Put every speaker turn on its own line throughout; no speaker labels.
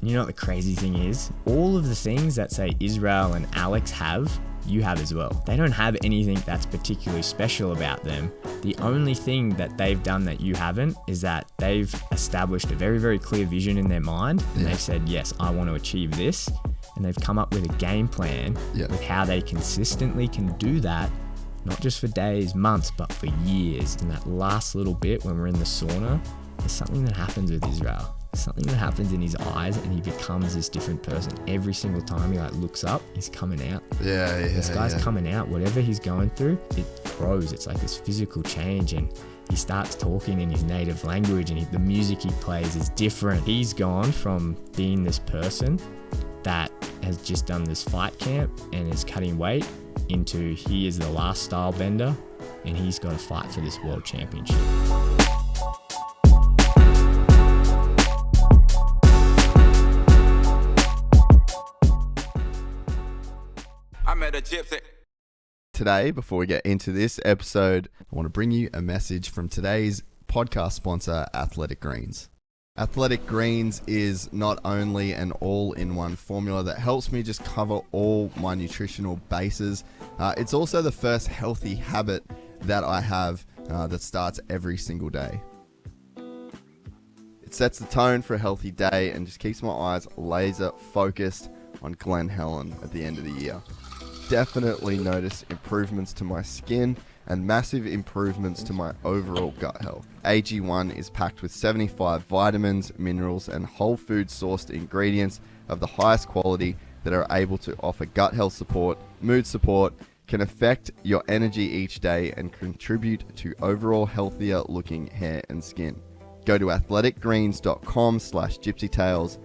You know what the crazy thing is? All of the things that say Israel and Alex have, you have as well. They don't have anything that's particularly special about them. The only thing that they've done that you haven't is that they've established a very, very clear vision in their mind. And they've said, yes, I want to achieve this. And they've come up with a game plan with how they consistently can do that, not just for days, months, but for years. And that last little bit when we're in the sauna, there's something that happens with Israel. Something that happens in his eyes, and he becomes this different person. Every single time he looks up, he's coming out. This guy's coming out. Whatever he's going through, it grows. It's like this physical change, and he starts talking in his native language, and the music he plays is different. He's gone from being this person that has just done this fight camp and is cutting weight into he is the last style bender, and he's got to fight for this world championship.
Gypsy.
Today, before we get into this episode, I want to bring you a message from today's podcast sponsor, Athletic Greens. Athletic Greens is not only an all-in-one formula that helps me just cover all my nutritional bases, it's also the first healthy habit that I have that starts every single day. It sets the tone for a healthy day and just keeps my eyes laser focused on Glen Helen at the end of the year. Definitely notice improvements to my skin and massive improvements to my overall gut health. AG1 is packed with 75 vitamins, minerals, and whole food sourced ingredients of the highest quality that are able to offer gut health support, mood support, can affect your energy each day, and contribute to overall healthier looking hair and skin. Go to athleticgreens.com/gypsytales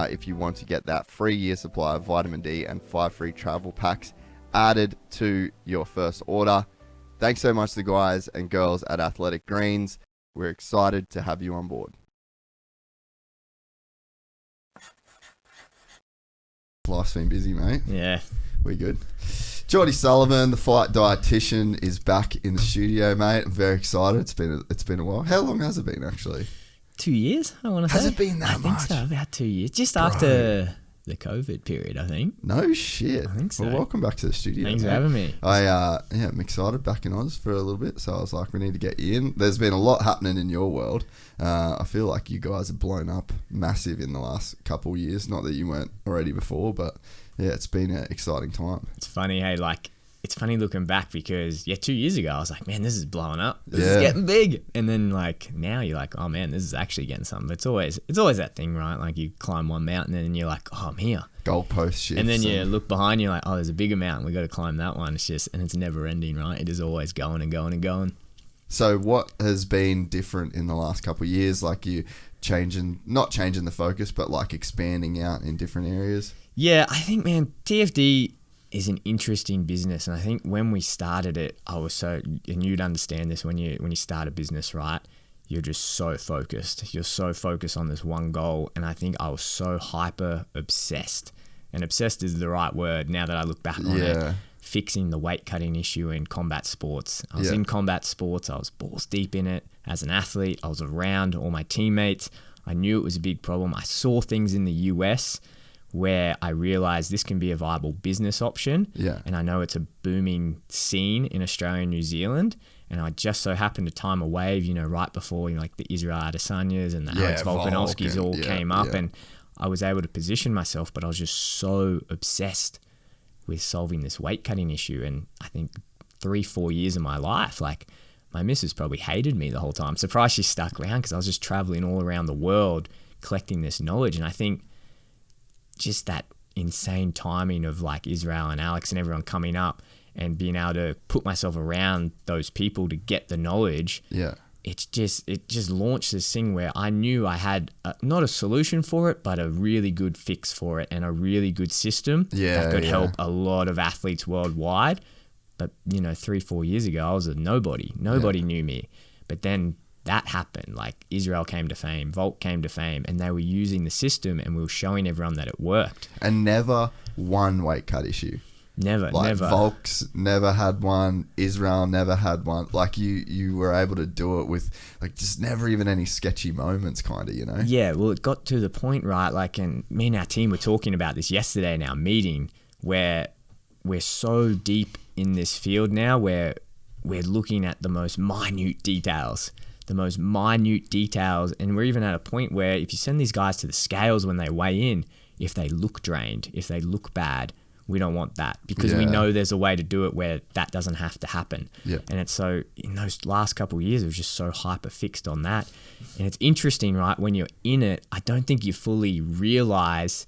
if you want to get that free year supply of vitamin D and 5 free travel packs added to your first order. Thanks so much to the guys and girls at Athletic Greens. We're excited to have you on board. Life's been busy, mate.
Yeah.
We good. Jordy Sullivan, the Fight Dietition, is back in the studio, mate. I'm very excited. It's been a while. How long has it been, actually?
2 years, I want to say.
Has it been that much?
I think so, about 2 years. Just after the COVID period, I think.
No shit.
I think so.
Well, welcome back to the studio.
Thanks for having me.
I'm excited back in Oz for a little bit, so I was like, we need to get you in. There's been a lot happening in your world. I feel like you guys have blown up massive in the last couple of years. Not that you weren't already before, but yeah, it's been an exciting time.
It's funny, hey, it's funny looking back because 2 years ago I was like, man, this is blowing up. This is getting big. And then now you're like, oh man, this is actually getting something. It's always that thing, right? Like you climb one mountain and then you're like, oh, I'm here.
Goalpost shifts.
And then you look behind you like, oh, there's a bigger mountain. We got to climb that one. And it's never ending, right? It is always going and going and going.
So what has been different in the last couple of years? Like you not changing the focus, but like expanding out in different areas? Yeah,
I think, man, TFD is an interesting business, and I think when we started it, and you'd understand this when you start a business, right? You're just so focused. You're so focused on this one goal, and I think I was so hyper obsessed, and obsessed is the right word now that I look back on it. Fixing the weight cutting issue in combat sports. I was in combat sports. I was balls deep in it as an athlete. I was around all my teammates. I knew it was a big problem. I saw things in the US where I realized this can be a viable business option.
Yeah. And
I know it's a booming scene in Australia and New Zealand. And I just so happened to time a wave, right before like the Israel Adesanyas and the Alex Volkanovskis all came up. And I was able to position myself, but I was just so obsessed with solving this weight cutting issue. And I think 3-4 years of my life, like my missus probably hated me the whole time. I'm surprised she stuck around because I was just traveling all around the world collecting this knowledge. And I think just that insane timing of like Israel and Alex and everyone coming up and being able to put myself around those people to get the knowledge.
Yeah.
It just launched this thing where I knew I had not a solution for it, but a really good fix for it and a really good system that could help a lot of athletes worldwide. But 3-4 years ago, I was a nobody. Nobody knew me. But then that happened. Like Israel came to fame, Volk came to fame, and they were using the system and we were showing everyone that it worked.
And never one weight cut issue.
Never.
Volk's never had one. Israel never had one. Like you were able to do it with like just never even any sketchy moments, kind of, you know?
Yeah, well, it got to the point, right? Like, and me and our team were talking about this yesterday in our meeting, where we're so deep in this field now where we're looking at the most minute details, and we're even at a point where if you send these guys to the scales when they weigh in, if they look drained, if they look bad, we don't want that, because we know there's a way to do it where that doesn't have to happen.
Yeah.
And it's so, in those last couple of years, it was just so hyper fixed on that. And it's interesting, right? When you're in it, I don't think you fully realize,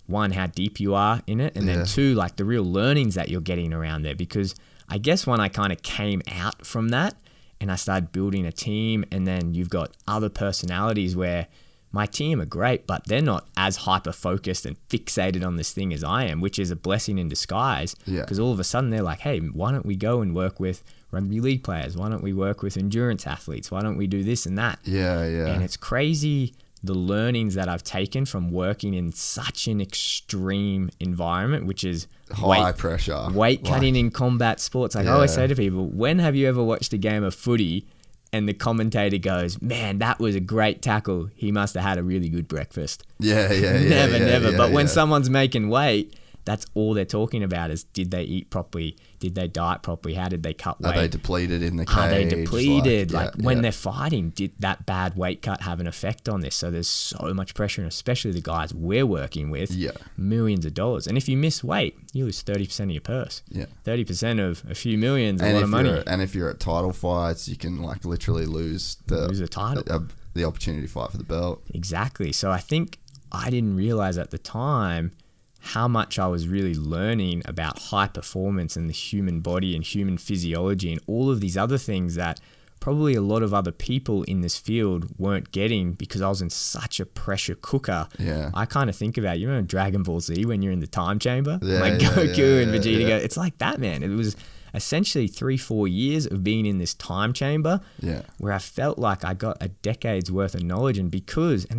one, how deep you are in it, and then two, like the real learnings that you're getting around there. Because I guess when I kind of came out from that and I started building a team, and then you've got other personalities where my team are great, but they're not as hyper-focused and fixated on this thing as I am, which is a blessing in disguise. Because all of a sudden they're like, hey, why don't we go and work with rugby league players? Why don't we work with endurance athletes? Why don't we do this and that?
Yeah.
And it's crazy the learnings that I've taken from working in such an extreme environment, which is
high pressure,
weight cutting in combat sports. Like I always say to people, when have you ever watched a game of footy and the commentator goes, man, that was a great tackle, he must have had a really good breakfast? Never. But when someone's making weight, that's all they're talking about is, did they eat properly? Did they diet properly? How did they cut weight?
Are they depleted in the cage?
Are they depleted? When they're fighting, did that bad weight cut have an effect on this? So there's so much pressure, and especially the guys we're working with, millions of dollars. And if you miss weight, you lose 30% of your purse. 30% of a few millions, a lot of money.
And if you're at title fights, you can like literally lose a title, the opportunity to fight for the belt.
Exactly. So I think I didn't realize at the time how much I was really learning about high performance and the human body and human physiology and all of these other things that probably a lot of other people in this field weren't getting, because I was in such a pressure cooker. I kind of think about, you remember Dragon Ball Z when you're in the time chamber? Goku and Vegeta go, it's like that, man. It was essentially 3-4 years of being in this time chamber where I felt like I got a decade's worth of knowledge. And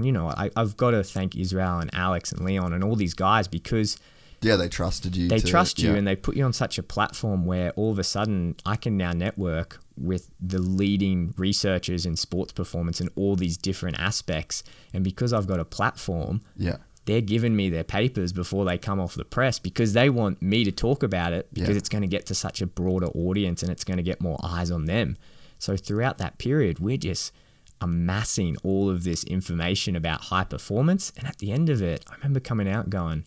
you know, I've got to thank Israel and Alex and Leon and all these guys, because
they trusted you.
They trust you, and they put you on such a platform where all of a sudden I can now network with the leading researchers in sports performance and all these different aspects. And because I've got a platform, they're giving me their papers before they come off the press, because they want me to talk about it, because it's going to get to such a broader audience and it's going to get more eyes on them. So throughout that period, we're just amassing all of this information about high performance. And at the end of it, I remember coming out going,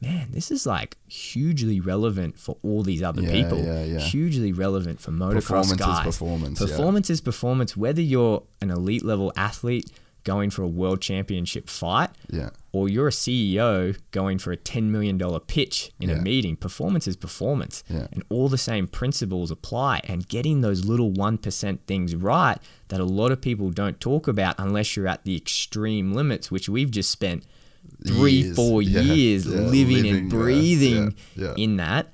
man, this is like hugely relevant for all these other people. Hugely relevant for motocross guys. Performance is performance, whether you're an elite level athlete going for a world championship fight, or you're a CEO going for a $10 million pitch in a meeting. Performance is performance, and all the same principles apply. And getting those little 1% things right that a lot of people don't talk about unless you're at the extreme limits, which we've just spent 3-4 years living and breathing in that,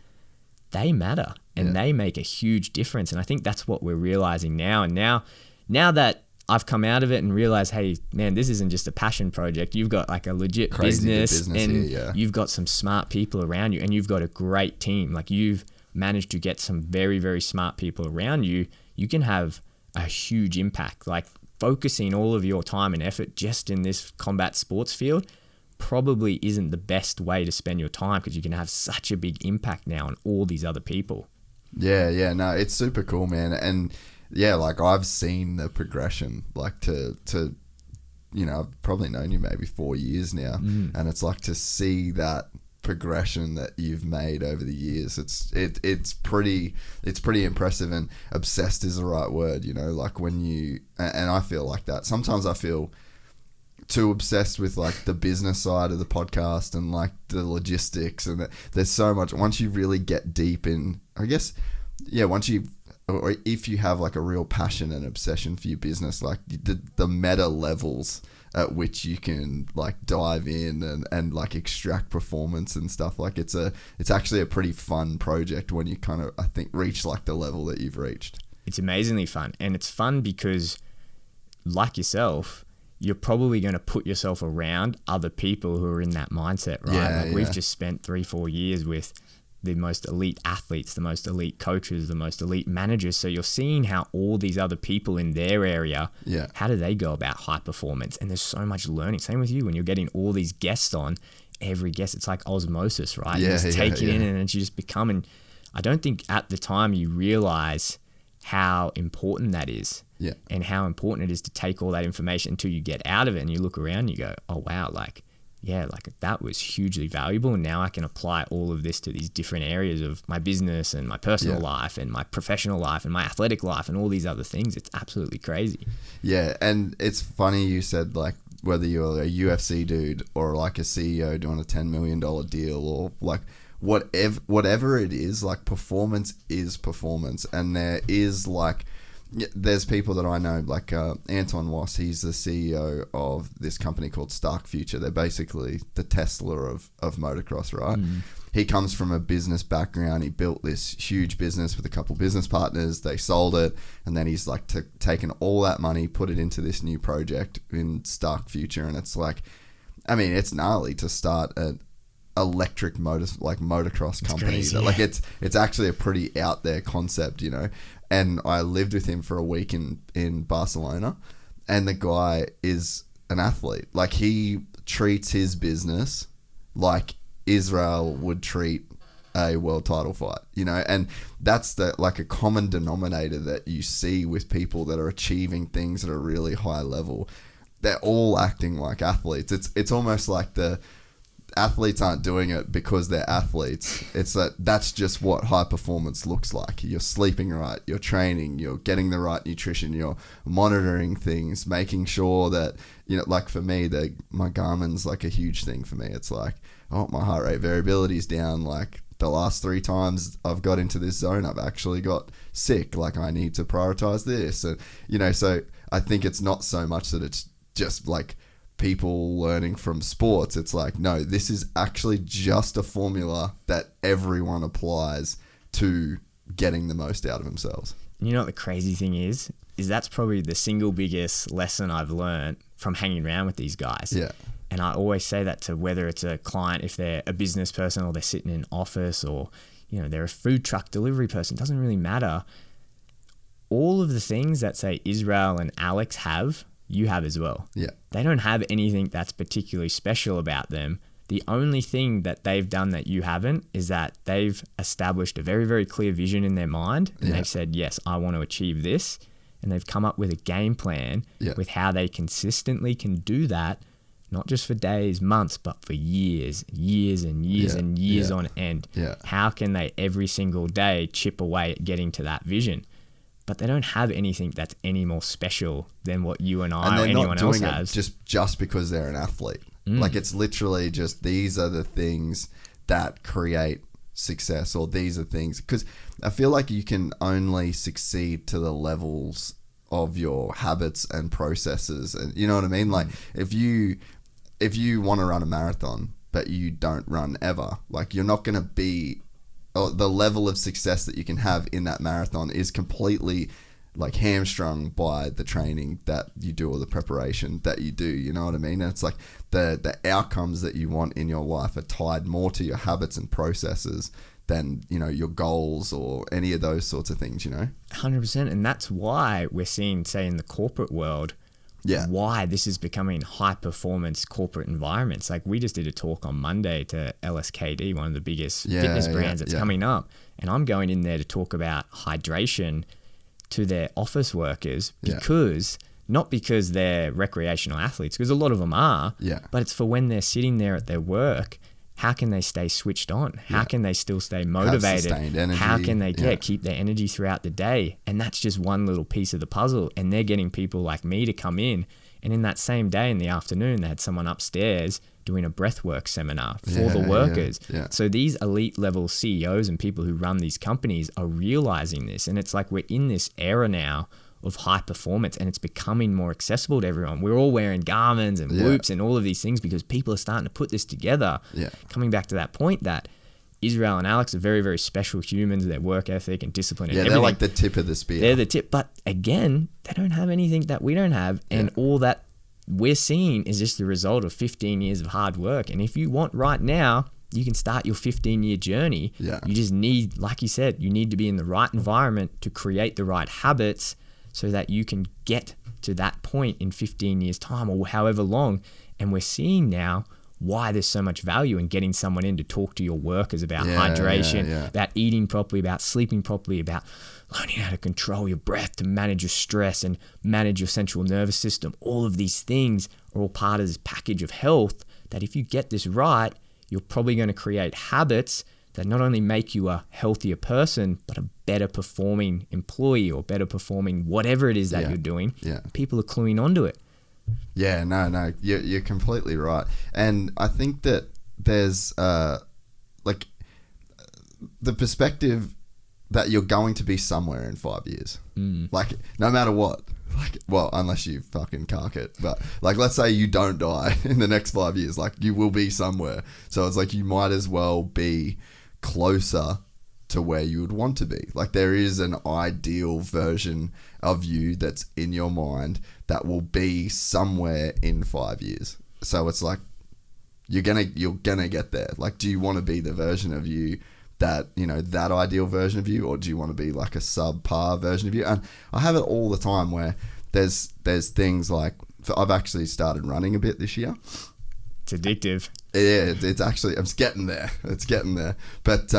they matter, and they make a huge difference. And I think that's what we're realizing now. And now that I've come out of it and realized, hey, man, this isn't just a passion project. You've got like a legit business and you've got some smart people around you, and you've got a great team. Like, you've managed to get some very, very smart people around you. You can have a huge impact. Like, focusing all of your time and effort just in this combat sports field probably isn't the best way to spend your time, because you can have such a big impact now on all these other people.
No, it's super cool, man. And like, I've seen the progression, like to you know, I've probably known you maybe 4 years now, and it's like to see that progression that you've made over the years. It's pretty impressive, and obsessed is the right word, you know, like when you, and I feel like that. Sometimes I feel too obsessed with like the business side of the podcast and like the logistics, and there's so much. Once you really get deep in, I guess, once you, or if you have like a real passion and obsession for your business, like the meta levels at which you can like dive in and like extract performance and stuff, like it's actually a pretty fun project when you kind of, I think, reach like the level that you've reached. It's
amazingly fun, and it's fun because, like yourself, you're probably going to put yourself around other people who are in that mindset, right? We've just spent 3-4 years with the most elite athletes, the most elite coaches, the most elite managers. So you're seeing how all these other people in their area, how do they go about high performance? And there's so much learning. Same with you when you're getting all these guests on. Every guest, it's like osmosis, right? You just take it in and you just become. And I don't think at the time you realize how important that is. And how important it is to take all that information until you get out of it and you look around and you go, oh wow, like that was hugely valuable, and now I can apply all of this to these different areas of my business and my personal life and my professional life and my athletic life and all these other things. It's absolutely crazy.
And it's funny you said, like, whether you're a UFC dude or like a CEO doing a $10 million deal or like whatever it is, like, performance is performance. And there is like, there's people that I know, like Anton, he's the CEO of this company called Stark Future. They're basically the Tesla of motocross, right? He comes from a business background. He built this huge business with a couple business partners. They sold it, and then he's like taken all that money, put it into this new project in Stark Future. And it's like, I mean, it's gnarly to start an electric motocross company.
Crazy,
like it's actually a pretty out there concept, you know. And I lived with him for a week in Barcelona, and the guy is an athlete. Like, he treats his business like Israel would treat a world title fight, you know. And that's like a common denominator that you see with people that are achieving things at a really high level. They're all acting like athletes. It's almost like the athletes aren't doing it because they're athletes. It's that's just what high performance looks like. You're sleeping right, you're training, you're getting the right nutrition, you're monitoring things, making sure that, you know, like for me, my Garmin's like a huge thing for me. It's like, oh, my heart rate variability is down. Like, the last 3 times I've got into this zone, I've actually got sick. Like, I need to prioritize this. And, you know, so I think it's not so much that it's just like people learning from sports. It's like, no, this is actually just a formula that everyone applies to getting the most out of themselves.
You know what the crazy thing is that's probably the single biggest lesson I've learned from hanging around with these guys. And I always say that to whether it's a client, if they're a business person or they're sitting in an office, or, you know, they're a food truck delivery person, it doesn't really matter. All of the things that, say, Israel and Alex have, you have as well. They don't have anything that's particularly special about them. The only thing that they've done that you haven't is that they've established a very, very clear vision in their mind, and they've said, yes, I want to achieve this. And they've come up with a game plan with how they consistently can do that, not just for days, months, but for years and years on end. How can they every single day chip away at getting to that vision? But they don't have anything that's any more special than what you and I or anyone else has.
Just because they're an athlete. Like, it's literally just, these are the things that create success, or these are things, because I feel like you can only succeed to the levels of your habits and processes, and you know what I mean. Like, if you want to run a marathon but you don't run ever, like, you're not going to be, the level of success that you can have in that marathon is completely like hamstrung by the training that you do or the preparation that you do, you know what I mean? And it's like the outcomes that you want in your life are tied more to your habits and processes than, you know, your goals or any of those sorts of things, you know?
100%. And that's why we're seeing, say, in the corporate world, why this is becoming high performance corporate environments. Like, we just did a talk on Monday to LSKD, one of the biggest fitness brands that's coming up. And I'm going in there to talk about hydration to their office workers, because not because they're recreational athletes, because a lot of them are, but it's for when they're sitting there at their work. How can they stay switched on? How can they still stay motivated? How can they keep their energy throughout the day? And that's just one little piece of the puzzle. And they're getting people like me to come in. And in that same day in the afternoon, they had someone upstairs doing a breathwork seminar for the workers. So these elite level CEOs and people who run these companies are realizing this. And it's like, we're in this era now of high performance, and it's becoming more accessible to everyone. We're all wearing Garmin's and Whoops and all of these things because people are starting to put this together. Coming back to that point that Israel and Alex are very, very special humans, their work ethic and discipline and everything.
They're like the tip of the spear.
They're the tip. But again, they don't have anything that we don't have. And all that we're seeing is just the result of 15 years of hard work. And if you want right now, you can start your 15-year journey.
Yeah.
You just need, like you said, you need to be in the right environment to create the right habits so that you can get to that point in 15 years time or however long. And we're seeing now why there's so much value in getting someone in to talk to your workers about hydration, about eating properly, about sleeping properly, about learning how to control your breath, to manage your stress and manage your central nervous system. All of these things are all part of this package of health that if you get this right, you're probably going to create habits that not only make you a healthier person, but a better performing employee or better performing whatever it is that you're doing.
Yeah.
People are cluing onto it.
Yeah, no, you're completely right. And I think that there's like the perspective that you're going to be somewhere in 5 years. Like, no matter what. Like, well, unless you fucking cark it. But, like, let's say you don't die in the next 5 years. Like, you will be somewhere. So it's like you might as well be closer to where you would want to be. Like, there is an ideal version of you that's in your mind that will be somewhere in 5 years. So it's like you're gonna get there. Like, do you want to be the version of you that, you know, that ideal version of you, or do you want to be like a subpar version of you? And I have it all the time where there's things like, I've actually started running a bit this year.
It's addictive.
Yeah, it's actually, it's getting there. But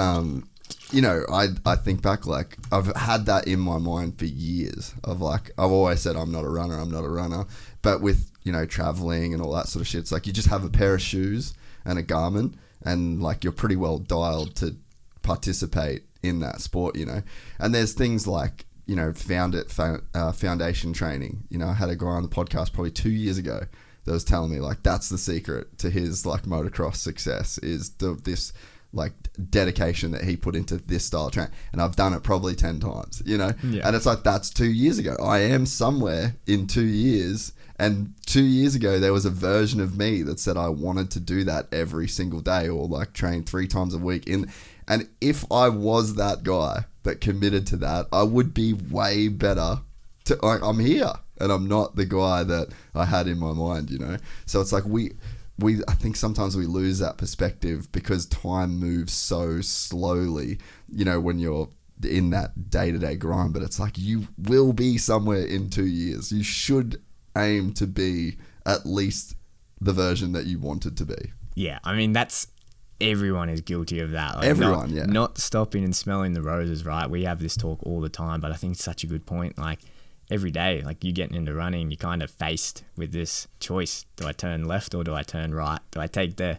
you know, I think back, like, I've had that in my mind for years of, like, I've always said I'm not a runner. But with, you know, traveling and all that sort of shit, it's like you just have a pair of shoes and a Garmin and, like, you're pretty well dialed to participate in that sport, you know. And there's things like, you know, foundation training. You know, I had a guy on the podcast probably 2 years ago that was telling me, like, that's the secret to his, like, motocross success is this like dedication that he put into this style of training. And I've done it probably 10 times, you know. And it's like, that's 2 years ago. I am somewhere in 2 years, and 2 years ago there was a version of me that said I wanted to do that every single day, or like train 3 times a week. And if I was that guy that committed to that, I would be way better. Like, I'm here and I'm not the guy that I had in my mind, you know. So it's like I think sometimes we lose that perspective because time moves so slowly, you know, when you're in that day-to-day grind. But it's like, you will be somewhere in 2 years. You should aim to be at least the version that you wanted to be.
Yeah, I mean, everyone is guilty of that. Like,
everyone,
not stopping and smelling the roses, right? We have this talk all the time, but I think it's such a good point. Like, every day, like, you getting into running, you're kind of faced with this choice. Do I turn left or do I turn right? Do I take the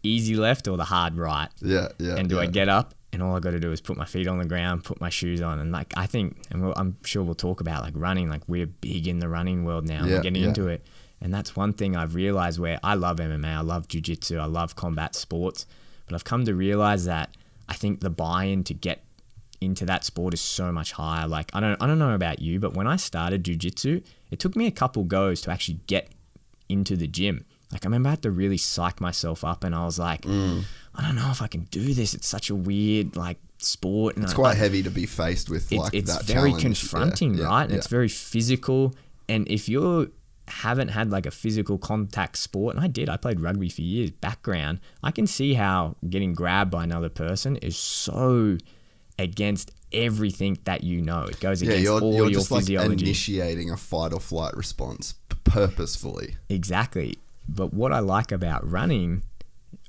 easy left or the hard right?
Yeah.
And do I get up and all I got to do is put my feet on the ground, put my shoes on? And, like, I think, and I'm sure we'll talk about, like, running, like, we're big in the running world now. We're getting into it. And that's one thing I've realized, where I love MMA, I love Jiu Jitsu, I love combat sports, but I've come to realize that I think the buy-in to get into that sport is so much higher. Like, I don't know about you, but when I started jiu-jitsu, it took me a couple goes to actually get into the gym. Like, I remember I had to really psych myself up, and I was like, I don't know if I can do this. It's such a weird, like, sport. And
it's quite heavy to be faced with, like,
it's
that
very
challenge.
confronting, right? And it's very physical. And if you haven't had, like, a physical contact sport, and I played rugby for years, background, I can see how getting grabbed by another person is so against everything that you know. It goes against all your just physiology.
Like initiating a fight or flight response purposefully.
Exactly. But what I like about running,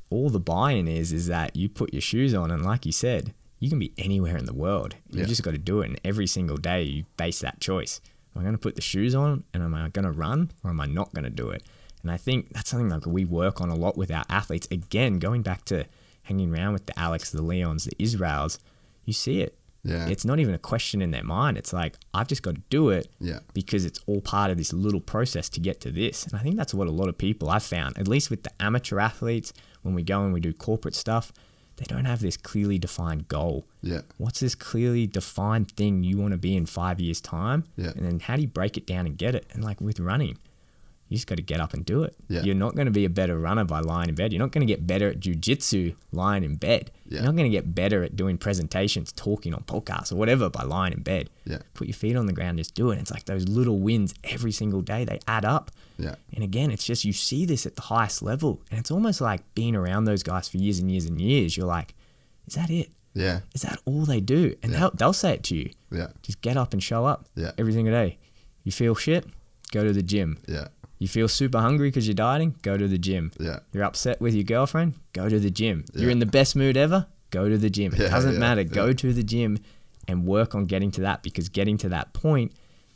all the buy-in is that you put your shoes on, and like you said, you can be anywhere in the world. You just got to do it, and every single day you face that choice. Am I going to put the shoes on, and am I going to run, or am I not going to do it? And I think that's something like we work on a lot with our athletes. Again, going back to hanging around with the Alex, the Leons, the Israels, you see it.
Yeah.
It's not even a question in their mind. It's like, I've just got to do it because it's all part of this little process to get to this. And I think that's what a lot of people I've found, at least with the amateur athletes, when we go and we do corporate stuff, they don't have this clearly defined goal.
Yeah.
What's this clearly defined thing you want to be in 5 years' time?
Yeah.
And then how do you break it down and get it? And like with running, You just got to get up and do it.
Yeah.
You're not going to be a better runner by lying in bed. You're not going to get better at Jiu Jitsu lying in bed.
Yeah.
You're not going to get better at doing presentations, talking on podcasts or whatever by lying in bed.
Yeah.
Put your feet on the ground, just do it. It's like those little wins every single day, they add up.
Yeah.
And again, it's just, you see this at the highest level, and it's almost like being around those guys for years and years and years. You're like, is that it?
Yeah.
Is that all they do? And they'll say it to you.
Yeah.
Just get up and show up
Yeah.
every single day. You feel shit? Go to the gym.
Yeah.
You feel super hungry because you're dieting? Go to the gym.
Yeah.
You're upset with your girlfriend? Go to the gym. You're in the best mood ever? Go to the gym. It doesn't matter. Go to the gym and work on getting to that, because getting to that point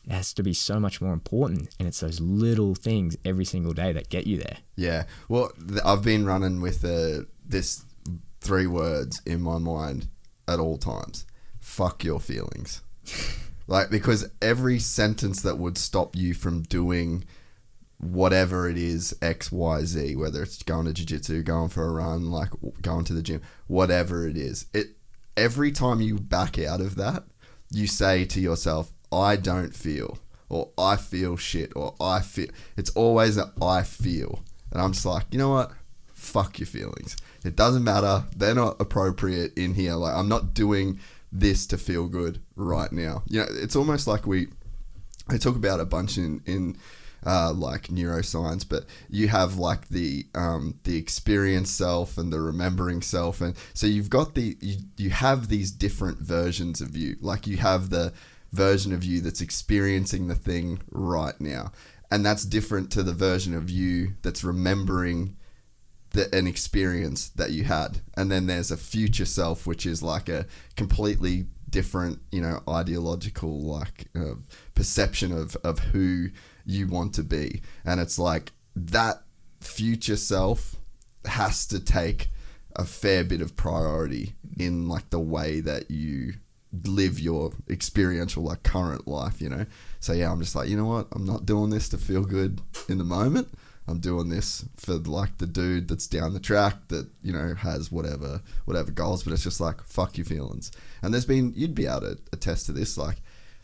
has to be so much more important. And it's those little things every single day that get you there.
Yeah. Well, I've been running with this 3 words in my mind at all times. Fuck your feelings. Like, because every sentence that would stop you from doing whatever it is, X, Y, Z, whether it's going to jiu-jitsu, going for a run, like going to the gym, whatever it is, every time you back out of that, you say to yourself, I don't feel, or I feel shit, or I feel. It's always a I feel. And I'm just like, you know what? Fuck your feelings. It doesn't matter. They're not appropriate in here. Like, I'm not doing this to feel good right now. You know, it's almost like I talk about a bunch in like neuroscience, but you have like the experienced self and the remembering self, and so you've got you have these different versions of you. Like, you have the version of you that's experiencing the thing right now, and that's different to the version of you that's remembering an experience that you had. And then there's a future self, which is like a completely different, you know, ideological like perception of who you want to be. And it's like that future self has to take a fair bit of priority in like the way that you live your experiential like current life, you know. So yeah, I'm just like, you know what, I'm not doing this to feel good in the moment. I'm doing this for like the dude that's down the track that, you know, has whatever goals, but it's just like, fuck your feelings. And you'd be able to attest to this, like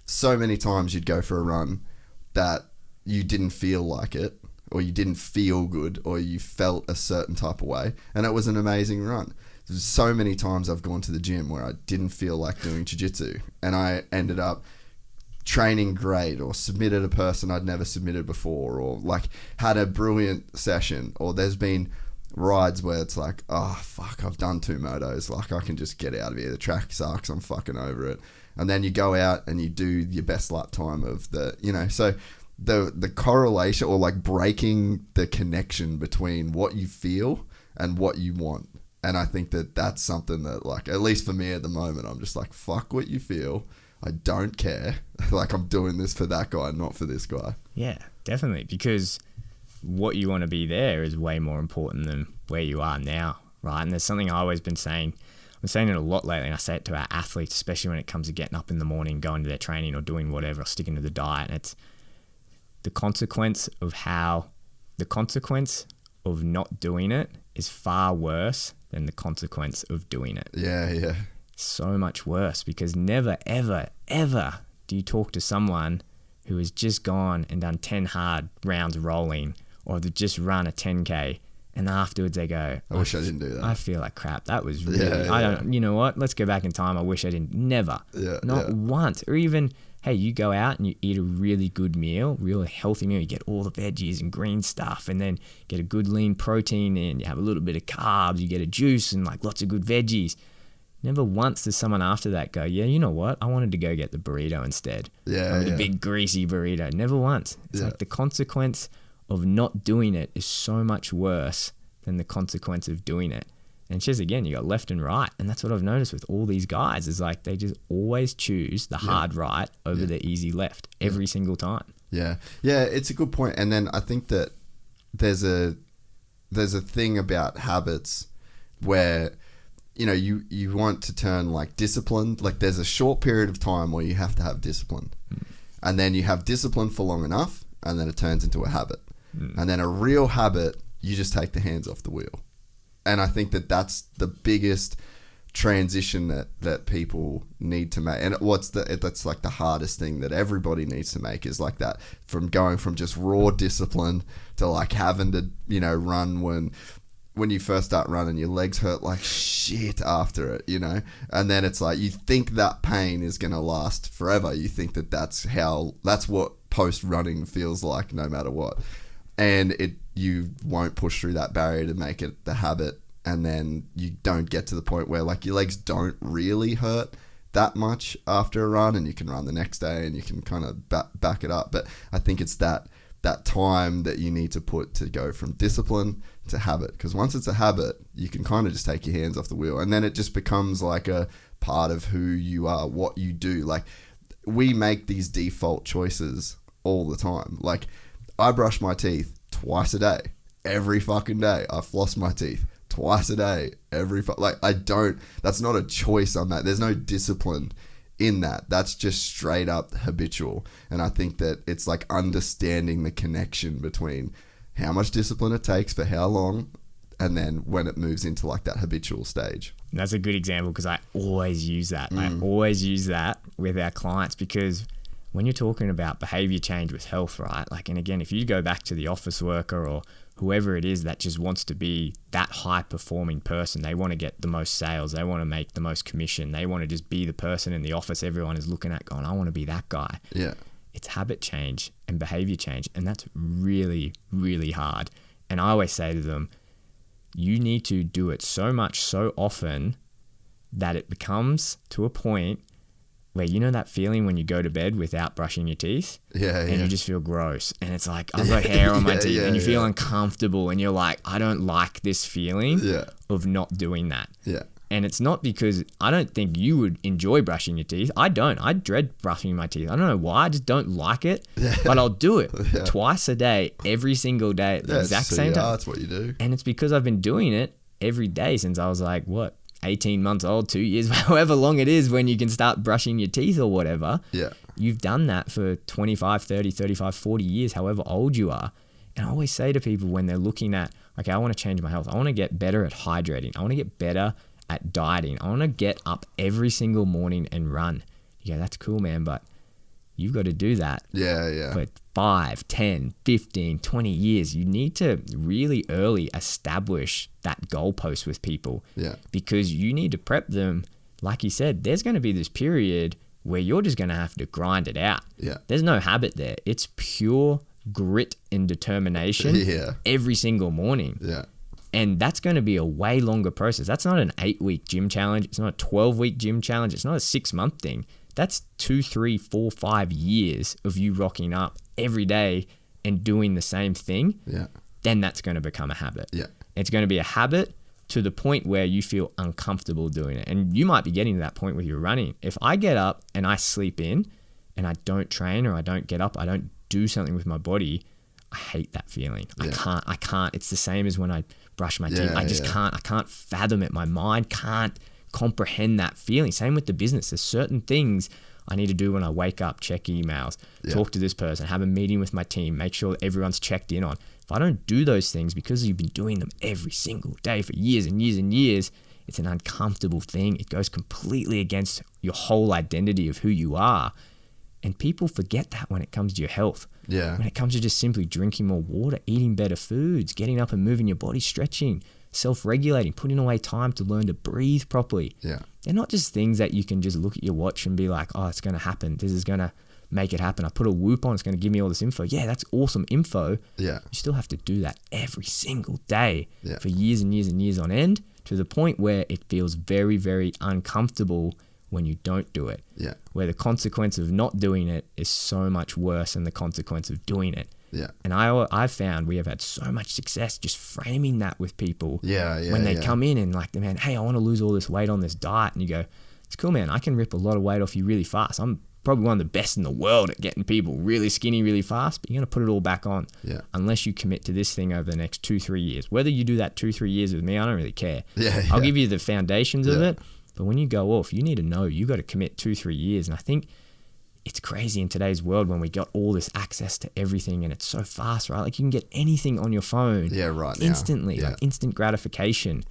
so many times you'd go for a run that you didn't feel like it, or you didn't feel good, or you felt a certain type of way, and it was an amazing run. There's so many times I've gone to the gym where I didn't feel like doing jiu-jitsu, and I ended up training great, or submitted a person I'd never submitted before, or like had a brilliant session. Or there's been rides where it's like, oh fuck, I've done 2 motos, like I can just get out of here, the track sucks, I'm fucking over it. And then you go out and you do your best lap time of the, you know, so the correlation, or like breaking the connection between what you feel and what you want. And I think that that's something that, like, at least for me at the moment, I'm just like, fuck what you feel. I don't care. Like, I'm doing this for that guy, not for this guy.
Yeah, definitely. Because what you want to be there is way more important than where you are now, right? And there's something I've always been saying. I'm saying it a lot lately, and I say it to our athletes, especially when it comes to getting up in the morning, going to their training or doing whatever, or sticking to the diet. And it's the consequence of not doing it is far worse than the consequence of doing it.
Yeah.
So much worse, because never, ever, ever do you talk to someone who has just gone and done 10 hard rounds rolling, or they've just run a 10K, and afterwards they go,
I wish I didn't do that.
I feel like crap. That was really, you know what? Let's go back in time. I wish I didn't. Never. Not once. Or even, hey, you go out and you eat a really good meal, really healthy meal. You get all the veggies and green stuff, and then get a good lean protein in. You have a little bit of carbs. You get a juice and like lots of good veggies. Never once does someone after that go, yeah, you know what? I wanted to go get the burrito instead. The big greasy burrito. Never once. It's like the consequence of not doing it is so much worse than the consequence of doing it. And it's just, again, you got left and right. And that's what I've noticed with all these guys is like they just always choose the hard right over the easy left every single time. Yeah,
it's a good point. And then I think that there's a thing about habits where, you know, you want to turn like discipline, like there's a short period of time where you have to have discipline. And then you have discipline for long enough, and then it turns into a habit. And then a real habit, you just take the hands off the wheel. And I think that that's the biggest transition that people need to make. And that's like the hardest thing that everybody needs to make, is like that, from going from just raw discipline to like having to, you know, run when you first start running, your legs hurt like shit after it, you know? And then it's like, you think that pain is going to last forever. You think that's what post-running feels like, no matter what. And you won't push through that barrier to make it the habit. And then you don't get to the point where like your legs don't really hurt that much after a run, and you can run the next day and you can kind of back it up. But I think it's that time that you need to put to go from discipline to habit, because once it's a habit, you can kind of just take your hands off the wheel, and then it just becomes like a part of who you are, what you do. Like, we make these default choices all the time. Like, I brush my teeth twice a day, every fucking day. I floss my teeth twice a day, that's not a choice on that. There's no discipline in that. That's just straight up habitual. And I think that it's like understanding the connection between how much discipline it takes for how long, and then when it moves into like that habitual stage.
That's a good example, because I always use that. I always use that with our clients, because when you're talking about behavior change with health, right? Like, and again, if you go back to the office worker or whoever it is that just wants to be that high performing person, they want to get the most sales, they want to make the most commission, they want to just be the person in the office everyone is looking at going, I want to be that guy.
Yeah.
It's habit change and behavior change, and that's really, really hard. And I always say to them, you need to do it so much, so often, that it becomes to a point where, you know that feeling when you go to bed without brushing your teeth?
Yeah.
And you just feel gross. And it's like, I've got hair on my teeth, and you feel uncomfortable, and you're like, I don't like this feeling of not doing that.
Yeah.
And it's not because I don't think you would enjoy brushing your teeth. I don't. I dread brushing my teeth. I don't know why. I just don't like it. But I'll do it twice a day, every single day at the exact same time.
That's what you do.
And it's because I've been doing it every day since I was like, 18 months old, 2 years, however long it is when you can start brushing your teeth or whatever.
Yeah.
You've done that for 25, 30, 35, 40 years, however old you are. And I always say to people when they're looking at, okay, I want to change my health. I want to get better at hydrating. I want to get better at dieting. I want to get up every single morning and run. You go, that's cool, man, but you've got to do that for 5, 10, 15, 20 years. You need to really early establish that goalpost with people, because you need to prep them. Like you said, there's going to be this period where you're just going to have to grind it out. There's no habit there. It's pure grit and determination every single morning. And that's going to be a way longer process. That's not an 8-week gym challenge. It's not a 12-week gym challenge. It's not a 6-month thing. That's 2, 3, 4, 5 years of you rocking up every day and doing the same thing. Then that's going to become a habit. It's going to be a habit to the point where you feel uncomfortable doing it. And you might be getting to that point with your running. If I get up and I sleep in and I don't train, or I don't get up, I don't do something with my body, I hate that feeling. I can't. It's the same as when I brush my teeth. I just can't. I can't fathom it. My mind can't comprehend that feeling. Same with the business. There's certain things I need to do when I wake up, check emails, talk to this person, have a meeting with my team, make sure everyone's checked in on. If I don't do those things because you've been doing them every single day for years and years and years, it's an uncomfortable thing. It goes completely against your whole identity of who you are. And people forget that when it comes to your health. When it comes to just simply drinking more water, eating better foods, getting up and moving your body, stretching, self-regulating, putting away time to learn to breathe properly. They're not just things that you can just look at your watch and be like, oh, it's going to happen. This is going to make it happen. I put a Whoop on, it's going to give me all this info. Yeah, that's awesome info. You still have to do that every single day for years and years and years on end, to the point where it feels very, very uncomfortable when you don't do it. Where the consequence of not doing it is so much worse than the consequence of doing it. And I've found we have had so much success just framing that with people when they come in and like, man, hey, I want to lose all this weight on this diet. And you go, it's cool, man. I can rip a lot of weight off you really fast. I'm probably one of the best in the world at getting people really skinny really fast, but you're going to put it all back on unless you commit to this thing over the next 2-3 years. Whether you do that 2-3 years with me, I don't really care. I'll give you the foundations of it. But when you go off, you need to know you got to commit 2-3 years. And I think it's crazy in today's world when we got all this access to everything and it's so fast, right? Like you can get anything on your phone instantly, like instant gratification.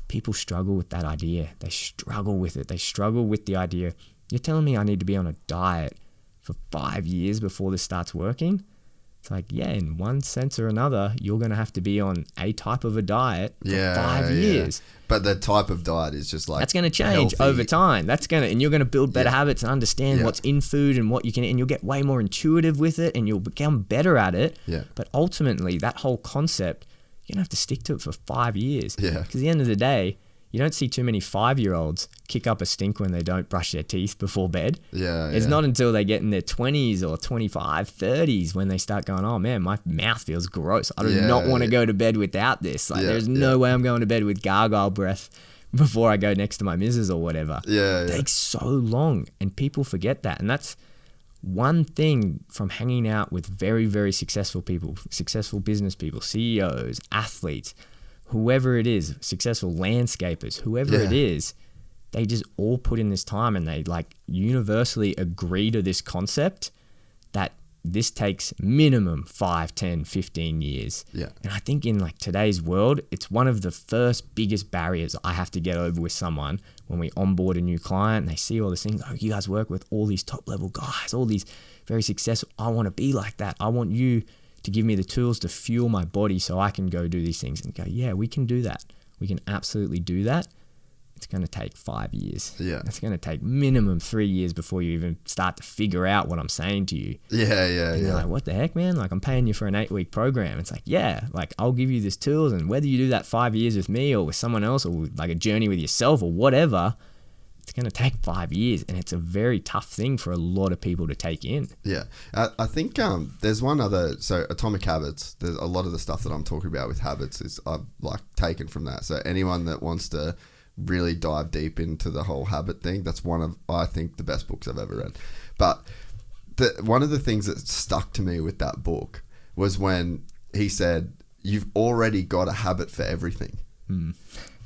people struggle with that idea. They struggle with it. They struggle with the idea. You're telling me I need to be on a diet for 5 years before this starts working? It's like, yeah, in one sense or another, you're going to have to be on a type of a diet for 5 years.
But the type of diet is just like,
that's going to change over time. And you're going to build better habits and understand what's in food and what you can, and you'll get way more intuitive with it and you'll become better at it.
Yeah.
But ultimately, that whole concept, you're going to have to stick to it for 5 years.
Yeah.
Because at the end of the day, you don't see too many 5-year-olds kick up a stink when they don't brush their teeth before bed.
Yeah.
It's not until they get in their 20s or 25, 30s when they start going, oh man, my mouth feels gross. I do not want to go to bed without this. Like, there's no way I'm going to bed with gargle breath before I go next to my missus or whatever. It takes so long, and people forget that. And that's one thing from hanging out with very, very successful people, successful business people, CEOs, athletes, whoever it is, successful landscapers, whoever it is, they just all put in this time and they like universally agree to this concept that this takes minimum 5, 10, 15 years.
Yeah.
And I think in like today's world, it's one of the first biggest barriers I have to get over with someone when we onboard a new client and they see all these things. Oh, you guys work with all these top level guys, all these very successful. I want to be like that. I want you to give me the tools to fuel my body so I can go do these things, and go, yeah, we can do that. We can absolutely do that. It's going to take 5 years.
Yeah.
It's going to take minimum 3 years before you even start to figure out what I'm saying to you.
And
you're like, what the heck, man? Like, I'm paying you for an 8-week program. It's like, yeah, like I'll give you these tools, and whether you do that 5 years with me or with someone else or like a journey with yourself or whatever, it's going to take 5 years, and it's a very tough thing for a lot of people to take in.
Yeah. I think there's one other, so Atomic Habits, there's a lot of the stuff that I'm talking about with habits is I've like taken from that. So anyone that wants to really dive deep into the whole habit thing, that's one of, I think, the best books I've ever read. But one of the things that stuck to me with that book was when he said, you've already got a habit for everything.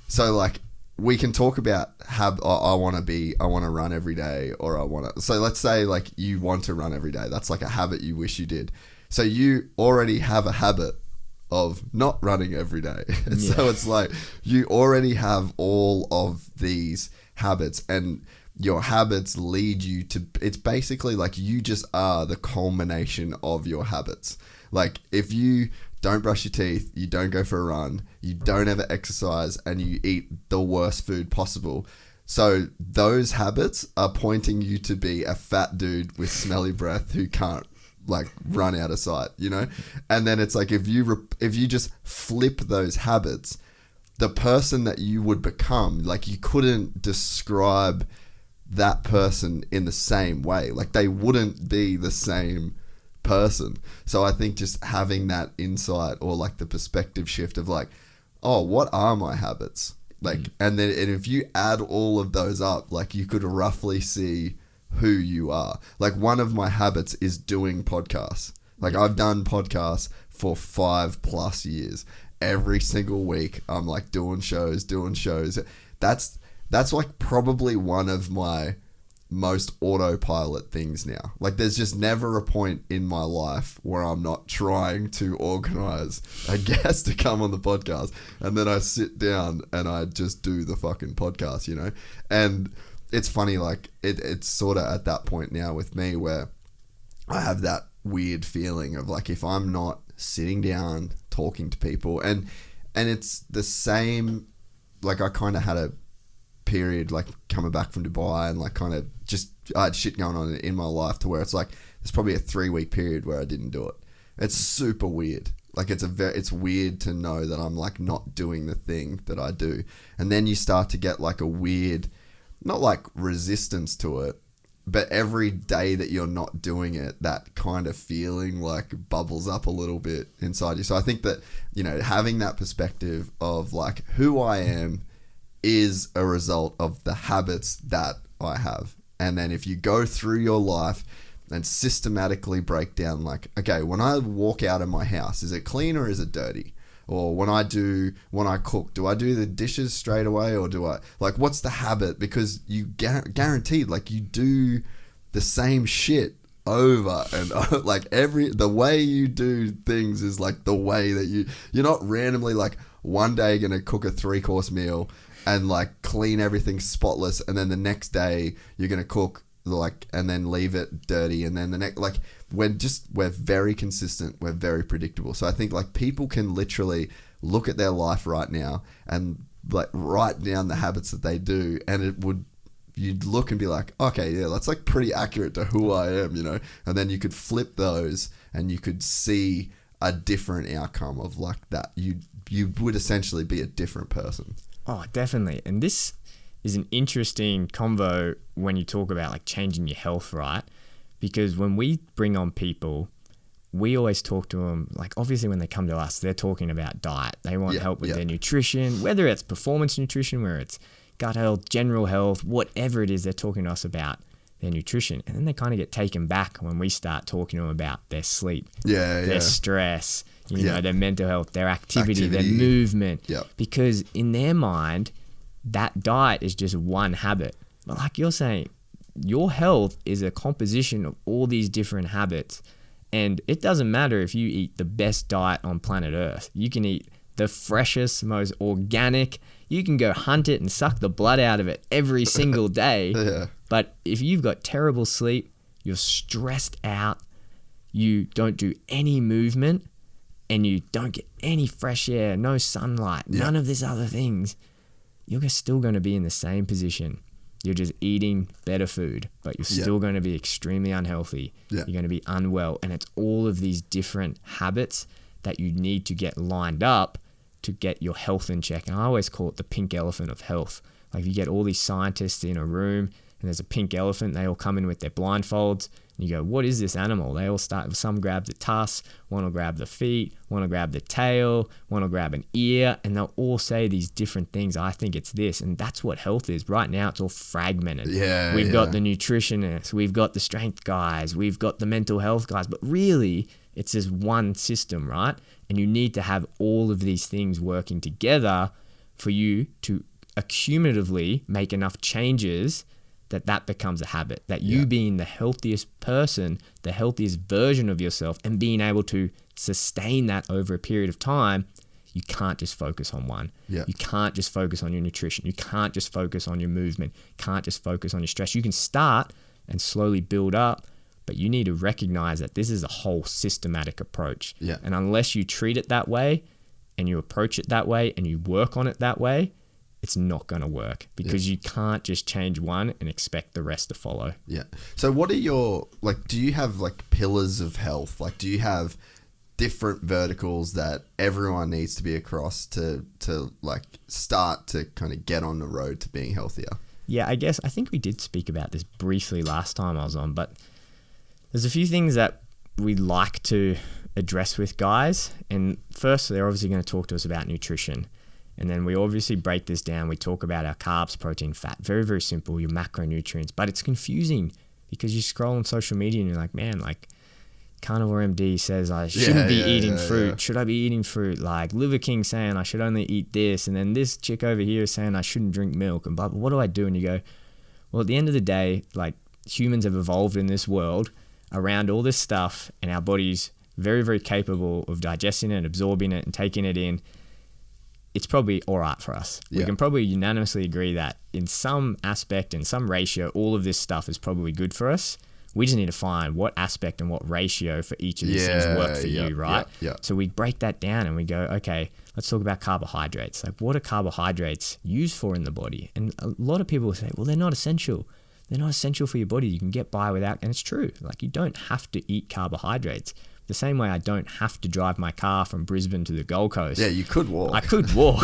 So like, we can talk about I want to run every day, or so let's say like you want to run every day. That's like a habit you wish you did. So you already have a habit of not running every day. So it's like you already have all of these habits, and your habits lead you to, it's basically like you just are the culmination of your habits. Like if you don't brush your teeth, you don't go for a run, you don't ever exercise, and you eat the worst food possible. So those habits are pointing you to be a fat dude with smelly breath who can't like run out of sight, you know? And then it's like if you just flip those habits, the person that you would become, like you couldn't describe that person in the same way. Like they wouldn't be the same person. So I think just having that insight, or like the perspective shift of like, oh, what are my habits? Like, and if you add all of those up, like you could roughly see who you are. Like one of my habits is doing podcasts. Like I've done podcasts for 5+ years. Every single week I'm like doing shows. That's like probably one of my most autopilot things now. Like there's just never a point in my life where I'm not trying to organize a guest to come on the podcast, and then I sit down and I just do the fucking podcast, you know? And it's funny, like it's sort of at that point now with me where I have that weird feeling of like, if I'm not sitting down talking to people, and it's the same, like I kind of had a period like coming back from Dubai, and like kind of just I had shit going on in my life to where it's like there's probably a 3-week period where I didn't do it. It's super weird. Like it's weird to know that I'm like not doing the thing that I do, and then you start to get like a weird, not like resistance to it, but every day that you're not doing it, that kind of feeling like bubbles up a little bit inside you. So I think that, you know, having that perspective of like who I am is a result of the habits that I have. And then if you go through your life and systematically break down like, okay, when I walk out of my house, is it clean or is it dirty? Or when I cook, do I do the dishes straight away, or do I, like, what's the habit? Because you guaranteed, like, you do the same shit over and over. Like the way you do things is like the way that you're not randomly like, one day you're gonna cook a 3-course meal and like clean everything spotless, and then the next day you're gonna cook like and then leave it dirty, and then the next, like we're very consistent, we're very predictable. So I think like people can literally look at their life right now and like write down the habits that they do, and you'd look and be like, okay, yeah, that's like pretty accurate to who I am, you know. And then you could flip those and you could see a different outcome of like that. You would essentially be a different person.
Oh, definitely. And this is an interesting convo when you talk about like changing your health, right? Because when we bring on people, we always talk to them, like obviously when they come to us, they're talking about diet. They want help with their nutrition, whether it's performance nutrition, whether it's gut health, general health, whatever it is, they're talking to us about their nutrition. And then they kind of get taken back when we start talking to them about their sleep, their stress, you know, their mental health, their activity, their movement. Because in their mind, that diet is just one habit. But like you're saying, your health is a composition of all these different habits. And it doesn't matter if you eat the best diet on planet Earth. You can eat the freshest, most organic. You can go hunt it and suck the blood out of it every single day. But if you've got terrible sleep, you're stressed out, you don't do any movement, and you don't get any fresh air, no sunlight, none of these other things, you're still going to be in the same position. You're just eating better food, but you're still going to be extremely unhealthy. You're going to be unwell. And it's all of these different habits that you need to get lined up to get your health in check. And I always call it the pink elephant of health. Like you get all these scientists in a room and there's a pink elephant. They all come in with their blindfolds. And you go, what is this animal? They all start, some grab the tusk, one will grab the feet, one will grab the tail, one will grab an ear, and they'll all say these different things. I think it's this. And that's what health is. Right now, it's all fragmented. We've got the nutritionists, we've got the strength guys, we've got the mental health guys, but really, it's just one system, right? And you need to have all of these things working together for you to accumulatively make enough changes that becomes a habit, that you being the healthiest person, the healthiest version of yourself, and being able to sustain that over a period of time. You can't just focus on one. You can't just focus on your nutrition. You can't just focus on your movement. You can't just focus on your stress. You can start and slowly build up, but you need to recognize that this is a whole systematic approach. And unless you treat it that way and you approach it that way and you work on it that way, it's not going to work, because you can't just change one and expect the rest to follow.
So what are your, like, do you have like pillars of health? Like, do you have different verticals that everyone needs to be across to like start to kind of get on the road to being healthier?
I think we did speak about this briefly last time I was on, but there's a few things that we like to address with guys. And first, they're obviously going to talk to us about nutrition. And then we obviously break this down. We talk about our carbs, protein, fat. Very, very simple, your macronutrients. But it's confusing because you scroll on social media and you're like, man, like Carnivore MD says I shouldn't be eating fruit. Should I be eating fruit? Like Liver King saying I should only eat this. And then this chick over here is saying I shouldn't drink milk. And blah, blah. What do I do? And you go, well, at the end of the day, like humans have evolved in this world around all this stuff, and our body's very, very capable of digesting it, absorbing it, and taking it in. It's probably all right for us. We can probably unanimously agree that in some aspect, in some ratio, all of this stuff is probably good for us. We just need to find what aspect and what ratio for each of these things work for you, right? So we break that down and we go, okay, let's talk about carbohydrates. Like, what are carbohydrates used for in the body? And a lot of people say, well, they're not essential. They're not essential for your body. You can get by without, and it's true. Like, you don't have to eat carbohydrates. The same way I don't have to drive my car from Brisbane to the Gold Coast.
You could walk.
I could walk.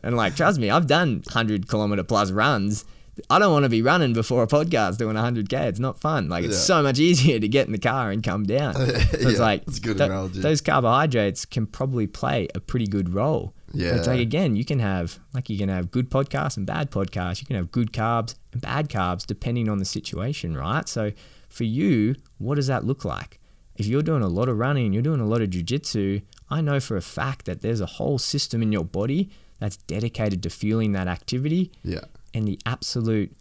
And like, trust me, I've done 100 kilometer plus runs. I don't want to be running before a podcast doing 100K. It's not fun. Like, it's so much easier to get in the car and come down. So it's like,
that's a good analogy.
Those carbohydrates can probably play a pretty good role. It's like, again, you can have good podcasts and bad podcasts. You can have good carbs and bad carbs depending on the situation, right? So for you, what does that look like? If you're doing a lot of running, you're doing a lot of Jiu Jitsu, I know for a fact that there's a whole system in your body that's dedicated to fueling that activity. And the absolute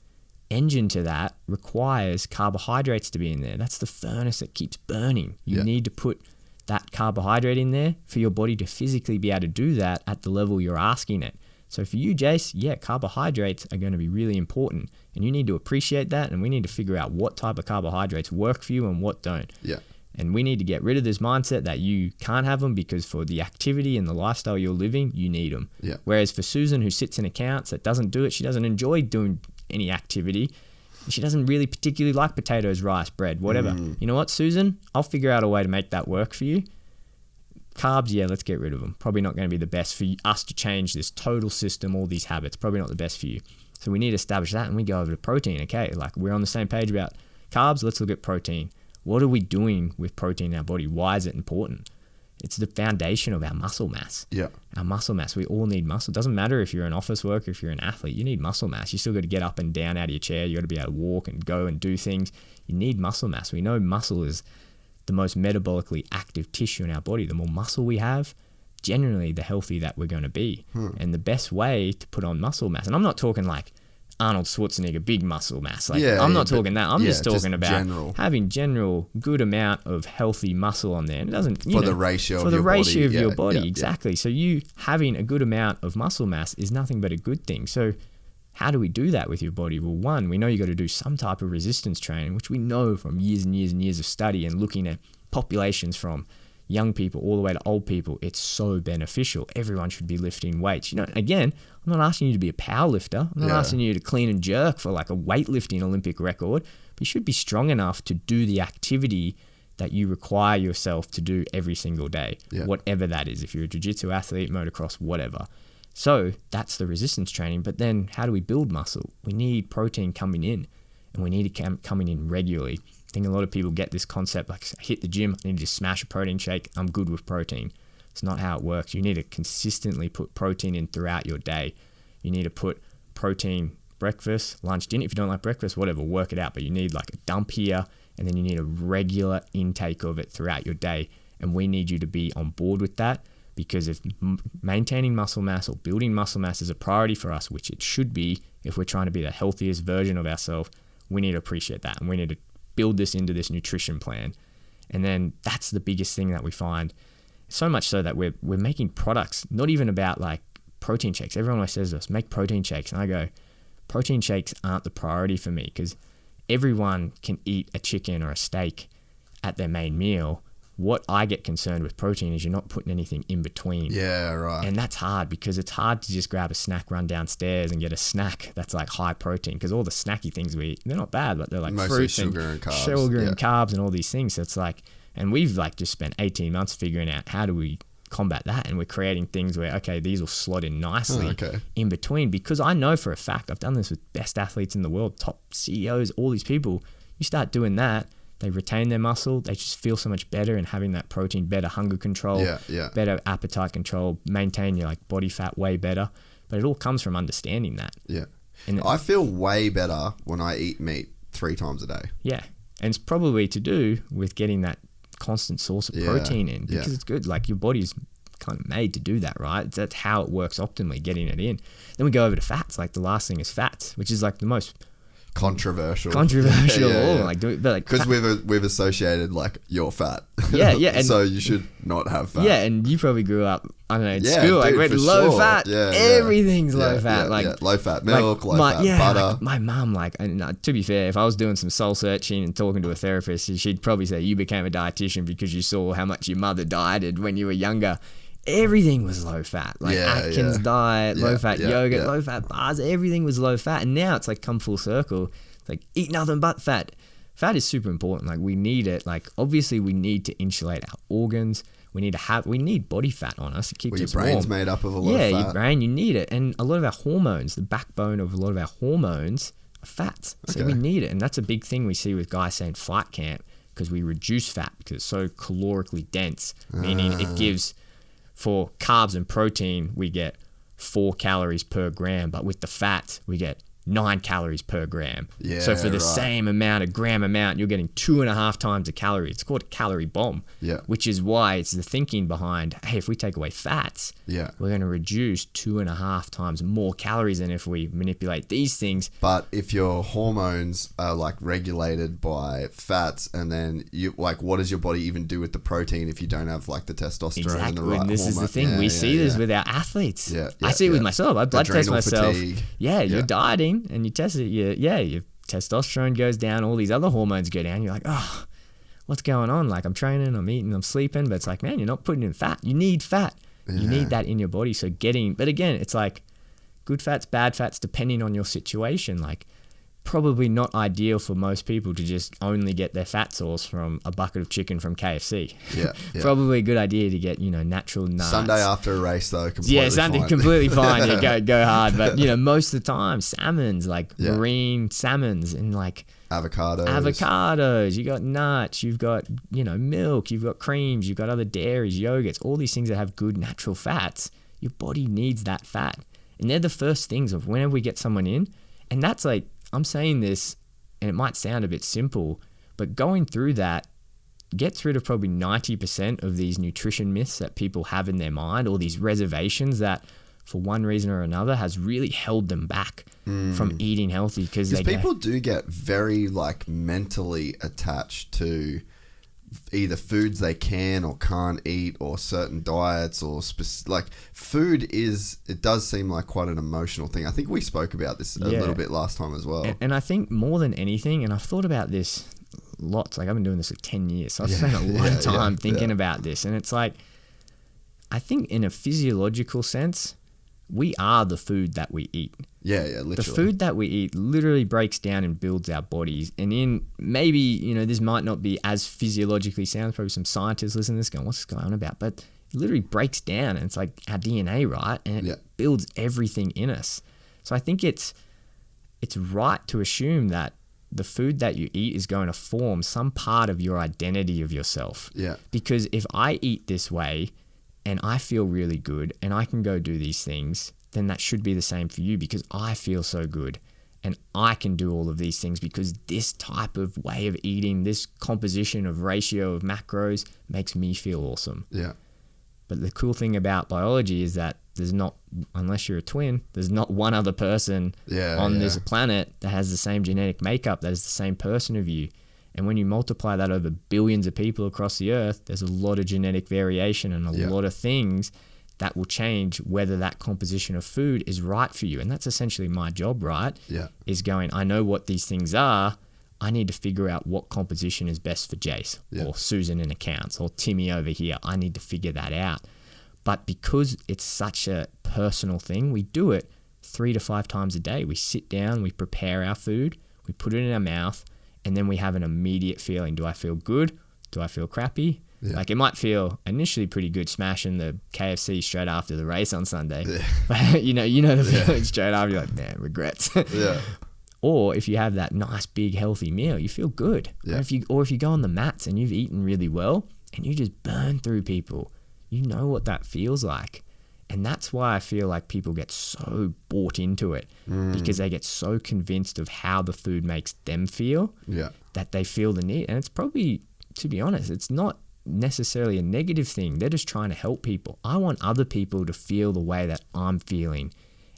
engine to that requires carbohydrates to be in there. That's the furnace that keeps burning. You need to put that carbohydrate in there for your body to physically be able to do that at the level you're asking it. So for you, Jace, yeah, carbohydrates are going to be really important, and you need to appreciate that, and we need to figure out what type of carbohydrates work for you and what don't.
Yeah.
And we need to get rid of this mindset that you can't have them because for the activity and the lifestyle you're living, you need them.
Yeah.
Whereas for Susan, who sits in accounts, that doesn't do it, she doesn't enjoy doing any activity. She doesn't really particularly like potatoes, rice, bread, whatever. You know what, Susan? I'll figure out a way to make that work for you. Carbs, yeah, let's get rid of them. Probably not going to be the best for us to change this total system, all these habits. Probably not the best for you. So we need to establish that, and we go over to protein. Okay, like we're on the same page about carbs. Let's look at protein. What are we doing with protein in our body? Why is it important? It's the foundation of our muscle mass.
Yeah.
Our muscle mass. We all need muscle. It doesn't matter if you're an office worker, if you're an athlete, you need muscle mass. You still got to get up and down out of your chair. You got to be able to walk and go and do things. You need muscle mass. We know muscle is the most metabolically active tissue in our body. The more muscle we have, generally the healthier that we're going to be. And the best way to put on muscle mass, and I'm not talking like Arnold Schwarzenegger, big muscle mass. Like I'm not talking that. I'm just talking about having general good amount of healthy muscle on there. And it doesn't
for the ratio of
your body. Exactly. So you having a good amount of muscle mass is nothing but a good thing. So how do we do that with your body? Well, one, we know you got to do some type of resistance training, which we know from years and years and years of study and looking at populations from young people all the way to old people. It's so beneficial. Everyone should be lifting weights. You know, again, I'm not asking you to be a power lifter. I'm not asking you to clean and jerk for like a weightlifting Olympic record, but you should be strong enough to do the activity that you require yourself to do every single day, whatever that is. If you're a Jiu Jitsu athlete, motocross, whatever. So that's the resistance training. But then how do we build muscle? We need protein coming in, and we need it coming in regularly. I think a lot of people get this concept like, I hit the gym, I need to just smash a protein shake, I'm good with protein. It's not how it works. You need to consistently put protein in throughout your day. You need to put protein breakfast, lunch, dinner. If you don't like breakfast, whatever, work it out. But you need like a dump here, and then you need a regular intake of it throughout your day. And we need you to be on board with that, because if maintaining muscle mass or building muscle mass is a priority for us, which it should be if we're trying to be the healthiest version of ourselves, we need to appreciate that, and we need to build this into this nutrition plan. And then that's the biggest thing that we find, so much so that we're making products not even about like protein shakes. Everyone always says this, make protein shakes, and I go, protein shakes aren't the priority for me, because everyone can eat a chicken or a steak at their main meal. What I get concerned with protein is you're not putting anything in between.
Yeah, right.
And that's hard, because it's hard to just grab a snack, run downstairs and get a snack that's like high protein, because all the snacky things we eat, they're not bad, but they're like
mostly
fruits
sugar and carbs
and all these things. So it's like, and we've like just spent 18 months figuring out how do we combat that, and we're creating things where, okay, these will slot in nicely in between, because I know for a fact, I've done this with best athletes in the world, top CEOs, all these people. You start doing that, they retain their muscle, they just feel so much better, and having that protein, better hunger control, better appetite control, maintain your like body fat way better. But it all comes from understanding that. Yeah.
And I feel way better when I eat meat 3 times a day.
Yeah. And it's probably to do with getting that constant source of protein in, because it's good. Like your body's kind of made to do that, right? That's how it works optimally, getting it in. Then we go over to fats. Like the last thing is fats, which is like the most controversial like
because we've associated like you're fat,
and
so you should not have fat.
And you probably grew up, I don't know, in school, like went low fat, everything's low fat, like
low fat milk, low fat butter.
Like my mom, like, and to be fair, if I was doing some soul searching and talking to a therapist, she'd probably say you became a dietitian because you saw how much your mother dieted when you were younger. Everything was low fat, like Atkins diet, low fat yogurt, low fat bars, everything was low fat. And now it's like come full circle. It's like eat nothing but fat. Fat is super important. Like we need it. Like obviously we need to insulate our organs. We need body fat on us. It keeps us warm.
Your brain's made up of a lot of fat.
Yeah, your brain, you need it. And a lot of our hormones, the backbone of a lot of our hormones are fats. So we need it. And that's a big thing we see with guys saying fight camp, because we reduce fat because it's so calorically dense, meaning it gives, for carbs and protein, we get 4 calories per gram, but with the fat, we get 9 calories per gram.
Yeah,
so for the
right.
same amount of gram amount, you're getting 2.5 times a calorie. It's called a calorie bomb.
Yeah.
Which is why it's the thinking behind, hey, if we take away fats,
Yeah.
we're going to reduce 2.5 times more calories than if we manipulate these things.
But if your hormones are like regulated by fats, and then you like, what does your body even do with the protein if you don't have like the testosterone and the right
and this
hormone?
is the thing. We see this with our athletes.
Yeah,
I see it with myself. I blood test
Adrenal
myself.
fatigue.
You're dieting and you test it. Your testosterone goes down. All these other hormones go down. You're like, oh, what's going on? Like, I'm training, I'm eating, I'm sleeping. But it's like, man, you're not putting in fat. You need fat. You need that in your body. So but again, it's like good fats, bad fats, depending on your situation. Like, probably not ideal for most people to just only get their fat source from a bucket of chicken from KFC.
Yeah.
Probably a good idea to get, natural nuts.
Sunday after a race, though, completely fine.
Completely fine. Go hard. But, most of the time, salmons, like marine salmons and like avocados, you got nuts, you've got, milk, you've got creams, you've got other dairies, yogurts, all these things that have good natural fats. Your body needs that fat. And they're the first things of whenever we get someone in. And that's like, I'm saying this, and it might sound a bit simple, but going through that gets rid of probably 90% of these nutrition myths that people have in their mind, or these reservations that, for one reason or another, has really held them back from eating healthy. Because
people do get very like mentally attached to either foods they can or can't eat, or certain diets, or like food it does seem like quite an emotional thing. I think we spoke about this a little bit last time as well.
And I think more than anything, and I've thought about this lots, like I've been doing this like 10 years, so I've spent a lot of time thinking about this. And it's like, I think in a physiological sense, we are the food that we eat.
Yeah, literally.
The food that we eat literally breaks down and builds our bodies. And in maybe, this might not be as physiologically sound. Probably some scientists listening to this going, what's this going on about? But it literally breaks down, and it's like our DNA, right? And it builds everything in us. So I think it's right to assume that the food that you eat is going to form some part of your identity of yourself.
Yeah.
Because if I eat this way and I feel really good and I can go do these things, then that should be the same for you, because I feel so good and I can do all of these things because this type of way of eating, this composition of ratio of macros makes me feel awesome.
Yeah.
But the cool thing about biology is that there's not, unless you're a twin, there's not one other person on this planet that has the same genetic makeup, that is the same person of you. And when you multiply that over billions of people across the earth, there's a lot of genetic variation and a lot of things that will change whether that composition of food is right for you. And that's essentially my job, right?
Yeah.
Is going, I know what these things are. I need to figure out what composition is best for Jace or Susan in accounts or Timmy over here. I need to figure that out. But because it's such a personal thing, we do it 3 to 5 times a day. We sit down, we prepare our food, we put it in our mouth, and then we have an immediate feeling. Do I feel good? Do I feel crappy? Yeah. Like, it might feel initially pretty good smashing the KFC straight after the race on Sunday. Yeah. But you know the feeling straight after. You're like, man, regrets.
Yeah.
Or if you have that nice big healthy meal, you feel good. Yeah. Or if you go on the mats and you've eaten really well and you just burn through people, you know what that feels like. And that's why I feel like people get so bought into it, because they get so convinced of how the food makes them feel that they feel the need. And it's probably, to be honest, it's not necessarily a negative thing. They're just trying to help people. I want other people to feel the way that I'm feeling.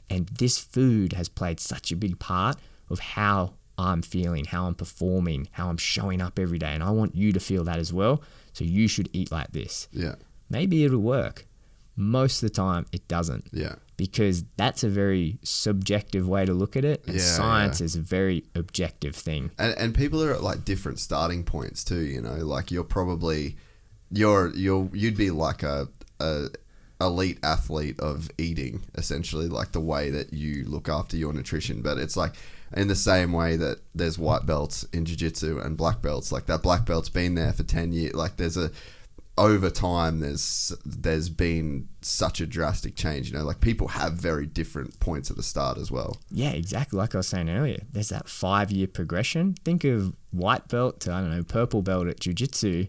And this food has played such a big part of how I'm feeling, how I'm performing, how I'm showing up every day. And I want you to feel that as well. So you should eat like this. Yeah. Maybe it'll work. Most of the time it doesn't. Yeah. Because that's a very subjective way to look at it. And science is a very objective thing.
And people are at like different starting points too, you know, like you'd be like a elite athlete of eating, essentially, like the way that you look after your nutrition. But it's like in the same way that there's white belts in Jiu Jitsu and black belts, like that black belt's been there for 10 years. Like over time, there's been such a drastic change, you know, like people have very different points at the start as well.
Yeah, exactly. Like I was saying earlier, there's that 5-year progression. Think of white belt to, I don't know, purple belt at Jiu Jitsu.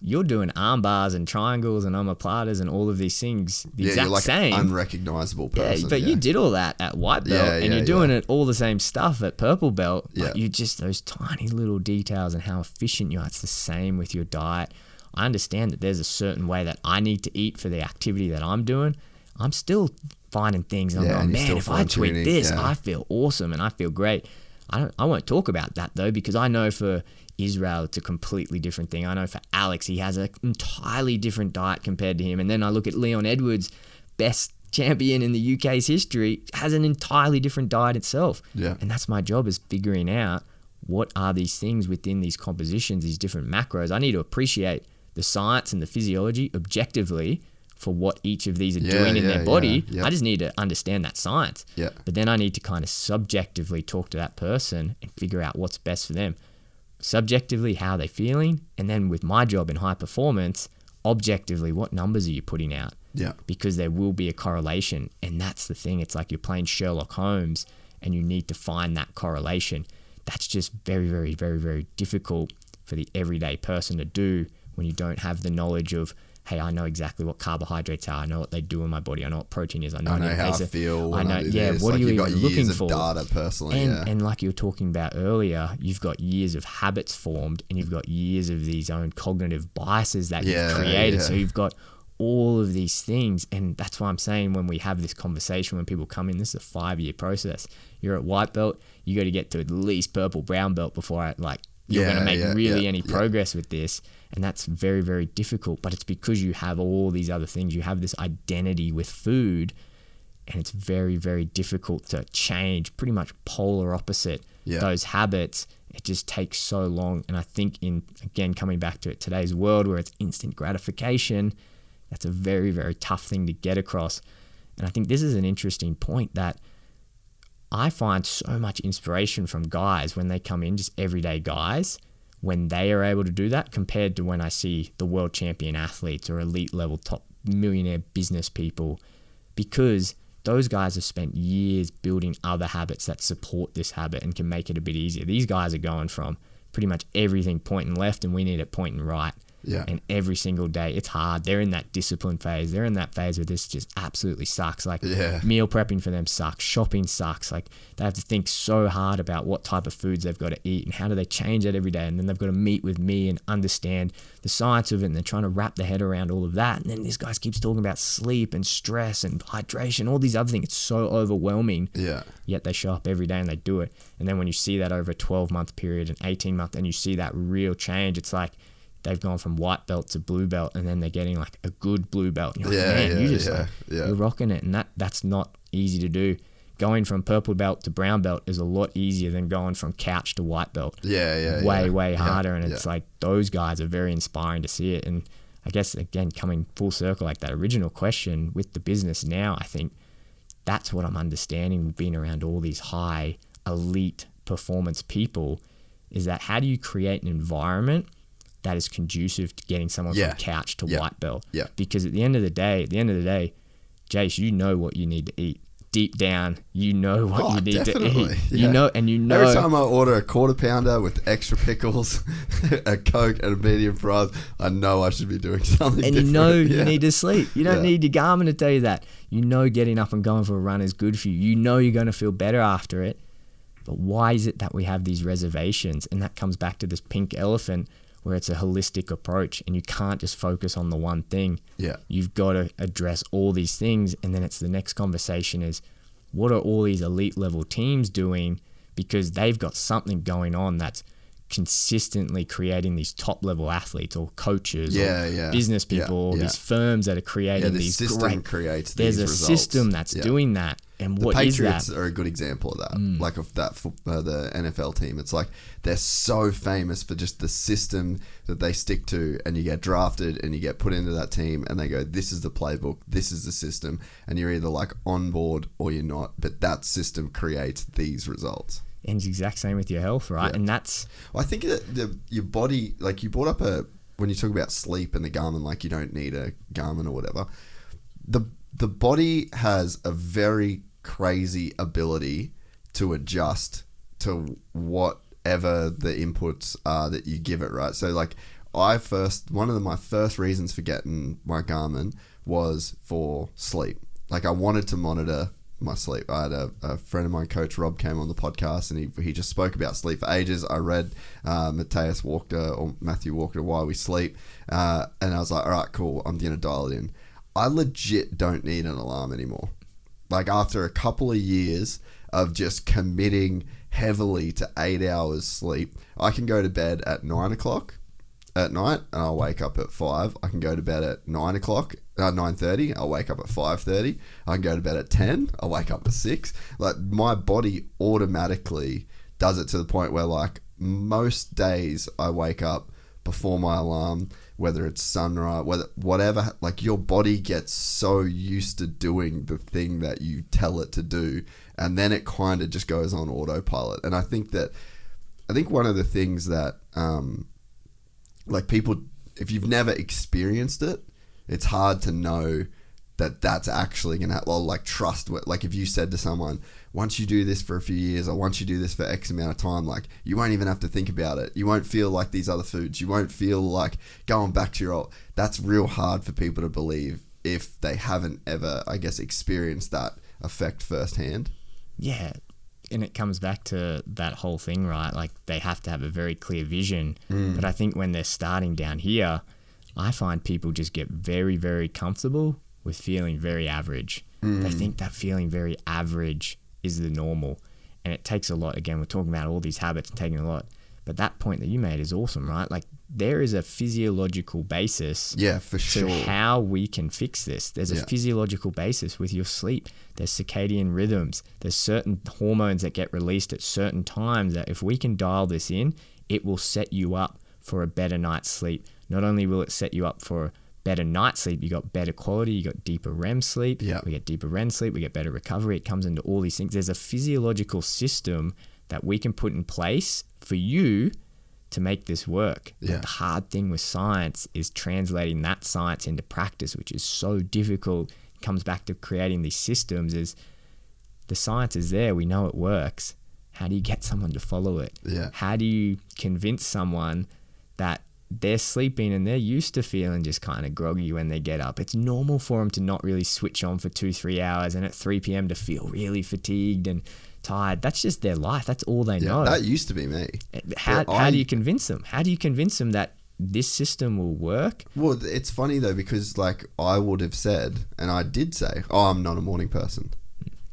you're doing arm bars and triangles and omoplatas and all of these things the exact
you're like
same.
an unrecognizable person.
Yeah, but you did all that at white belt, and you're doing it all the same stuff at purple belt. But you just, those tiny little details and how efficient you are. It's the same with your diet. I understand that there's a certain way that I need to eat for the activity that I'm doing. I'm still finding things and I'm going, man, if I tweak this, I feel awesome and I feel great. I won't talk about that though, because I know for Israel it's a completely different thing. I know for Alex, he has an entirely different diet compared to him. And then I look at Leon Edwards, best champion in the UK's history, has an entirely different diet itself. Yeah. And that's my job, is figuring out what are these things within these compositions, these different macros. I need to appreciate the science and the physiology objectively for what each of these are doing in their body. I just need to understand that science. But then I need to kind of subjectively talk to that person and figure out what's best for them. Subjectively, how they're feeling. And then with my job in high performance, objectively, what numbers are you putting out? Because there will be a correlation. And that's the thing. It's like you're playing Sherlock Holmes and you need to find that correlation. That's just very, very, very, very difficult for the everyday person to do when you don't have the knowledge of, hey, I know exactly what carbohydrates are. I know what they do in my body. I know what protein is. I know
how I feel.
I know,
this.
What
like,
are you even looking for?
Data personally,
and like you were talking about earlier, you've got years of habits formed, and you've got years of these own cognitive biases that you've created. So you've got all of these things, and that's why I'm saying when we have this conversation, when people come in, this is a 5-year process. You're at white belt, you got to get to at least purple brown belt before you're going to make any progress with this. And that's very, very difficult. But it's because you have all these other things. You have this identity with food, and it's very, very difficult to change, pretty much polar opposite those habits. It just takes so long. And I think coming back to today's world where it's instant gratification, that's a very, very tough thing to get across. And I think this is an interesting point that I find so much inspiration from guys when they come in, just everyday guys, when they are able to do that, compared to when I see the world champion athletes or elite level top millionaire business people, because those guys have spent years building other habits that support this habit and can make it a bit easier. These guys are going from pretty much everything pointing left, and we need it pointing right. And every single day, it's hard. They're in that discipline phase. They're in that phase where this just absolutely sucks. Like meal prepping for them sucks. Shopping sucks. Like they have to think so hard about what type of foods they've got to eat and how do they change that every day. And then they've got to meet with me and understand the science of it. And they're trying to wrap their head around all of that. And then this guy keeps talking about sleep and stress and hydration, all these other things. It's so overwhelming. Yet they show up every day and they do it. And then when you see that over a 12-month period, an 18-month, and you see that real change, it's like they've gone from white belt to blue belt, and then they're getting like a good blue belt. And you're like, man, you're rocking it. And that's not easy to do. Going from purple belt to brown belt is a lot easier than going from couch to white belt. Way harder. And it's like, those guys are very inspiring to see it. And I guess, again, coming full circle, like that original question with the business now, I think that's what I'm understanding being around all these high elite performance people, is that how do you create an environment that is conducive to getting someone from couch to white belt? Because at the end of the day, Jace, you know what you need to eat. Deep down, you know what you need to eat. You know.
Every time I order a quarter pounder with extra pickles, a Coke and a medium fries, I know I should be doing something different.
You need to sleep. You don't need your Garmin to tell you that. You know getting up and going for a run is good for you. You know you're going to feel better after it. But why is it that we have these reservations? And that comes back to this pink elephant, where it's a holistic approach and you can't just focus on the one thing. You've got to address all these things. And then it's the next conversation is, what are all these elite level teams doing? Because they've got something going on that's consistently creating these top level athletes or coaches or business people or these firms that are creating these
system creates these
There's a
results.
System that's doing that. And
the
what is that?
The Patriots are a good example of that. Like of that, the NFL team. It's like they're so famous for just the system that they stick to, and you get drafted and you get put into that team, and they go, "This is the playbook. This is the system," and you're either like on board or you're not. But that system creates these results.
And it's the exact same with your health, right? And that's...
Well, I think that your body, like you brought up when you talk about sleep and the Garmin, like you don't need a Garmin or whatever. The body has a very crazy ability to adjust to whatever the inputs are that you give it, right? So like my first reasons for getting my Garmin was for sleep. Like I wanted to monitor my sleep. I had a friend of mine, Coach Rob, came on the podcast and he just spoke about sleep for ages. I read Matthew Walker, Why We Sleep, and I was like, all right, cool, I'm gonna dial it in. I legit don't need an alarm anymore. Like after a couple of years of just committing heavily to 8 hours sleep, I can go to bed at 9 o'clock at night and I'll wake up at 5. I can go to bed at 9:30. I'll wake up at 5:30. I can go to bed at 10. I'll wake up at 6. Like my body automatically does it to the point where like most days I wake up before my alarm, whether it's sunrise, whatever, like your body gets so used to doing the thing that you tell it to do, and then it kind of just goes on autopilot. And I think one of the things that like people, if you've never experienced it, it's hard to know that that's actually gonna like trust what, like if you said to someone, once you do this for a few years or once you do this for X amount of time, like you won't even have to think about it, you won't feel like these other foods, you won't feel like going back to your old, that's real hard for people to believe if they haven't ever, I guess, experienced that effect firsthand.
Yeah, and it comes back to that whole thing, right? Like they have to have a very clear vision. But I think when they're starting down here, I find people just get very, very comfortable with feeling very average. They think that feeling very average is the normal. And it takes a lot. Again, we're talking about all these habits and taking a lot. But that point that you made is awesome, right? Like there is a physiological basis
for sure.
to how we can fix this. There's a physiological basis with your sleep. There's circadian rhythms. There's certain hormones that get released at certain times that if we can dial this in, it will set you up for a better night's sleep. Not only will it set you up for better night's sleep, you got better quality, you got deeper REM sleep. We get deeper REM sleep, we get better recovery. It comes into all these things. There's a physiological system that we can put in place for you to make this work. But the hard thing with science is translating that science into practice, which is so difficult. It comes back to creating these systems. Is the science is there, we know it works. How do you get someone to follow it? How do you convince someone that they're sleeping and they're used to feeling just kind of groggy when they get up? It's normal for them to not really switch on for 2-3 hours and at 3 p.m. to feel really fatigued and tired. That's just their life. That's all they know.
That used to be me.
How do you convince them? How do you convince them that this system will work?
Well, it's funny though, because like I would have said, and I did say, oh, I'm not a morning person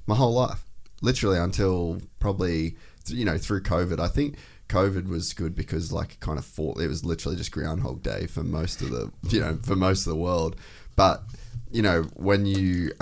my whole life, literally until probably, through COVID. I think COVID was good because like kind of it was literally just Groundhog Day for most of the world. But when you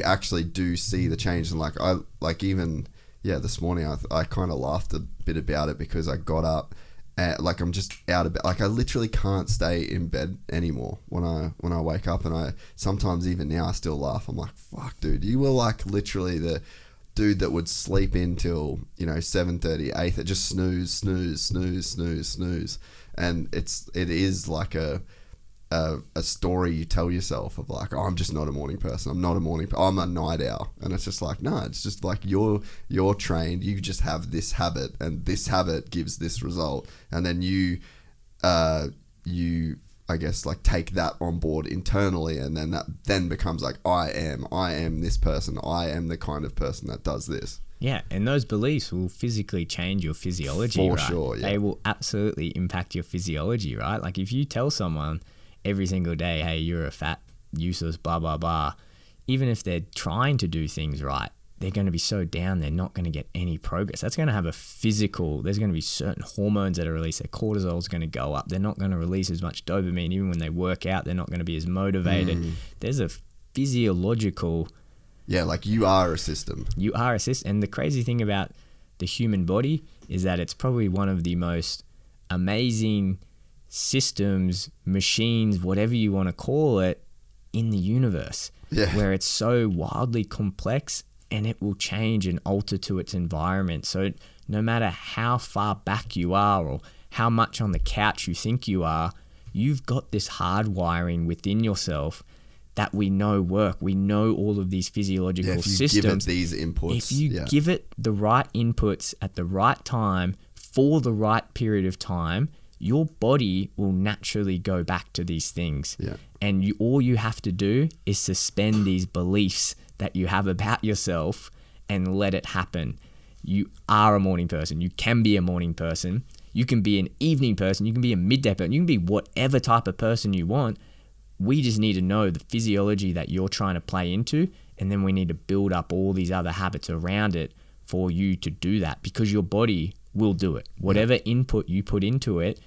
actually do see the change, and this morning I kind of laughed a bit about it because I got up and like I'm just out of bed. Like I literally can't stay in bed anymore when I wake up, and I sometimes even now I still laugh. I'm like, fuck, dude, you were like literally the dude that would sleep in till 7:30, 8, that just snooze, and it is like a story you tell yourself of like, oh, I'm just not a morning person. I'm a night owl. And it's just like, no, it's just like you're trained. You just have this habit, and this habit gives this result. And then you I guess like take that on board internally, and then that then becomes like, I am this person. I am the kind of person that does this.
Yeah, and those beliefs will physically change your physiology,
For
right?
sure, yeah.
They will absolutely impact your physiology, right? Like if you tell someone every single day, hey, you're a fat, useless, blah, blah, blah, even if they're trying to do things right, they're going to be so down, they're not going to get any progress. That's going to have there's going to be certain hormones that are released. Their cortisol is going to go up. They're not going to release as much dopamine. Even when they work out, they're not going to be as motivated. There's a physiological...
Yeah, like you are a system.
You are a system. And the crazy thing about the human body is that it's probably one of the most amazing systems, machines, whatever you want to call it, in the universe. Where it's so wildly complex, and it will change and alter to its environment. So no matter how far back you are or how much on the couch you think you are, you've got this hardwiring within yourself that we know work. We know all of these physiological systems.
If you give it these inputs.
If you give it the right inputs at the right time for the right period of time, your body will naturally go back to these things.
Yeah.
And all you have to do is suspend these beliefs that you have about yourself and let it happen. You are a morning person. You can be a morning person. You can be an evening person. You can be a midday person. You can be whatever type of person you want. We just need to know the physiology that you're trying to play into, and then we need to build up all these other habits around it for you to do that, because your body will do it. Whatever input you put into it,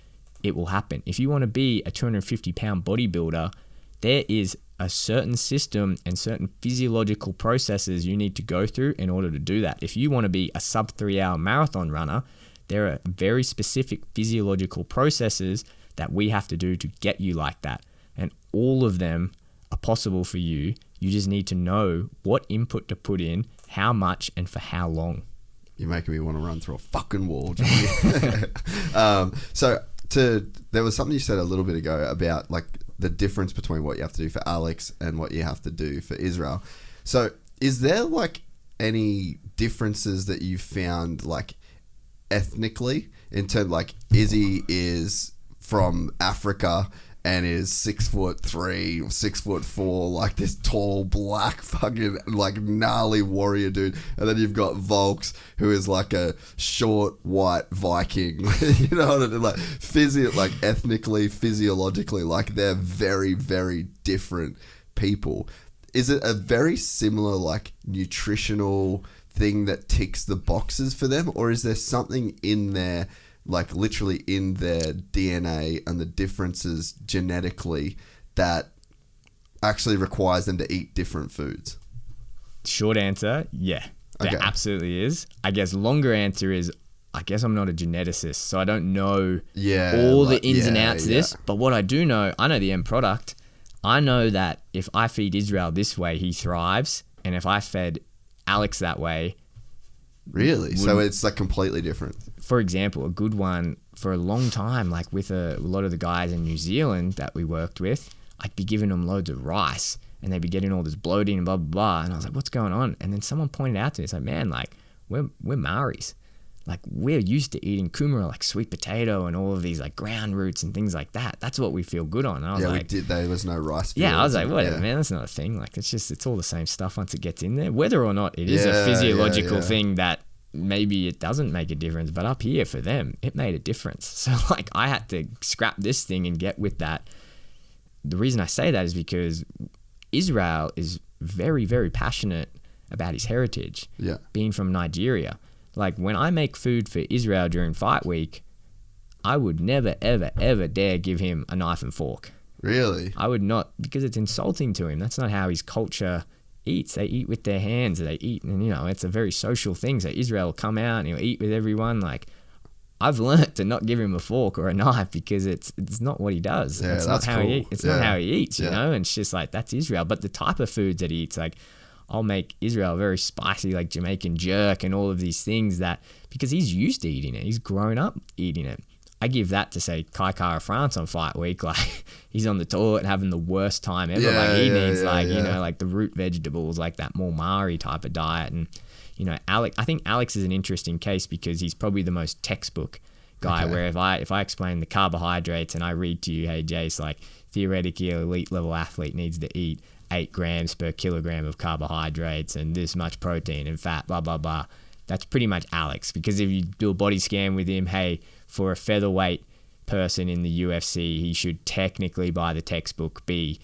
it will happen. If you want to be a 250-pound bodybuilder, there is a certain system and certain physiological processes you need to go through in order to do that. If you want to be a sub 3-hour marathon runner, there are very specific physiological processes that we have to do to get you like that. And all of them are possible for you. You just need to know what input to put in, how much, and for how long.
You're making me want to run through a fucking wall, Johnny. There was something you said a little bit ago about like the difference between what you have to do for Alex and what you have to do for Israel. So is there like any differences that you found like ethnically in terms, like Izzy is from Africa and is 6'3", 6'4", like this tall black fucking like gnarly warrior dude, and then you've got Volks who is like a short white Viking. You know what I mean? Like like ethnically, physiologically, like they're very, very different people. Is it a very similar like nutritional thing that ticks the boxes for them, or is there something in there, like literally in their DNA and the differences genetically, that actually requires them to eat different foods?
Short answer, yeah, there absolutely is. I guess longer answer is, I guess I'm not a geneticist, so I don't know all the ins and outs of this. But what I do know, I know the end product. I know that if I feed Israel this way, he thrives. And if I fed Alex that way...
Really? So it's like completely different.
For example, a good one for a long time, like with a lot of the guys in New Zealand that we worked with, I'd be giving them loads of rice and they'd be getting all this bloating and blah, blah, blah. And I was like, what's going on? And then someone pointed out to me, it's like, man, like we're Maoris. Like we're used to eating kumara, like sweet potato and all of these like ground roots and things like that. That's what we feel good on. And I was like,
there was no rice.
Yeah, I was like, whatever, man, that's not a thing. Like it's all the same stuff once it gets in there. Whether or not it is a physiological thing that maybe it doesn't make a difference, but up here for them, it made a difference. So like I had to scrap this thing and get with that. The reason I say that is because Israel is very, very passionate about his heritage, being from Nigeria. Like when I make food for Israel during fight week, I would never, ever, ever dare give him a knife and fork.
Really?
I would not, because it's insulting to him. That's not how his culture eats. They eat with their hands. They eat, and you know, it's a very social thing. So Israel will come out and he'll eat with everyone. Like I've learnt to not give him a fork or a knife because it's not what he does.
Yeah,
it's
that's
not how
cool.
he eats. It's not how he eats, you know? And it's just like, that's Israel. But the type of foods that he eats, like I'll make Israel very spicy, like Jamaican jerk and all of these things that, because he's used to eating it. He's grown up eating it. I give that to, say, Kai Kara France on fight week. Like, he's on the toilet having the worst time ever. He needs, you know, like the root vegetables, like that more Maori type of diet. And, you know, I think Alex is an interesting case because he's probably the most textbook guy, where if I explain the carbohydrates and I read to you, hey, Jace, like, theoretically, an elite level athlete needs to eat 8 grams per kilogram of carbohydrates and this much protein and fat, blah, blah, blah. That's pretty much Alex, because if you do a body scan with him, hey, for a featherweight person in the UFC, he should technically, by the textbook, be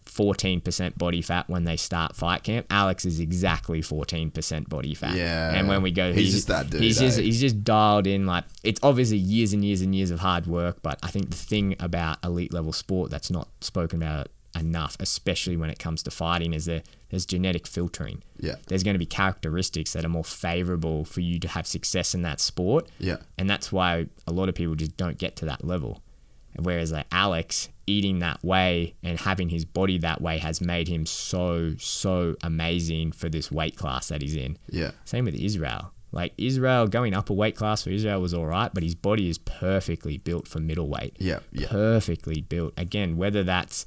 14% body fat when they start fight camp. Alex is exactly 14% body fat.
Yeah.
And when we go,
he's just that dude.
He's just dialed in. Like, it's obviously years and years and years of hard work, but I think the thing about elite level sport that's not spoken about enough, especially when it comes to fighting, is there's genetic filtering. Yeah. There's going to be characteristics that are more favorable for you to have success in that sport. Yeah. And that's why a lot of people just don't get to that level. Whereas like Alex, eating that way and having his body that way has made him so amazing for this weight class that he's in. Yeah. Same with Israel. Like Israel, going up a weight class for Israel was all right, but his body is perfectly built for middleweight. Yeah. Perfectly built. Again, whether that's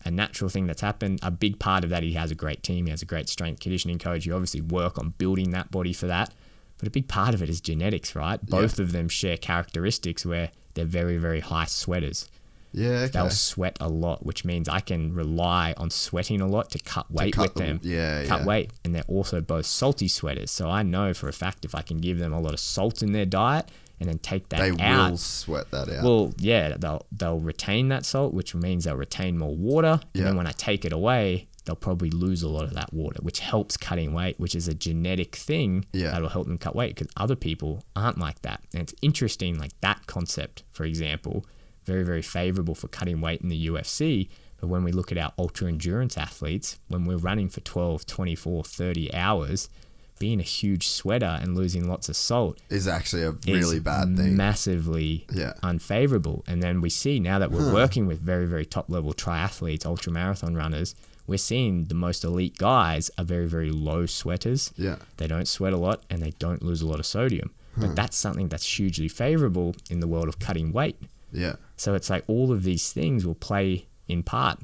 a natural thing that's happened, a big part of that, he has a great team, he has a great strength conditioning coach, you obviously work on building that body for that, but a big part of it is genetics, right? Both of them share characteristics where they're very, very high sweaters.
Yeah, okay.
They'll sweat a lot, which means I can rely on sweating a lot to cut weight with them. Cut weight. And they're also both salty sweaters. So I know for a fact if I can give them a lot of salt in their diet and then take that out.
They will sweat that out.
Well, yeah, they'll retain that salt, which means they'll retain more water. And then when I take it away, they'll probably lose a lot of that water, which helps cutting weight, which is a genetic thing that'll help them cut weight, because other people aren't like that. And it's interesting, like that concept, for example, very, very favorable for cutting weight in the UFC. But when we look at our ultra endurance athletes, when we're running for 12, 24, 30 hours, being a huge sweater and losing lots of salt
is actually a really bad thing.
Massively unfavorable. And then we see now that we're working with very, very top level triathletes, ultra marathon runners, we're seeing the most elite guys are very, very low sweaters. Yeah. They don't sweat a lot and they don't lose a lot of sodium. But that's something that's hugely favorable in the world of cutting weight. Yeah. So it's like all of these things will play in part.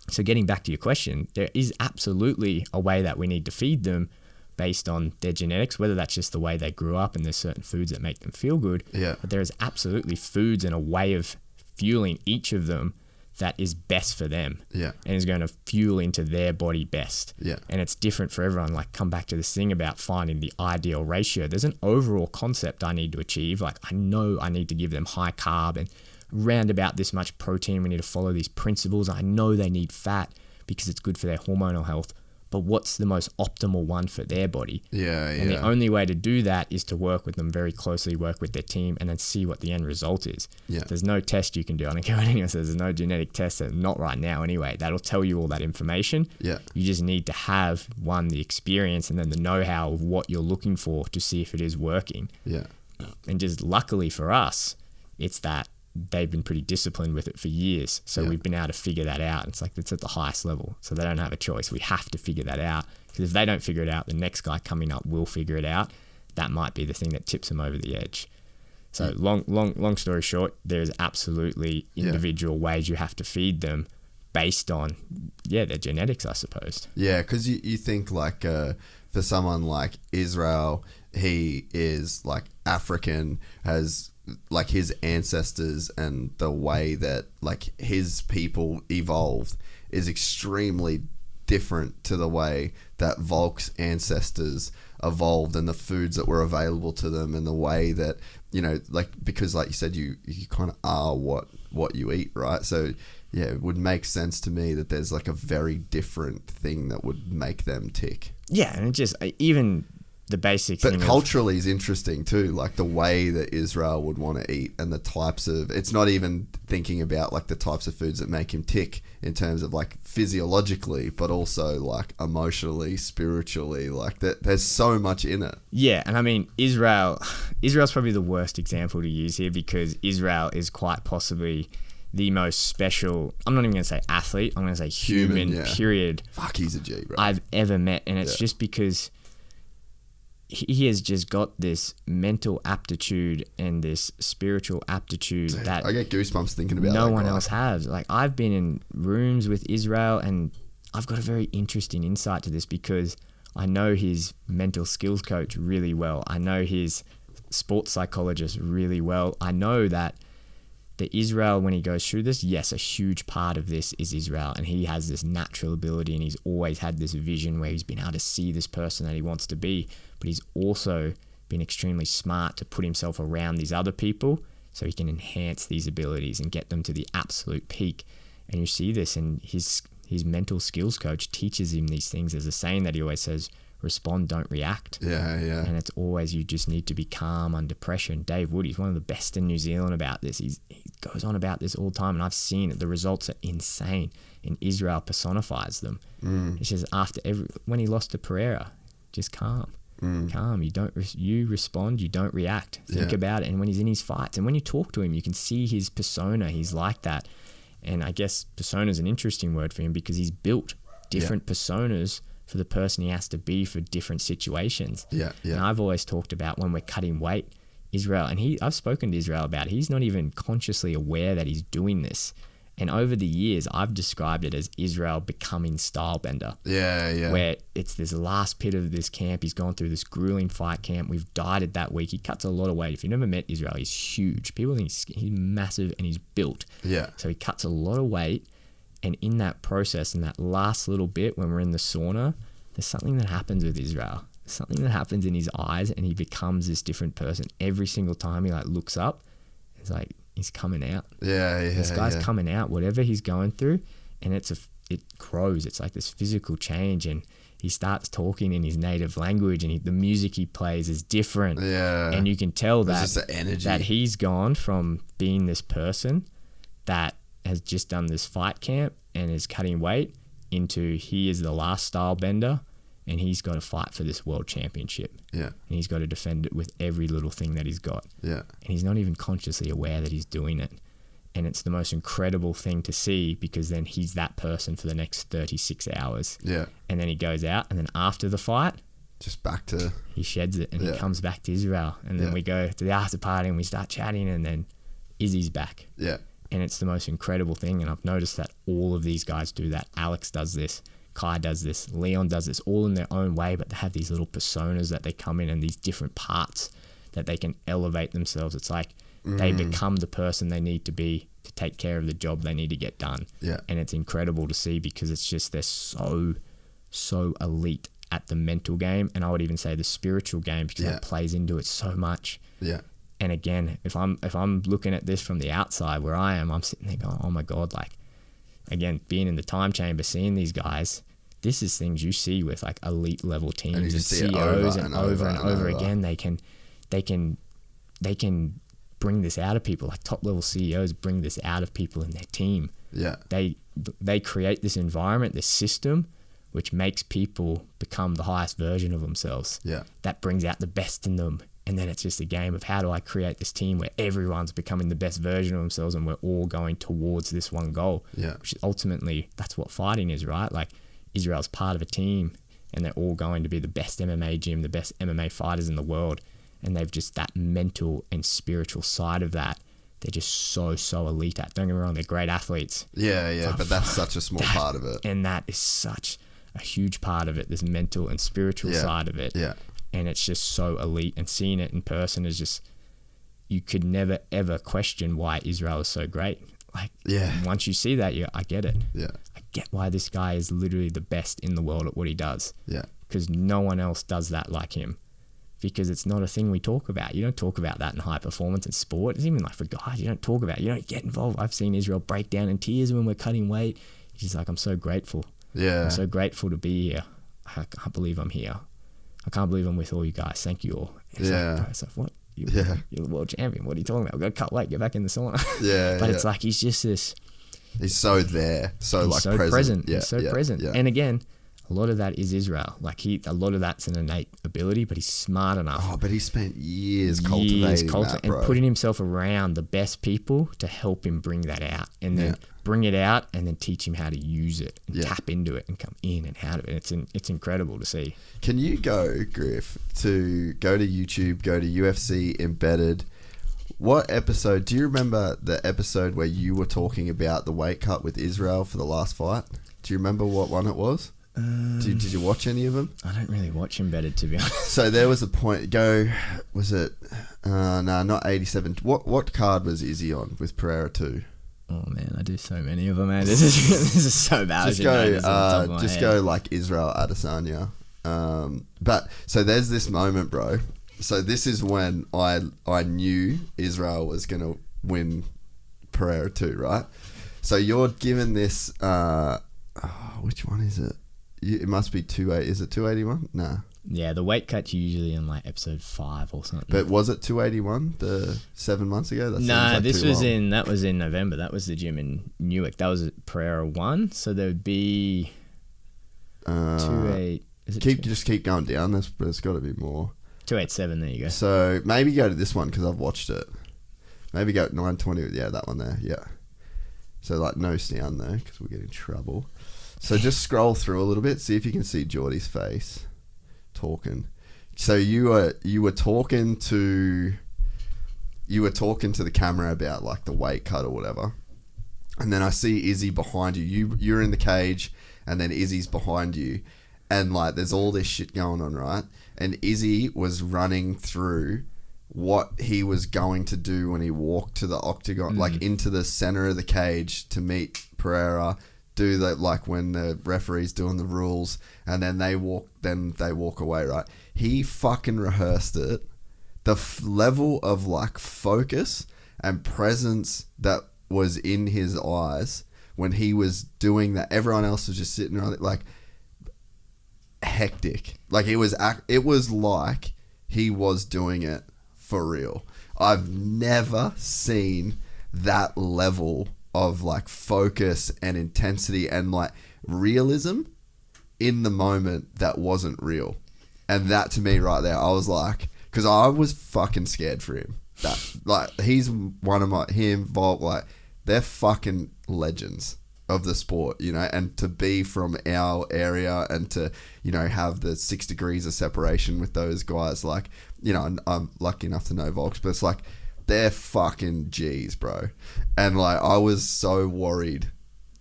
So getting back to your question, there is absolutely a way that we need to feed them based on their genetics, whether that's just the way they grew up and there's certain foods that make them feel good. Yeah. But there is absolutely foods and a way of fueling each of them that is best for them. Yeah. And is going to fuel into their body best. Yeah. And it's different for everyone. Like, come back to this thing about finding the ideal ratio. There's an overall concept I need to achieve. Like, I know I need to give them high carb and round about this much protein. We need to follow these principles. I know they need fat because it's good for their hormonal health. But what's the most optimal one for their body? Yeah, yeah. And the only way to do that is to work with them very closely, work with their team, and then see what the end result is. Yeah. There's no test you can do. I don't care what anyone says. There's no genetic test, not right now anyway. That'll tell you all that information. Yeah. You just need to have, one, the experience, and then the know-how of what you're looking for to see if it is working. Yeah. And just luckily for us, it's that they've been pretty disciplined with it for years. So we've been able to figure that out. It's like, it's at the highest level. So they don't have a choice. We have to figure that out, because if they don't figure it out, the next guy coming up will figure it out. That might be the thing that tips them over the edge. So long story short, there's absolutely individual ways you have to feed them based on, their genetics, I suppose. Yeah, because you think like for someone like Israel, he is like African, has like his ancestors and the way that like his people evolved is extremely different to the way that Volk's ancestors evolved, and the foods that were available to them, and the way that, you know, like, because like you said, you kind of are what you eat, right? So yeah, it would make sense to me that there's like a very different thing that would make them tick. Yeah, and it just, even the basic thing. But culturally is interesting too, like the way that Israel would want to eat and the types of, it's not even thinking about like the types of foods that make him tick in terms of like physiologically, but also like emotionally, spiritually, like that there's so much in it. Yeah. And I mean, Israel's probably the worst example to use here, because Israel is quite possibly the most special, I'm not even going to say athlete, I'm going to say human period. Fuck, he's a G, bro. I've ever met. And it's just because he has just got this mental aptitude and this spiritual aptitude that I get goosebumps thinking about. No one else has. Like, I've been in rooms with Israel and I've got a very interesting insight to this, because I know his mental skills coach really well. I know his sports psychologist really well. I know that the Israel, when he goes through this, yes, a huge part of this is Israel, and he has this natural ability, and he's always had this vision where he's been able to see this person that he wants to be, but he's also been extremely smart to put himself around these other people so he can enhance these abilities and get them to the absolute peak. And you see this, and his mental skills coach teaches him these things. There's a saying that he always says, respond, don't react. Yeah, yeah. And it's always, you just need to be calm under pressure. And Dave Wood, he's one of the best in New Zealand about this. He goes on about this all the time, and I've seen it. The results are insane, and Israel personifies them. It's just when he lost to Pereira, just calm. Calm. You respond, you don't react. Think about it. And when he's in his fights, and when you talk to him, you can see his persona. He's like that. And I guess persona is an interesting word for him, because he's built different personas for the person he has to be for different situations. Yeah, yeah. And I've always talked about, when we're cutting weight, Israel, and I've spoken to Israel about it, he's not even consciously aware that he's doing this. And over the years, I've described it as Israel becoming style bender.
Yeah.
Where it's this last pit of this camp. He's gone through this grueling fight camp. We've dieted that week. He cuts a lot of weight. If you've never met Israel, he's huge. People think he's massive and he's built.
Yeah.
So he cuts a lot of weight. And in that process, in that last little bit when we're in the sauna, there's something that happens with Israel. Something that happens in his eyes, and he becomes this different person. Every single time he like looks up, it's like, he's coming out.
Yeah.
This guy's coming out, whatever he's going through, and it grows. It's like this physical change, and he starts talking in his native language, and the music he plays is different.
Yeah.
And you can tell
just the energy.
that he's gone from being this person that has just done this fight camp and is cutting weight into he is the last style bender, and he's got to fight for this world championship.
Yeah.
And he's got to defend it with every little thing that he's got.
Yeah.
And he's not even consciously aware that he's doing it. And it's the most incredible thing to see, because then he's that person for the next 36 hours.
Yeah.
And then he goes out, and then after the fight,
just back to...
he sheds it, and he comes back to Israel. And then we go to the after party and we start chatting, and then Izzy's back.
Yeah.
And it's the most incredible thing. And I've noticed that all of these guys do that. Alex does this. Kai does this, Leon does this, all in their own way, but they have these little personas that they come in, and these different parts that they can elevate themselves. It's like they become the person they need to be to take care of the job they need to get done.
Yeah.
And it's incredible to see, because it's just they're so elite at the mental game, and I would even say the spiritual game, because that plays into it so much.
Yeah.
And again, if I'm looking at this from the outside where I am, I'm sitting there going, oh my God, like, again, being in the time chamber, seeing these guys, this is things you see with like elite level teams and CEOs, and over again. They can bring this out of people. Like top level CEOs bring this out of people in their team.
Yeah.
They create this environment, this system, which makes people become the highest version of themselves.
Yeah.
That brings out the best in them. And then it's just a game of, how do I create this team where everyone's becoming the best version of themselves, and we're all going towards this one goal.
Yeah.
Which ultimately, that's what fighting is, right? Like, Israel's part of a team, and they're all going to be the best MMA gym, the best MMA fighters in the world. And they've just that mental and spiritual side of that. They're just so elite at. Don't get me wrong, they're great athletes.
Yeah, but that's such a small part of it.
And that is such a huge part of it, this mental and spiritual side of it.
Yeah.
And it's just so elite, and seeing it in person is just, you could never ever question why Israel is so great. Like, once you see that, I get it.
Yeah.
I get why this guy is literally the best in the world at what he does.
Yeah.
Because no one else does that like him. Because it's not a thing we talk about. You don't talk about that in high performance and sport. It's even like for guys, you don't talk about it. You don't get involved. I've seen Israel break down in tears when we're cutting weight. He's like, I'm so grateful.
Yeah.
I'm so grateful to be here. I can't believe I'm here. I can't believe I'm with all you guys. Thank you all. It's like, what? You're the world champion. What are you talking about? We've got to cut weight. Get back in the sauna.
Yeah.
But it's like, he's just this.
He's so there. He's so present.
Yeah, he's so present. Yeah. And again, a lot of that is Israel. Like a lot of that's an innate ability, but he's smart enough.
Oh, but he spent years cultivating that, bro.
And putting himself around the best people to help him bring that out, and then bring it out, and then teach him how to use it, and tap into it, and come in and out of it. It's incredible to see.
Can you go to YouTube, go to UFC Embedded? What episode? Do you remember the episode where you were talking about the weight cut with Israel for the last fight? Do you remember what one it was? Did you watch any of them?
I don't really watch Embedded, to be honest.
So there was a point. Was it? No, not 87. What card was Izzy on with Pereira 2?
Oh man, I do so many of them, man. This is so bad.
Just go like Israel Adesanya. But so there's this moment, bro. So this is when I knew Israel was gonna win Pereira 2, right? So you're given this. Which one is it? It must be 280. Is it 281? Nah.
Yeah, the weight cut's usually in like episode 5 or something.
But was it 281 the 7 months ago?
That was in November. That was the gym in Newark. That was Pereira 1. So there would be 28.
Just keep going down. There's got to be more.
287. There you go.
So maybe go to this one because I've watched it. Maybe go 920. Yeah, that one there. Yeah. So like no sound though because we'll get in trouble. So just scroll through a little bit, see if you can see Jordy's face talking. So you were talking to the camera about like the weight cut or whatever, And then I see Izzy behind you. You're in the cage, and then Izzy's behind you. And, like, there's all this shit going on, right? And Izzy was running through what he was going to do when he walked to the octagon, like, into the center of the cage to meet Pereira, do that, like, when the referee's doing the rules, and then they walk away, right? He fucking rehearsed it. The level of, like, focus and presence that was in his eyes when he was doing that, everyone else was just sitting around, like, hectic. Like, it was like he was doing it for real. I've never seen that level of, like, focus and intensity and, like, realism in the moment that wasn't real. And that, to me, right there, I was like, because I was fucking scared for him. That, like, he's one of him, Volk, like, they're fucking legends of the sport, you know, and to be from our area and to, you know, have the 6 degrees of separation with those guys, like, you know, I'm lucky enough to know Volks, but it's like, they're fucking G's, bro. And, like, I was so worried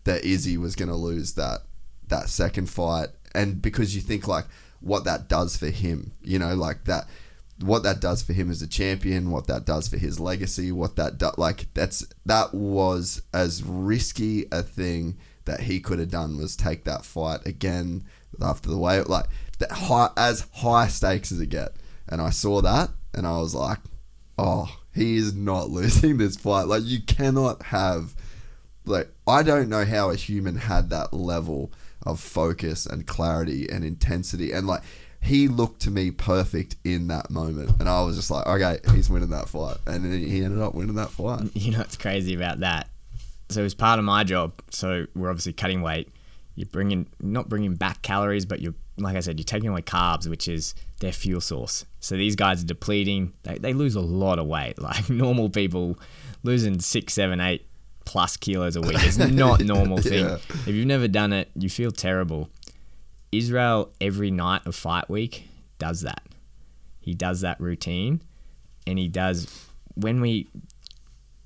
that Izzy was going to lose that second fight. And because you think, like, what that does for him, you know, like, that, what that does for him as a champion, what that does for his legacy, what that that was as risky a thing that he could have done, was take that fight again after the way, like, that high stakes as it get. And I saw that and I was like, oh, he is not losing this fight. Like, you cannot have, like, I don't know how a human had that level of focus and clarity and intensity, and, like, he looked to me perfect in that moment. And I was just like, okay, he's winning that fight. And then he ended up winning that fight.
You know what's crazy about that? So as part of my job, so we're obviously cutting weight. You're not bringing back calories, but you're, like I said, you're taking away carbs, which is their fuel source. So these guys are depleting. They lose a lot of weight. Like, normal people losing 6, 7, 8 plus kilos a week is not a normal thing.
Yeah.
If you've never done it, you feel terrible. Israel, every night of fight week, does that. He does that routine, and he does when we,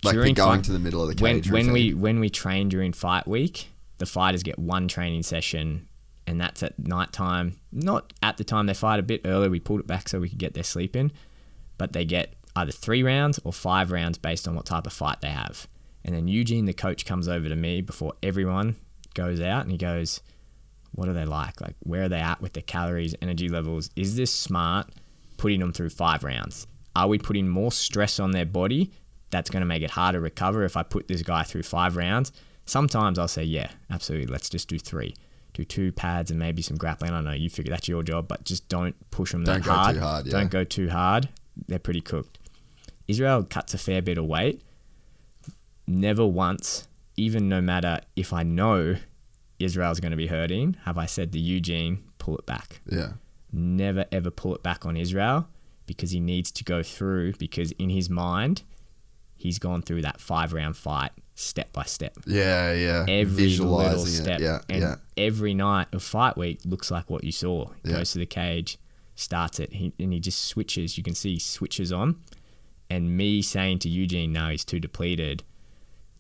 like, the going to the middle of the cage
when we train during fight week, the fighters get one training session, and that's at night time. Not at the time they fight, a bit earlier. We pulled it back so we could get their sleep in, but they get either 3 rounds or 5 rounds based on what type of fight they have. And then Eugene, the coach, comes over to me before everyone goes out, and he goes, what are they like? Like, where are they at with their calories, energy levels? Is this smart, putting them through 5 rounds? Are we putting more stress on their body that's going to make it harder to recover if I put this guy through 5 rounds? Sometimes I'll say, yeah, absolutely, let's just do 3. Do 2 pads and maybe some grappling. I don't know, you figure that's your job, but just don't push them that hard. Don't go too hard, yeah. Don't go too hard. They're pretty cooked. Israel cuts a fair bit of weight. Never once, even no matter if I know Israel's going to be hurting, have I said to Eugene, pull it back.
Yeah.
Never ever pull it back on Israel, because he needs to go through, because in his mind, he's gone through that 5-round fight step by step.
Yeah, yeah.
Every little step.
Yeah,
and every night of fight week looks like what you saw. He goes to the cage, starts it, and he just switches. You can see he switches on. And me saying to Eugene, no, he's too depleted.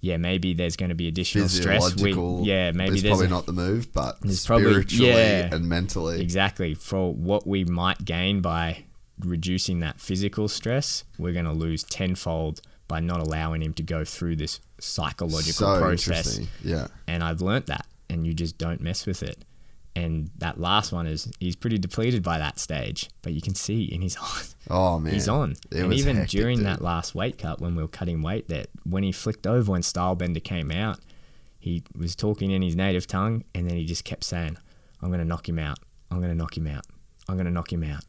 Yeah, maybe there's going to be additional stress.
Maybe it's probably not the move, but spiritually and mentally.
Exactly. For what we might gain by reducing that physical stress, we're going to lose tenfold by not allowing him to go through this psychological process.
Yeah.
And I've learnt that, and you just don't mess with it. And that last one he's pretty depleted by that stage, but you can see in his eyes.
Oh man,
he's on. And even hectic, during that last weight cut, when we were cutting weight, that when he flicked over, when Stylebender came out, he was talking in his native tongue, and then he just kept saying, "I'm going to knock him out. I'm going to knock him out. I'm going to knock him out."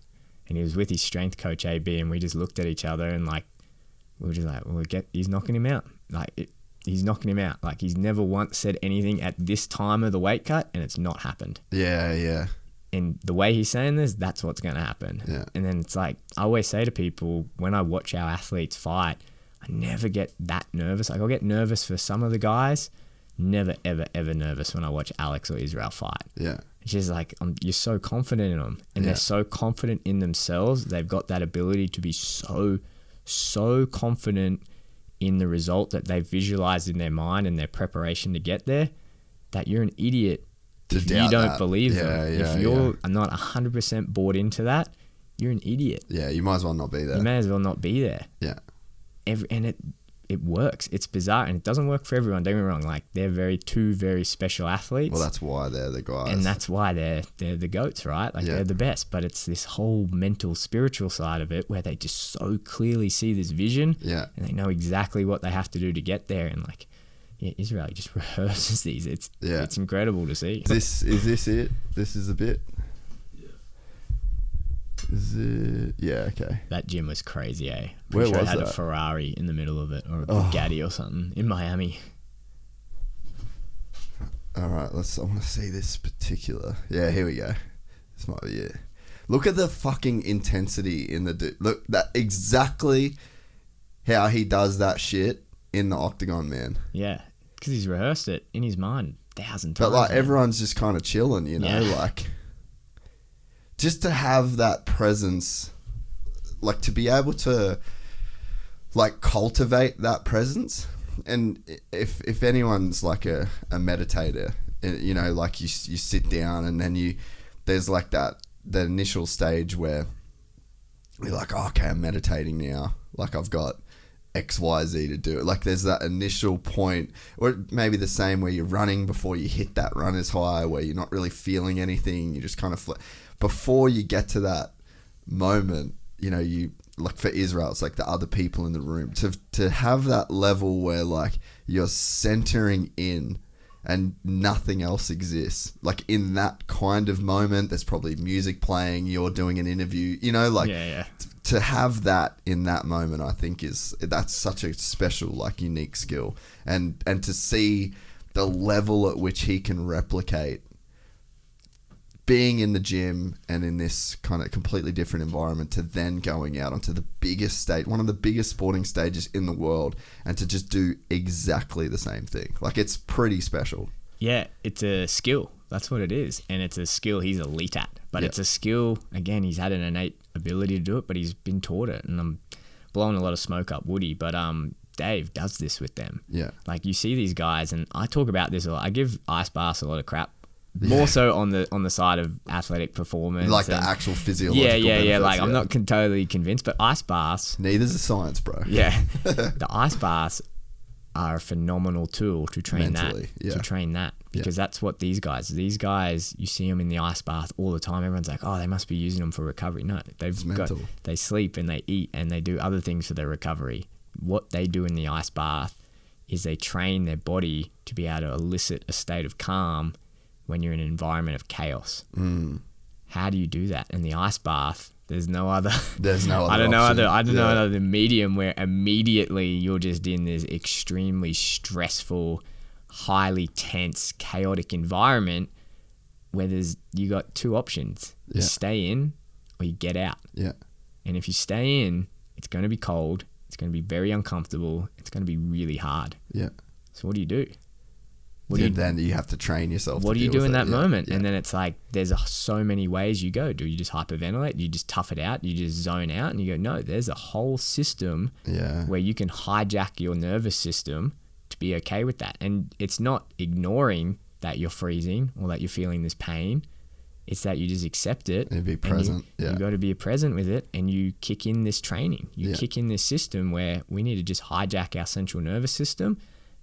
And he was with his strength coach AB, and we just looked at each other and, like, we were just like, "Well, he's knocking him out. He's knocking him out." Like, he's never once said anything at this time of the weight cut, and it's not happened.
Yeah, yeah.
And the way he's saying this, that's what's going to happen.
Yeah.
And then it's like, I always say to people, when I watch our athletes fight, I never get that nervous. Like, I'll get nervous for some of the guys, never, ever, ever nervous when I watch Alex or Israel fight.
Yeah.
It's just like, you're so confident in them, and they're so confident in themselves. They've got that ability to be so confident in the result that they've visualized in their mind and their preparation to get there, that you're an idiot if you don't believe them. If you're not 100% bought into that, you're an idiot.
Yeah, you might as well not be there.
You may as well not be there.
Yeah.
And it works. It's bizarre, and it doesn't work for everyone. Don't get me wrong. Like, they're two very special athletes.
Well, that's why they're the guys.
And that's why they're the GOATs, right? Like, they're the best. But it's this whole mental, spiritual side of it where they just so clearly see this vision.
Yeah.
And they know exactly what they have to do to get there. And like, Israel just rehearses these. It's incredible to see.
Is this it? This is a bit? Is it? Yeah, okay.
That gym was crazy, eh?
Where
Sure
was
it had
that?
a Ferrari in the middle of it, or a Bugatti or something, in Miami.
All right, I want to see this particular. Yeah, here we go. This might be it. Look at the fucking intensity in the dude. Look, that exactly how he does that shit in the octagon, man.
Yeah, because he's rehearsed it in his mind 1,000 times.
But like, everyone's just kind of chilling, you know, like, just to have that presence, like, to be able to like cultivate that presence. And if anyone's like a meditator, you know, like you sit down and then there's like that initial stage where you're like, oh, okay, I'm meditating now. Like, I've got X, Y, Z to do. Like, there's that initial point, or maybe the same where you're running before you hit that runner's high, where you're not really feeling anything. You just kind of before you get to that moment, you know, you like, for Israel, it's like the other people in the room to have that level where like you're centering in and nothing else exists. Like, in that kind of moment, there's probably music playing, you're doing an interview, you know, like to have that in that moment, I think that's such a special, like, unique skill. And to see the level at which he can replicate being in the gym and in this kind of completely different environment, to then going out onto the biggest stage, one of the biggest sporting stages in the world, and to just do exactly the same thing. Like, it's pretty special. Yeah,
it's a skill. That's what it is. And it's a skill he's elite at. But it's a skill, again, he's had an innate ability to do it, but he's been taught it. And I'm blowing a lot of smoke up Woody, but Dave does this with them.
Yeah.
Like, you see these guys, and I talk about this a lot. I give Ice Bass a lot of crap. More so on the side of athletic performance,
like the actual physiological
benefits. Like, I'm not totally convinced, but ice baths,
neither's a science, bro.
The ice baths are a phenomenal tool to train
mentally,
because that's what these guys, you see them in the ice bath all the time. Everyone's like, oh, they must be using them for recovery. No, they sleep and they eat and they do other things for their recovery. What they do in the ice bath is they train their body to be able to elicit a state of calm when you're in an environment of chaos. How do you do that? In the ice bath, there's no other I don't know other medium where immediately you're just in this extremely stressful, highly tense, chaotic environment where you got two options. You stay in or you get out. And if you stay in, it's going to be cold, it's going to be very uncomfortable, it's going to be really hard. So what do you do?
Then you have to train yourself.
What do you do in that moment? And then it's like, there's so many ways you go. Do you just hyperventilate? Do you just tough it out? Do you just zone out? And you go, no, there's a whole system where you can hijack your nervous system to be okay with that. And it's not ignoring that you're freezing or that you're feeling this pain. It's that you just accept it
and be present.
You got to be present with it, and you kick in this training. You kick in this system where we need to just hijack our central nervous system.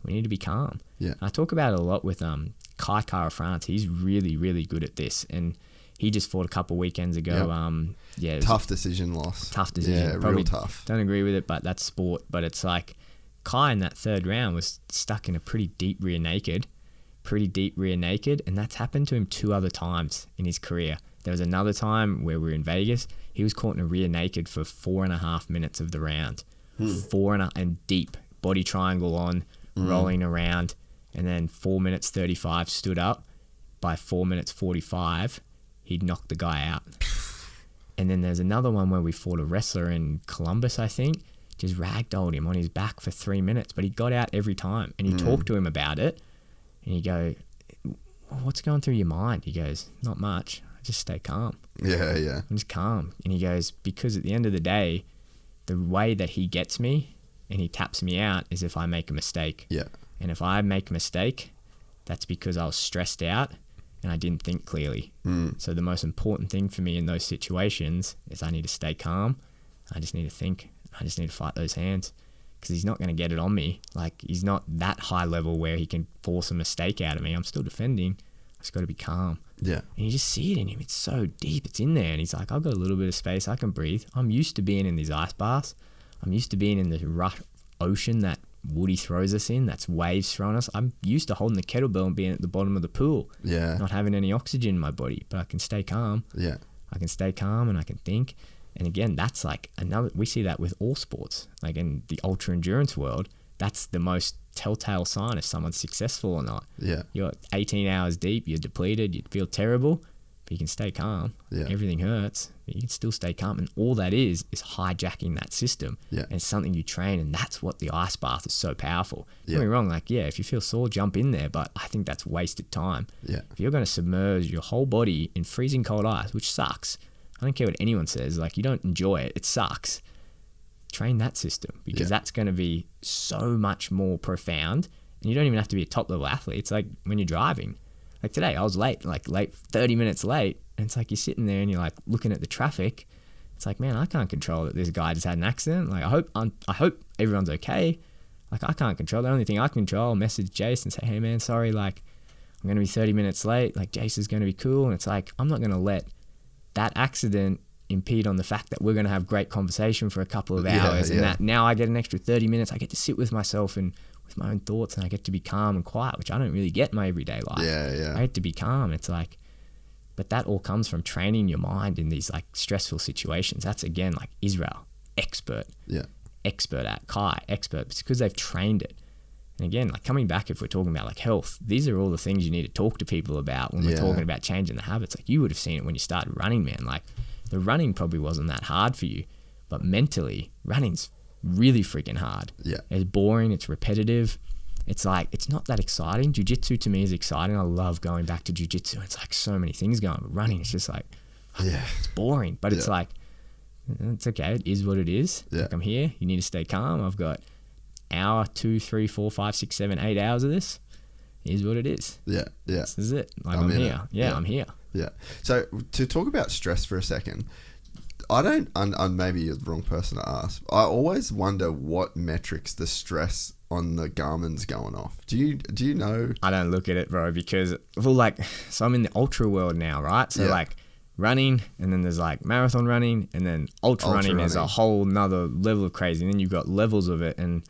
We need to be calm. I talk about it a lot with Kai Kara-France. He's really, really good at this, and he just fought a couple weekends ago.
Tough decision loss.
Tough decision.
Yeah,
Probably
real tough.
Don't agree with it, but that's sport. But it's like Kai in that third round was stuck in a pretty deep rear naked, and that's happened to him 2 other times in his career. There was another time where we were in Vegas. He was caught in a rear naked for 4.5 minutes of the round. 4.5 and deep, body triangle on, rolling around, and then 4 minutes 35 stood up. By 4 minutes 45, he'd knocked the guy out. And then there's another one where we fought a wrestler in Columbus, I think, just ragdolled him on his back for 3 minutes, but he got out every time. And you talk to him about it, and you go, what's going through your mind? He goes, not much. I just stay calm. I'm just calm. And he goes, because at the end of the day, the way that he gets me and he taps me out is if I make a mistake.
Yeah.
And if I make a mistake, that's because I was stressed out and I didn't think clearly. So the most important thing for me in those situations is I need to stay calm. I just need to think. I just need to fight those hands, because he's not going to get it on me. Like, he's not that high level where he can force a mistake out of me. I'm still defending. I just got to be calm.
Yeah.
And you just see it in him. It's so deep. It's in there. And he's like, I've got a little bit of space. I can breathe. I'm used to being in these ice baths. I'm used to being in the rough ocean that Woody throws us in. That's waves throwing us. I'm used to holding the kettlebell and being at the bottom of the pool.
Yeah.
Not having any oxygen in my body. But I can stay calm.
Yeah.
I can stay calm and I can think. And again, that's like another, we see that with all sports. Like in the ultra endurance world, that's the most telltale sign if someone's successful or not.
Yeah.
You're 18 hours deep, you're depleted, you feel terrible, but you can stay calm.
Yeah.
Everything hurts, but you can still stay calm. And all that is hijacking that system.
Yeah.
And it's something you train, and that's what the ice bath is so powerful. Don't
Yeah.
get me wrong, like, yeah, if you feel sore, jump in there, but I think that's wasted time.
Yeah.
If you're going to submerge your whole body in freezing cold ice, which sucks, I don't care what anyone says, like, you don't enjoy it, it sucks. Train that system, because that's going to be so much more profound, and you don't even have to be a top level athlete. It's like when you're driving. Like today, I was late 30 minutes late, and it's like you're sitting there and you're like looking at the traffic. It's like, man, I can't control that this guy just had an accident. Like, I hope everyone's okay. Like, I can't control. The only thing I can control, I'll message Jace and say, hey man, sorry, like, I'm going to be 30 minutes late. Like, Jace is going to be cool. And it's like, I'm not going to let that accident impede on the fact that we're going to have great conversation for a couple of hours, and that now I get an extra 30 minutes. I get to sit with myself and with my own thoughts, and I get to be calm and quiet, which I don't really get in my everyday life. I get to be calm. It's like, but that all comes from training your mind in these like stressful situations. That's again like Israel, expert at Kai, expert. It's because they've trained it. And again, like coming back, if we're talking about like health, these are all the things you need to talk to people about when we're talking about changing the habits. Like, you would have seen it when you started running, man. Like, the running probably wasn't that hard for you, but mentally, running's really freaking hard.
Yeah.
It's boring. It's repetitive. It's like, it's not that exciting. Jiu Jitsu to me is exciting. I love going back to Jiu Jitsu. It's like so many things going, but running, it's just like, it's boring, but it's like, it's okay. It is what it is. Like, I'm here. You need to stay calm. I've got hour, 2, 3, 4, 5, 6, 7, 8 hours of this. Is what it is. This is it. Like, I'm here. I'm here.
Yeah. So to talk about stress for a second, I don't, I'm maybe you're the wrong person to ask. I always wonder what metrics the stress on the Garmin's going off. Do you know?
I don't look at it, bro, because so I'm in the ultra world now, right? So like running, and then there's like marathon running, and then ultra running is a whole nother level of crazy. And then you've got levels of it. And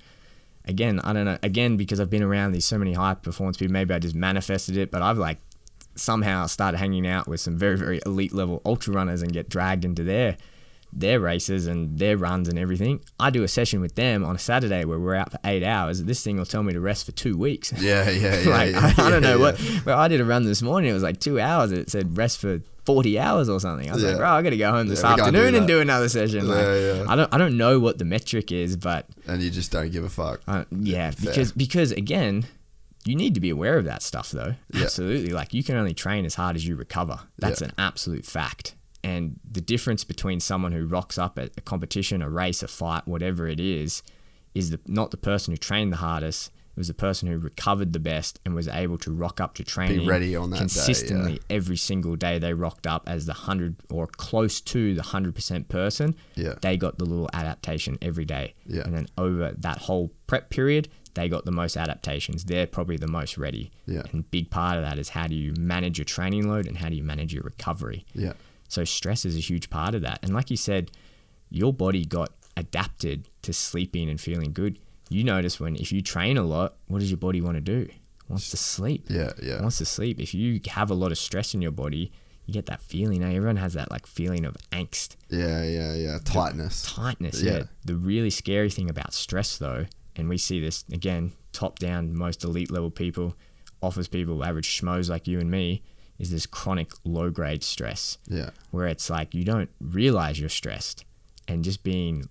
again, I don't know, because I've been around these so many high performance people, maybe I just manifested it, but I've like somehow started hanging out with some very, very elite level ultra runners and get dragged into their races and their runs and everything. I do a session with them on a Saturday where we're out for 8 hours. This thing will tell me to rest for 2 weeks. I don't know what. Well, I did a run this morning. It was like 2 hours. And it said rest for 40 hours or something. I was like, bro, I got to go home this afternoon and do another session. I don't know what the metric is, but
and you just don't give a fuck.
Because again, you need to be aware of that stuff though. Absolutely. Like, you can only train as hard as you recover. That's an absolute fact. And the difference between someone who rocks up at a competition, a race, a fight, whatever it is not the person who trained the hardest. It was the person who recovered the best and was able to rock up to training,
be ready on that
consistently
day,
every single day. They rocked up as the 100 or close to the 100% person. They got the little adaptation every day. And then over that whole prep period, they got the most adaptations. They're probably the most ready. And a big part of that is, how do you manage your training load and how do you manage your recovery? So stress is a huge part of that. And like you said, your body got adapted to sleeping and feeling good. You notice if you train a lot, what does your body want to do? It wants to sleep. It wants to sleep. If you have a lot of stress in your body, you get that feeling. Everyone has that like feeling of angst. Tightness. The really scary thing about stress though, and we see this again, top down, most elite level people, office people, average schmoes like you and me, is this chronic low grade stress. Where it's like you don't realize you're stressed, and just being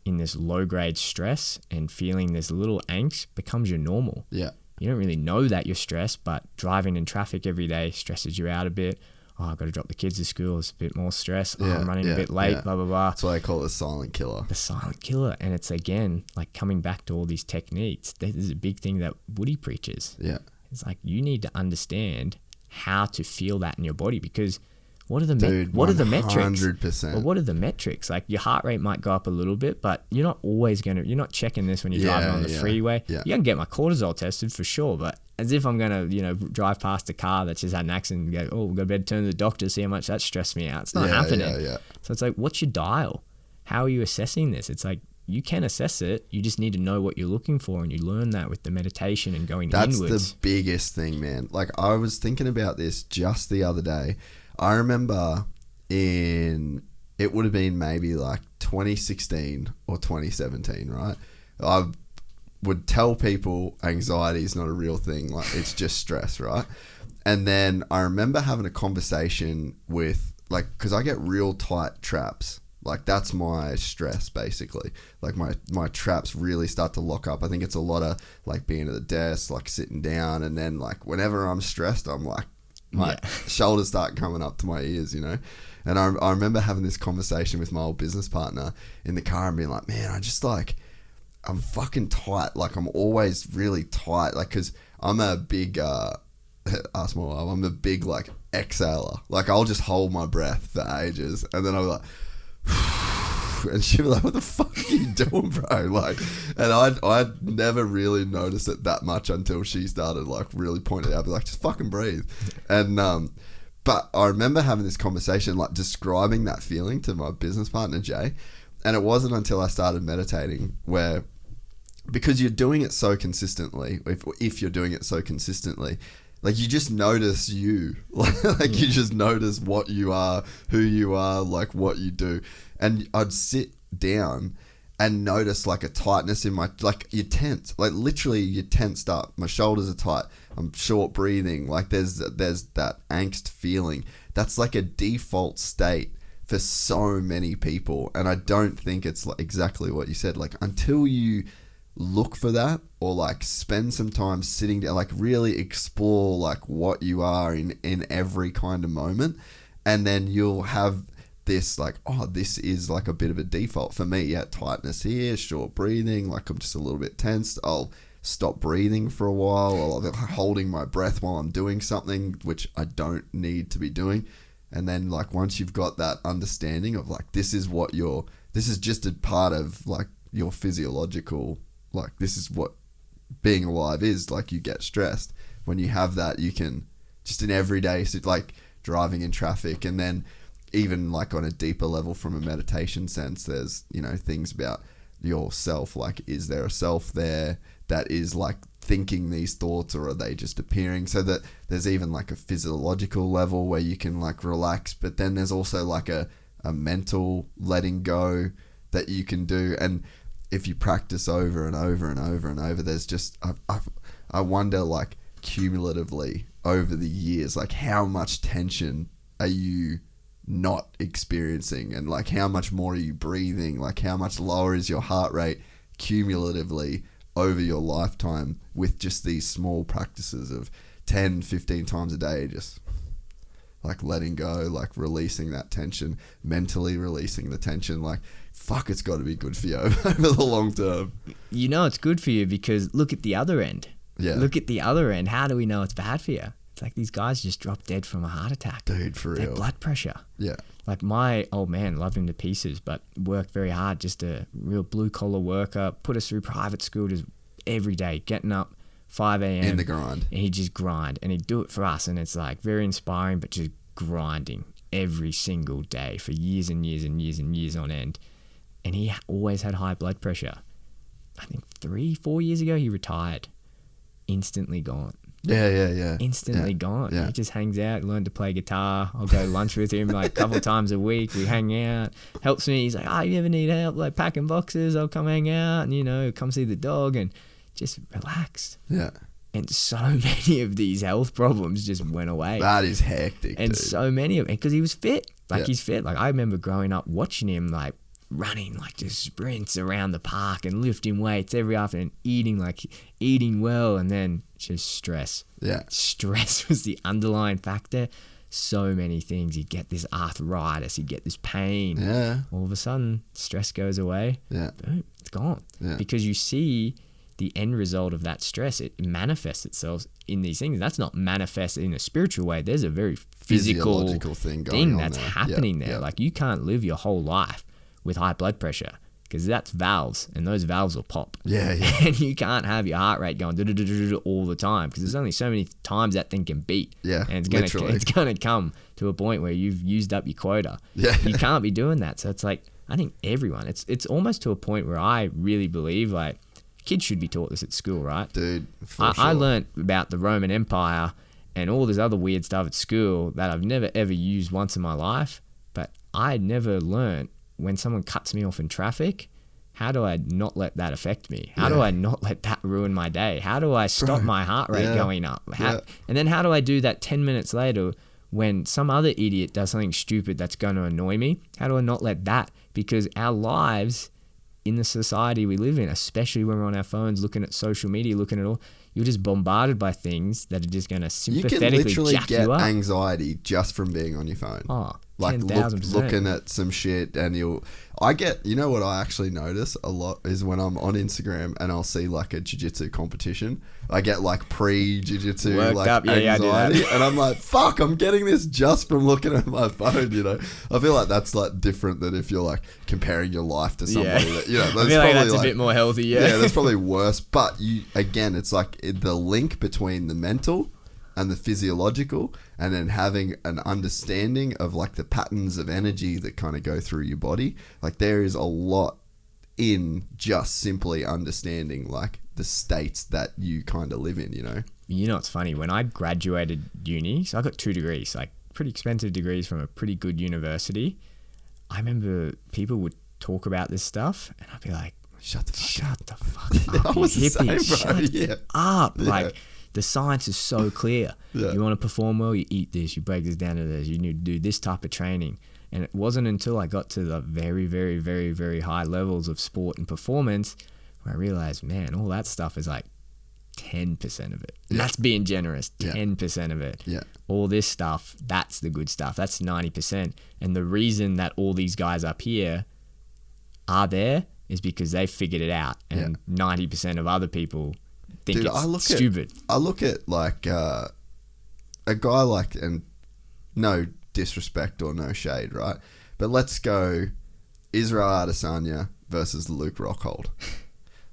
in this low grade stress and feeling this little angst becomes your normal. You don't really know that you're stressed, but driving in traffic every day stresses you out a bit. oh, I've got to drop the kids to school. It's a bit more stress. Oh,
Yeah,
I'm running a bit late, blah, blah, blah.
That's why I call it the silent killer.
The silent killer. And it's, again, like coming back to all these techniques. This is a big thing that Woody preaches.
Yeah.
It's like you need to understand how to feel that in your body, because what are the metrics?
100%.
Well, what are the metrics? Like your heart rate might go up a little bit, but you're not always you're not checking this when you're driving on the freeway.
Yeah.
You can get my cortisol tested for sure, but as if I'm going to, drive past a car that's just had an accident and go, oh, we've got to better turn to the doctor to see how much that stressed me out. It's not happening.
Yeah.
So it's like, what's your dial? How are you assessing this? It's like, you can assess it. You just need to know what you're looking for, and you learn that with the meditation and going inwards.
That's the biggest thing, man. Like, I was thinking about this just the other day. I remember it would have been maybe like 2016 or 2017, right? I would tell people anxiety is not a real thing. Like, it's just stress, right? And then I remember having a conversation with, like, because I get real tight traps. Like, that's my stress, basically. Like, my traps really start to lock up. I think it's a lot of, like, being at the desk, like, sitting down. And then, like, whenever I'm stressed, I'm like, my shoulders start coming up to my ears, And I remember having this conversation with my old business partner in the car and being like, man, I'm fucking tight. Like, I'm always really tight. Like, because I'm a big, ask my wife, I'm a big, like, exhaler. Like, I'll just hold my breath for ages. And then I'm like, and she'd be like, what the fuck are you doing, bro? Like, and I'd never really noticed it that much until she started, like, really pointing it out, be like, just fucking breathe. And but I remember having this conversation, like, describing that feeling to my business partner Jay, and it wasn't until I started meditating where, because you're doing it so consistently, if you're doing it so consistently, like, you just notice you. Like, you just notice what you are, who you are, like, what you do. And I'd sit down and notice, like, a tightness in my, like, you're tense. Like, literally, you're tensed up. My shoulders are tight. I'm short breathing. Like, there's that angst feeling. That's, like, a default state for so many people. And I don't think it's, like, exactly what you said. Like, until you look for that, or, like, spend some time sitting down, like, really explore, like, what you are in every kind of moment, and then you'll have this, like, oh, this is, like, a bit of a default for me. Tightness here, short breathing, like, I'm just a little bit tense. I'll stop breathing for a while, or I'll be holding my breath while I'm doing something which I don't need to be doing. And then, like, once you've got that understanding of, like, this is just a part of, like, your physiological, like, this is what being alive is. Like, you get stressed. When you have that, you can just in everyday, like, driving in traffic, and then even, like, on a deeper level from a meditation sense, there's, things about yourself. Like, is there a self there that is, like, thinking these thoughts, or are they just appearing? So that there's even, like, a physiological level where you can, like, relax, but then there's also, like, a mental letting go that you can do. And if you practice over and over and over and over, there's just, I wonder, like, cumulatively over the years, like, how much tension are you not experiencing, and, like, how much more are you breathing, like, how much lower is your heart rate cumulatively over your lifetime with just these small practices of 10, 15 times a day, just, like, letting go, like, releasing that tension, mentally releasing the tension. Like, fuck, it's got to be good for you over the long term.
It's good for you because look at the other end.
Yeah.
Look at the other end. How do we know it's bad for you? It's like these guys just dropped dead from a heart attack.
Dude, for real.
Their blood pressure.
Yeah.
Like, my old man, loved him to pieces, but worked very hard, just a real blue-collar worker, put us through private school just every day, getting up 5 a.m.
In the grind.
And he'd just grind, and he'd do it for us, and it's, like, very inspiring, but just grinding every single day for years and years and years and years on end. And he always had high blood pressure. I think 3-4 years ago, he retired. Instantly gone.
Yeah.
Instantly gone.
Yeah.
He just hangs out, learned to play guitar. I'll go lunch with him, like, a couple of times a week. We hang out. Helps me. He's like, you ever need help, like, packing boxes? I'll come hang out and, come see the dog and just relax.
Yeah.
And so many of these health problems just went away.
That is hectic,
and
dude.
So many of it, because he was fit. Like,
Yeah.
he's fit. Like, I remember growing up watching him, like, running, like, just sprints around the park and lifting weights every afternoon, eating well, and then just stress.
Yeah.
Stress was the underlying factor. so many things. He'd get this arthritis, he'd get this pain.
Yeah.
All of a sudden, stress goes away.
Yeah.
Boom, it's gone.
Yeah.
Because you see the end result of that stress, it manifests itself in these things. That's not manifested in a spiritual way. There's a very physiological
thing going on
that's
there.
happening there. Like, you can't live your whole life with high blood pressure, because that's valves, and those valves will pop.
Yeah.
And you can't have your heart rate going all the time, because there's only so many times that thing can beat.
Yeah,
and
literally.
it's gonna come to a point where you've used up your quota.
Yeah.
You can't be doing that. So it's like, I think everyone, it's almost to a point where I really believe, like, kids should be taught this at school, right?
Dude,
I learned about the Roman Empire and all this other weird stuff at school that I've never ever used once in my life, but I never learned, when someone cuts me off in traffic, how do I not let that affect me? How do I not let that ruin my day? How do I stop my heart rate going up? And then how do I do that 10 minutes later when some other idiot does something stupid that's going to annoy me? How do I not let that? Because our lives in the society we live in, especially when we're on our phones, looking at social media, looking at all, you're just bombarded by things that are just going to sympathetically jack you up.
You can literally get anxiety just from being on your phone.
Oh,
like
10,000%.
looking at some shit, and you know what I actually notice a lot is when I'm on Instagram and I'll see like a jiu-jitsu competition, I get like pre-jiu-jitsu like anxiety, and I'm like, fuck, I'm getting this just from looking at my phone, you know. I feel like that's like different than if you're like comparing your life to somebody that, you know,
I feel like that's a bit more healthy.
Yeah, that's probably worse. But it's like the link between the mental and the physiological, and then having an understanding of like the patterns of energy that kind of go through your body. Like, there is a lot in just simply understanding like the states that you kind of live in, you know?
You know, it's funny, when I graduated uni, so I got 2 degrees, like pretty expensive degrees from a pretty good university. I remember people would talk about this stuff and I'd be like, shut the fuck up, you hippie, shut up. Like, the science is so clear. You want to perform well, you eat this, you break this down to this, you need to do this type of training. And it wasn't until I got to the very, very, very, very high levels of sport and performance where I realized, man, all that stuff is like 10% of it. And that's being generous, 10% of it. All this stuff, that's the good stuff. That's 90%. And the reason that all these guys up here are there is because they figured it out. And 90% of other people think it's stupid.
I look at like a guy like, and no disrespect or no shade, right? But let's go Israel Adesanya versus Luke Rockhold.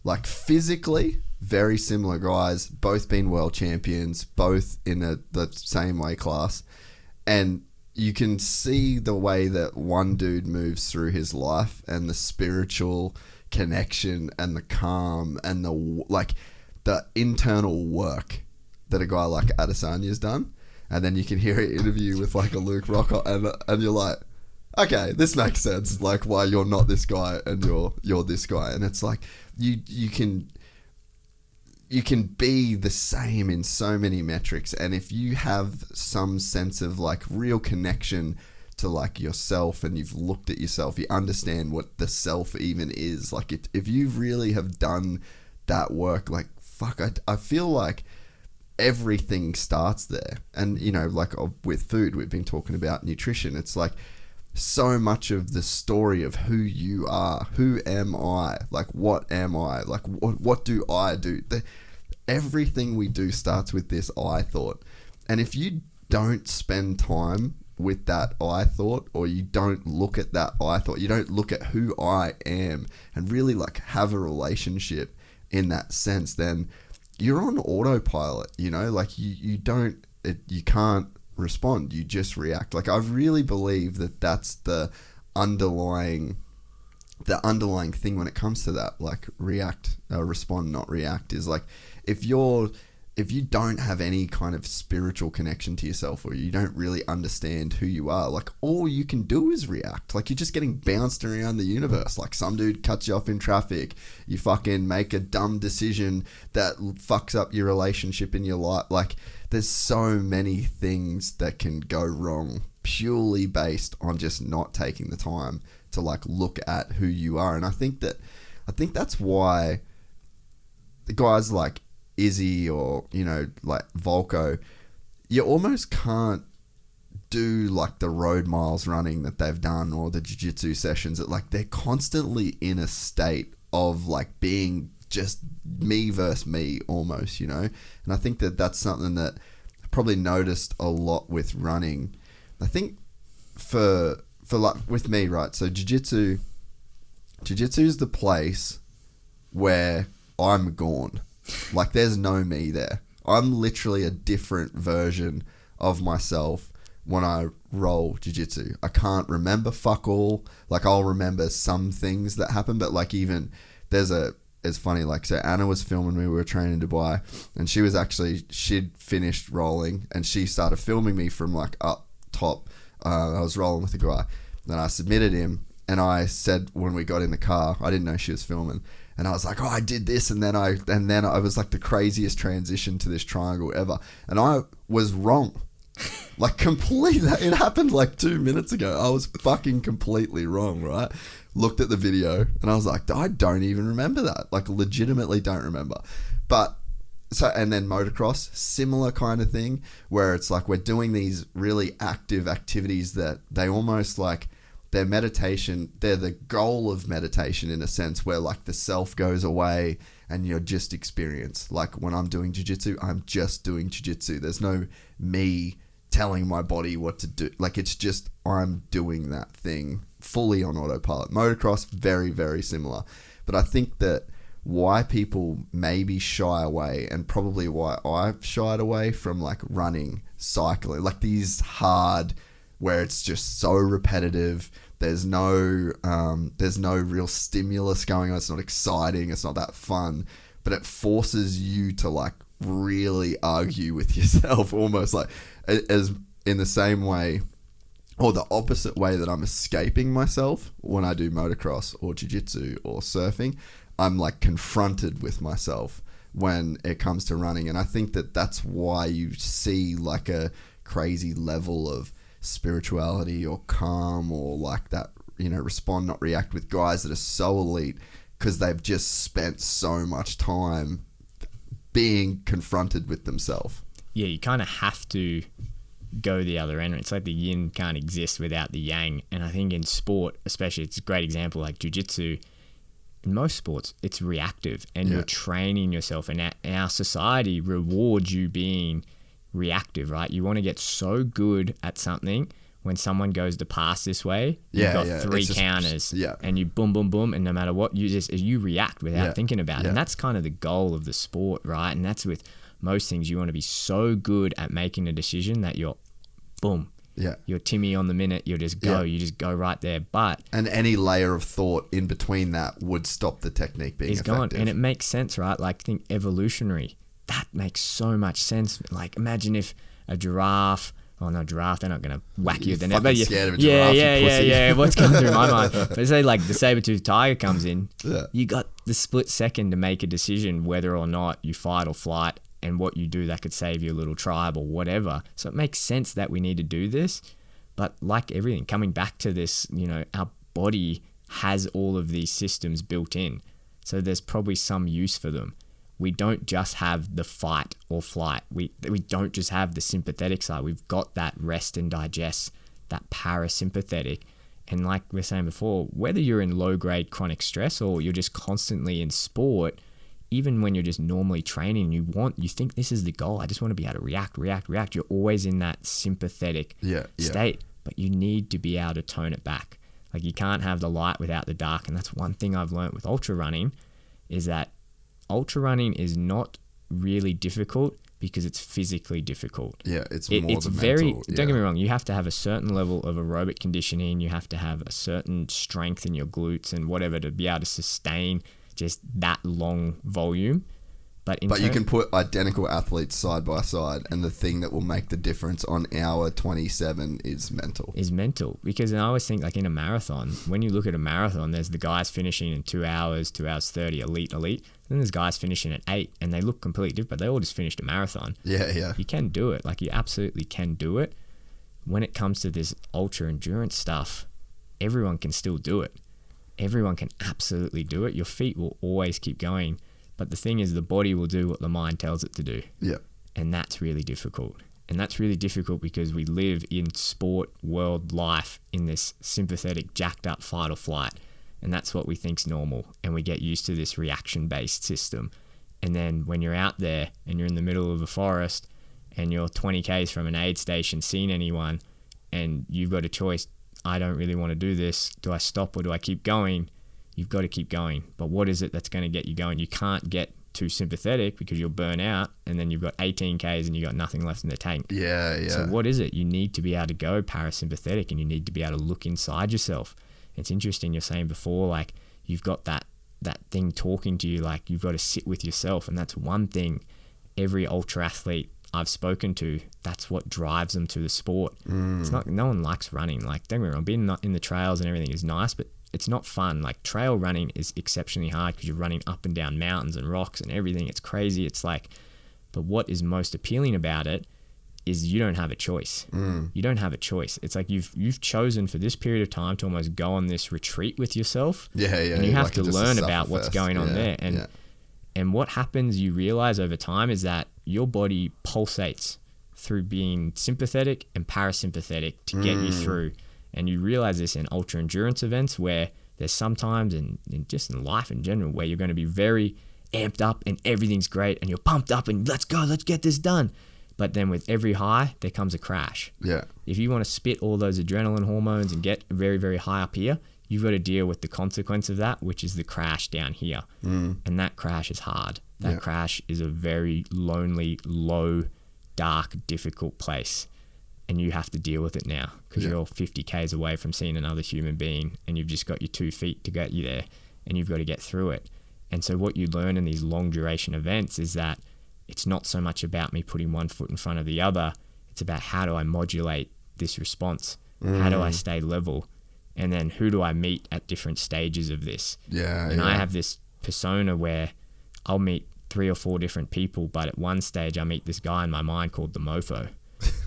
Like, physically, very similar guys, both been world champions, both in the same weight class. And you can see the way that one dude moves through his life and the spiritual connection and the calm and the internal work that a guy like Adesanya's done. And then you can hear an interview with like a Luke Rockhold, and you're like, okay, this makes sense. Like, why you're not this guy and you're this guy. And it's like you can be the same in so many metrics. And if you have some sense of like real connection to like yourself, and you've looked at yourself, you understand what the self even is. Like, if you really have done that work, like, fuck, I feel like everything starts there. And, you know, like with food, we've been talking about nutrition. It's like so much of the story of who you are. Who am I? Like, what am I? Like, what do I do? Everything we do starts with this I thought. And if you don't spend time with that I thought, or you don't look at that I thought, you don't look at who I am and really like have a relationship in that sense, then you're on autopilot, you know, like you can't respond, you just react. Like, I really believe that that's the underlying thing when it comes to that, like respond, not react, is like, if you don't have any kind of spiritual connection to yourself, or you don't really understand who you are, like, all you can do is react. Like, you're just getting bounced around the universe. Like, some dude cuts you off in traffic, you fucking make a dumb decision that fucks up your relationship in your life. Like, there's so many things that can go wrong purely based on just not taking the time to like look at who you are. And I think that's why the guys like Izzy, or, you know, like Volko, you almost can't do like the road miles running that they've done or the jiu-jitsu sessions, that like they're constantly in a state of like being just me versus me almost, you know. And I think that that's something that I probably noticed a lot with running. I think for like with me, right, so jiu-jitsu is the place where I'm gone. Like there's no me there. I'm literally a different version of myself when I roll jiu-jitsu. I can't remember fuck all. Like I'll remember some things that happen, but like even it's funny, like, so Anna was filming me, we were training in Dubai, and she'd finished rolling, and she started filming me from, like, up top. I was rolling with a guy, then I submitted him, and I said, when we got in the car, I didn't know she was filming, and I was like, oh, I did this, and then I was, like, the craziest transition to this triangle ever, and I was wrong. Like, completely, it happened, like, 2 minutes ago. I was fucking completely wrong, right? Looked at the video and I was like, I don't even remember that. Like legitimately don't remember. But so, and then motocross, similar kind of thing where it's like we're doing these really active activities that they almost like they're meditation. They're the goal of meditation in a sense where like the self goes away and you're just experience. Like when I'm doing jiu-jitsu, I'm just doing jiu-jitsu. There's no me telling my body what to do. Like it's just, I'm doing that thing fully on autopilot. Motocross, very, very similar. But I think that why people maybe shy away, and probably why I've shied away from like running, cycling, like these hard, where it's just so repetitive. There's no real stimulus going on. It's not exciting. It's not that fun, but it forces you to like really argue with yourself, almost like as in the same way or the opposite way that I'm escaping myself when I do motocross or jiu-jitsu or surfing. I'm like confronted with myself when it comes to running. And I think that that's why you see like a crazy level of spirituality or calm or like that, you know, respond, not react with guys that are so elite because they've just spent so much time being confronted with themselves.
Yeah, you kind of have to go the other end. It's like the yin can't exist without the yang. And I think in sport, especially, it's a great example like jiu-jitsu. In most sports, it's reactive and you're training yourself, and our society rewards you being reactive, right? You want to get so good at something when someone goes to pass this way, you've got three counters and you boom, boom, boom. And no matter what, you react without thinking about it. And that's kind of the goal of the sport, right? And that's with most things. You want to be so good at making a decision that you're boom. Yeah. You're Timmy on the minute, you just go. You just go right there. And
any layer of thought in between that would stop the technique being effective.
Gone. And it makes sense, right? Like think evolutionary. That makes so much sense. Like imagine if a giraffe, they're not going to whack you at the neck. But
scared of a giraffe,
yeah. What's going through my mind? But say like the saber-toothed tiger comes in, you got the split second to make a decision whether or not you fight or flight, and what you do that could save your little tribe or whatever. So it makes sense that we need to do this. But like everything, coming back to this, you know, our body has all of these systems built in. So there's probably some use for them. We don't just have the fight or flight. We don't just have the sympathetic side. We've got that rest and digest, that parasympathetic. And like we were saying before, whether you're in low-grade chronic stress or you're just constantly in sport, even when you're just normally training, you think this is the goal. I just want to be able to react. You're always in that sympathetic state, but you need to be able to tone it back. Like you can't have the light without the dark. And that's one thing I've learned with ultra running is that ultra running is not really difficult because it's physically difficult.
Yeah, it's
very
mental.
Don't get me wrong, you have to have a certain level of aerobic conditioning, you have to have a certain strength in your glutes and whatever to be able to sustain just that long volume. But
you can put identical athletes side by side, and the thing that will make the difference on hour 27 is mental. Because I always think like in a marathon, when you look at a marathon, there's the guys finishing in 2 hours, 2 hours 30, elite. Then there's guys finishing at 8, and they look completely different, but they all just finished a marathon. Yeah. You can do it. Like you absolutely can do it. When it comes to this ultra endurance stuff, everyone can still do it. Everyone can absolutely do it. Your feet will always keep going. But the thing is, the body will do what the mind tells it to do. Yeah. And that's really difficult.
And that's really difficult because we live in sport world life in this sympathetic, jacked up fight or flight. And that's what we think's normal. And we get used to this reaction-based system. And then when you're out there and you're in the middle of a forest and you're 20 Ks from an aid station, seeing anyone, and you've got a choice, I don't really want to do this. Do I stop or do I keep going? You've got to keep going. But what is it that's going to get you going? You can't get too sympathetic because you'll burn out, and then you've got 18 Ks and you've got nothing left in the tank.
Yeah.
So what is it? You need to be able to go parasympathetic, and you need to be able to look inside yourself. It's interesting, you're saying before, like, you've got that thing talking to you, like, you've got to sit with yourself. And that's one thing every ultra athlete I've spoken to, that's what drives them to the sport. It's not, no one likes running. Like, don't get me wrong, being in the trails and everything is nice, but it's not fun. Like, trail running is exceptionally hard because you're running up and down mountains and rocks and everything. It's crazy. It's like, but what is most appealing about it is you don't have a choice. You don't have a choice. It's like you've chosen for this period of time to almost go on this retreat with yourself. And you have to learn about what's going on there. And what happens, you realize over time, is that your body pulsates through being sympathetic and parasympathetic to get you through. And you realize this in ultra endurance events, where there's sometimes, and just in life in general, where you're going to be very amped up and everything's great and you're pumped up and let's go, let's get this done. But then with every high, there comes a crash. If you want to spit all those adrenaline hormones and get very, very high up here, you've got to deal with the consequence of that, which is the crash down here. And that crash is hard. That crash is a very lonely, low, dark, difficult place. And you have to deal with it now because you're 50 Ks away from seeing another human being, and you've just got your 2 feet to get you there, and you've got to get through it. And so what you learn in these long duration events is that it's not so much about me putting one foot in front of the other. It's about, how do I modulate this response? How do I stay level? And then who do I meet at different stages of this? I have this persona where I'll meet 3 or 4 different people, but at one stage I meet this guy in my mind called the Mofo.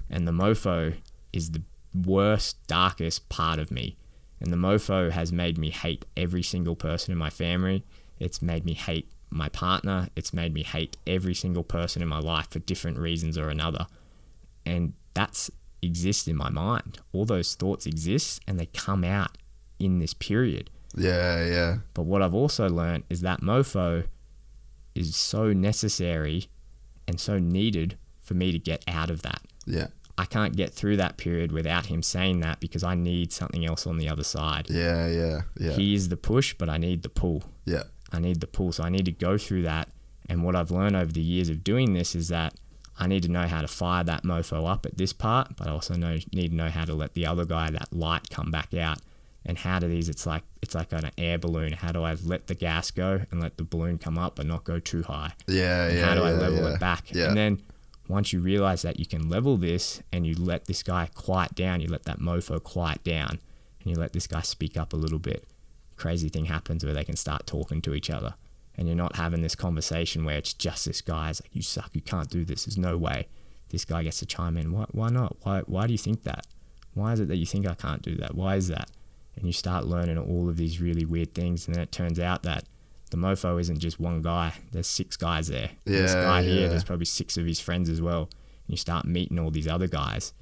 And the Mofo is the worst, darkest part of me. And the Mofo has made me hate every single person in my family. It's made me hate my partner. It's made me hate every single person in my life for different reasons or another. And that's exists in my mind. All those thoughts exist, and they come out in this period. But what I've also learned is that Mofo is so necessary and so needed for me to get out of that. I can't get through that period without him saying that, because I need something else on the other side. He is the push, but I need the pull. I need the pull. So I need to go through that. And what I've learned over the years of doing this is that I need to know how to fire that mofo up at this part, but I also need to know how to let the other guy, that light, come back out. And how do these, it's like an air balloon. How do I let the gas go and let the balloon come up but not go too high? How do I level it back? And then once you realize that you can level this, and you let this guy quiet down, you let that mofo quiet down, and you let this guy speak up a little bit, crazy thing happens where they can start talking to each other. And you're not having this conversation where it's just this guy. It's like, you suck, you can't do this, there's no way. This guy gets to chime in. Why not? Why do you think that? Why is it that you think I can't do that? Why is that? And you start learning all of these really weird things. And then it turns out that the mofo isn't just one guy. There's 6 guys there. This guy here, there's probably 6 of his friends as well. And you start meeting all these other guys.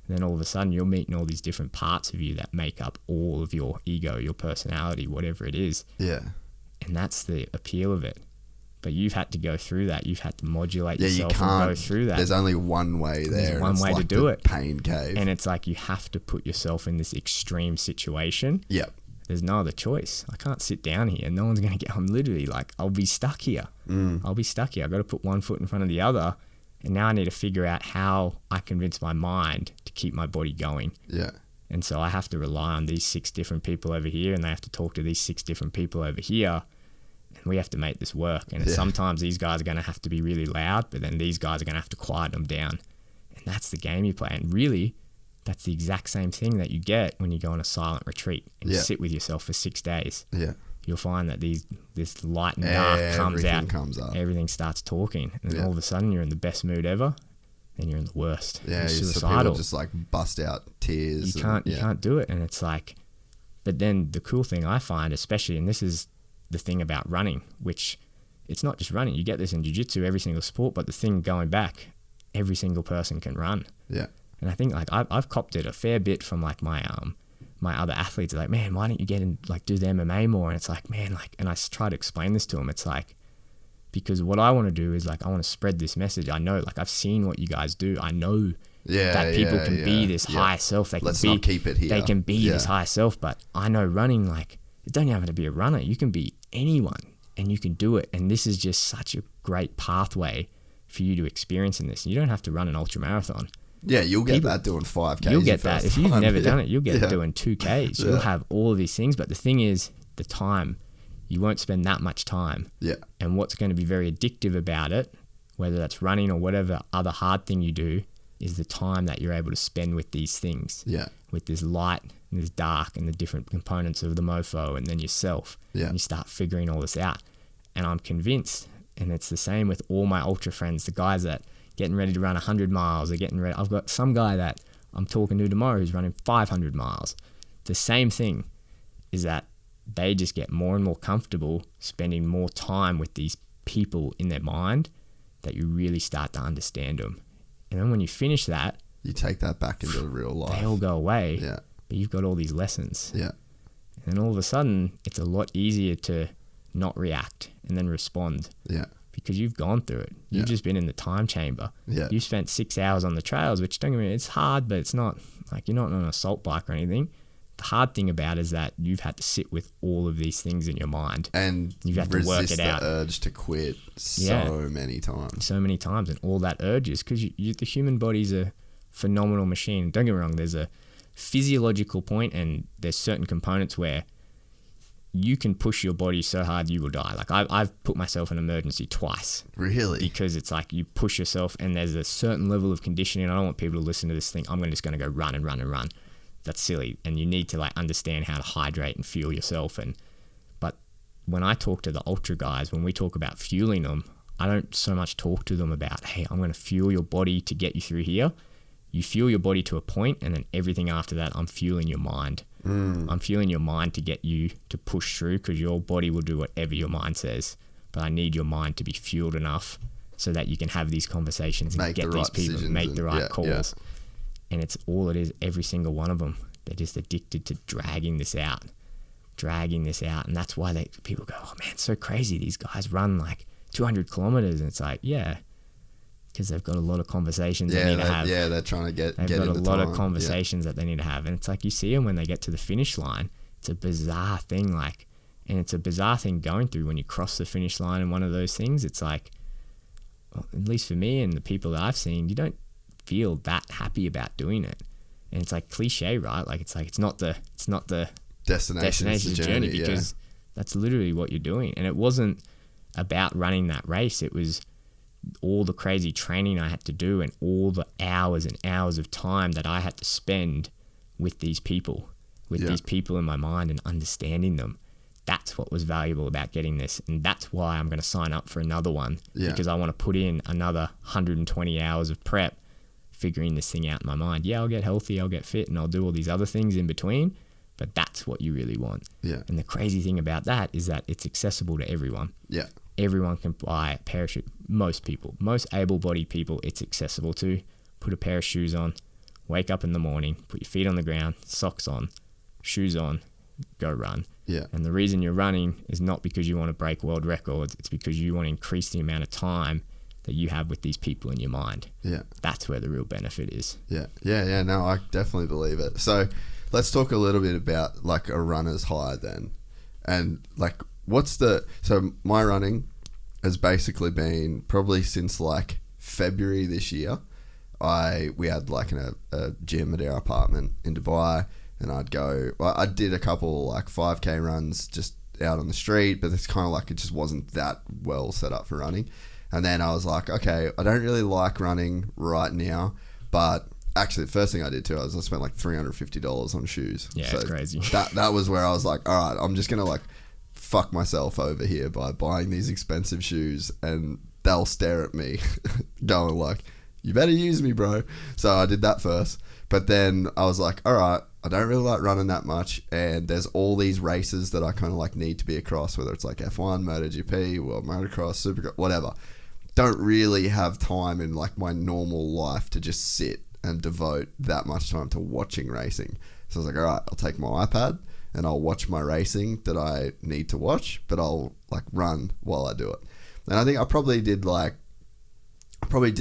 And then all of a sudden you're meeting all these different parts of you that make up all of your ego, your personality, whatever it is. And that's the appeal of it. But you've had to go through that. You've had to modulate yourself and go through that.
There's only one way there.
There's one way to do it.
Pain cave.
And it's like you have to put yourself in this extreme situation. There's no other choice. I can't sit down here. No one's going to get... I'm literally like, I'll be stuck here. I'll be stuck here. I've got to put one foot in front of the other. And now I need to figure out how I convince my mind to keep my body going. And so I have to rely on these 6 different people over here, and they have to talk to these 6 different people over here. And we have to make this work. And sometimes these guys are going to have to be really loud, but then these guys are going to have to quiet them down. And that's the game you play. And really, that's the exact same thing that you get when you go on a silent retreat and you sit with yourself for 6 days. You'll find that this light and dark comes out. Everything starts talking. And then all of a sudden you're in the best mood ever, and you're in the worst. You're suicidal.
People just like bust out tears.
You can't do it. And it's like, but then the cool thing I find, especially, and this is the thing about running, which it's not just running. You get this in Jiu Jitsu, every single sport, but the thing going back, every single person can run.
Yeah.
And I think like I've copped it a fair bit from like my other athletes. Like, man, why don't you get in, like, do the MMA more? And it's like, man, like, and I try to explain this to them. It's like, because what I want to do is like, I want to spread this message. I know, like, I've seen what you guys do. I know that people can be this higher self. They
Let's
can
not keep it here.
They can be this higher self, but I know running, like, it don't even have to be a runner. You can be anyone and you can do it. And this is just such a great pathway for you to experience in this. You don't have to run an ultra marathon.
Yeah, you'll get that doing 5Ks.
You'll get that. If you've never done it, you'll get it doing 2Ks.
Yeah.
You'll have all of these things. But the thing is, the time, you won't spend that much time.
Yeah.
And what's going to be very addictive about it, whether that's running or whatever other hard thing you do, is the time that you're able to spend with these things.
Yeah.
With this light and this dark and the different components of the mofo and then yourself.
Yeah.
And you start figuring all this out. And I'm convinced, and it's the same with all my ultra friends, the guys that getting ready to run 100 miles, they're getting ready. I've got some guy that I'm talking to tomorrow who's running 500 miles. The same thing is that they just get more and more comfortable spending more time with these people in their mind, that you really start to understand them. And then when you finish that,
you take that back into real life.
They all go away.
Yeah.
But you've got all these lessons.
Yeah.
And all of a sudden, it's a lot easier to not react and then respond.
Yeah.
Because you've gone through it. You've just been in the time chamber.
Yeah.
You spent 6 hours on the trails, which, don't get me wrong, it's hard, but it's not like you're not on an assault bike or anything. The hard thing about it is that you've had to sit with all of these things in your mind.
And
you've had to work it out.
The urge to quit so many times.
So many times. And all that urges, because the human body's a phenomenal machine. Don't get me wrong, there's a physiological point and there's certain components where you can push your body so hard you will die. Like I've put myself in emergency twice.
Really?
Because it's like you push yourself and there's a certain level of conditioning. I don't want people to listen to this thing. I'm just going to go run and run and run. That's silly. And you need to like understand how to hydrate and fuel yourself. But when I talk to the ultra guys, when we talk about fueling them, I don't so much talk to them about, hey, I'm going to fuel your body to get you through here. You fuel your body to a point, and then everything after that, I'm fueling your mind. I'm fueling your mind to get you to push through, because your body will do whatever your mind says. But I need your mind to be fueled enough so that you can have these conversations and get these people, make the right calls. And it's all it is, every single one of them. They're just addicted to dragging this out. And that's why people go, oh man, it's so crazy. These guys run like 200 kilometers. And it's like, yeah, because they've got a lot of conversations they need to have.
Yeah, they're trying to get
They've got a lot of conversations that they need to have. And it's like, you see them when they get to the finish line. It's a bizarre thing, like, and it's a bizarre thing going through when you cross the finish line and one of those things. It's like, well, at least for me and the people that I've seen, you don't feel that happy about doing it. And it's like cliche, right? Like it's not the destination, it's the journey, because that's literally what you're doing. And it wasn't about running that race. It was all the crazy training I had to do and all the hours and hours of time that I had to spend with these people in my mind and understanding them. That's what was valuable about getting this. And that's why I'm going to sign up for another one, because I want to put in another 120 hours of prep figuring this thing out in my mind. Yeah, I'll get healthy, I'll get fit, and I'll do all these other things in between, but that's what you really want. Yeah. And the crazy thing about that is that it's accessible to everyone. Yeah. Everyone can buy a parachute. Most people, most able-bodied people, it's accessible to. Put a pair of shoes on, wake up in the morning, put your feet on the ground, socks on, shoes on, go run. Yeah. And the reason you're running is not because you want to break world records. It's because you want to increase the amount of time that you have with these people in your mind. Yeah. That's where the real benefit is. Yeah. Yeah. No, I definitely believe it. So let's talk a little bit about like a runner's high then. And like, so my running has basically been probably since like February this year. We had like a gym at our apartment in Dubai, and I did a couple like 5K runs just out on the street, but it's kind of like it just wasn't that well set up for running. And then I was like, okay, I don't really like running right now, but actually the first thing I did too, I spent like $350 on shoes. Yeah, so it's crazy. That was where I was like, all right, I'm just going to like fuck myself over here by buying these expensive shoes, and they'll stare at me going like, you better use me, bro. So I did that first. But then I was like, all right, I don't really like running that much, and there's all these races that I kind of like need to be across, whether it's like F1, MotoGP, World Motocross, Supercross, whatever.
don't really have time in like my normal life to just sit and devote that much time to watching racing. So I was like, all right, I'll take my iPad and I'll watch my racing that I need to watch, but I'll like run while I do it. And I think I probably did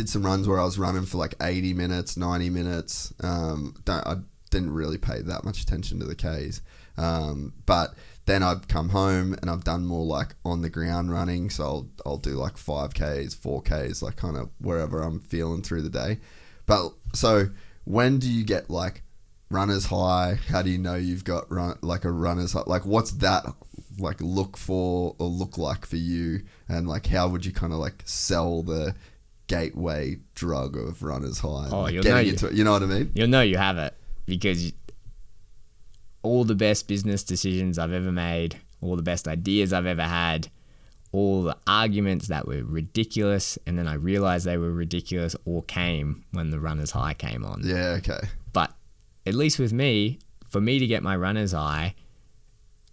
some runs where I was running for like 80 minutes, 90 minutes. I didn't really pay that much attention to the Ks. But then I've come home and I've done more like on the ground running. So I'll do like 5Ks, 4Ks, like kind of wherever I'm feeling through the day. But so when do you get like runner's high? How do you know you've got a runner's high? Like what's that like look like for you? And like how would you kind of like sell the gateway drug of runner's high?
Oh,
like
you'll know
you know what I mean?
You'll know you have it because all the best business decisions I've ever made, all the best ideas I've ever had, all the arguments that were ridiculous and then I realized they were ridiculous all came when the runner's high came on.
Yeah, okay.
But at least with me, for me to get my runner's high,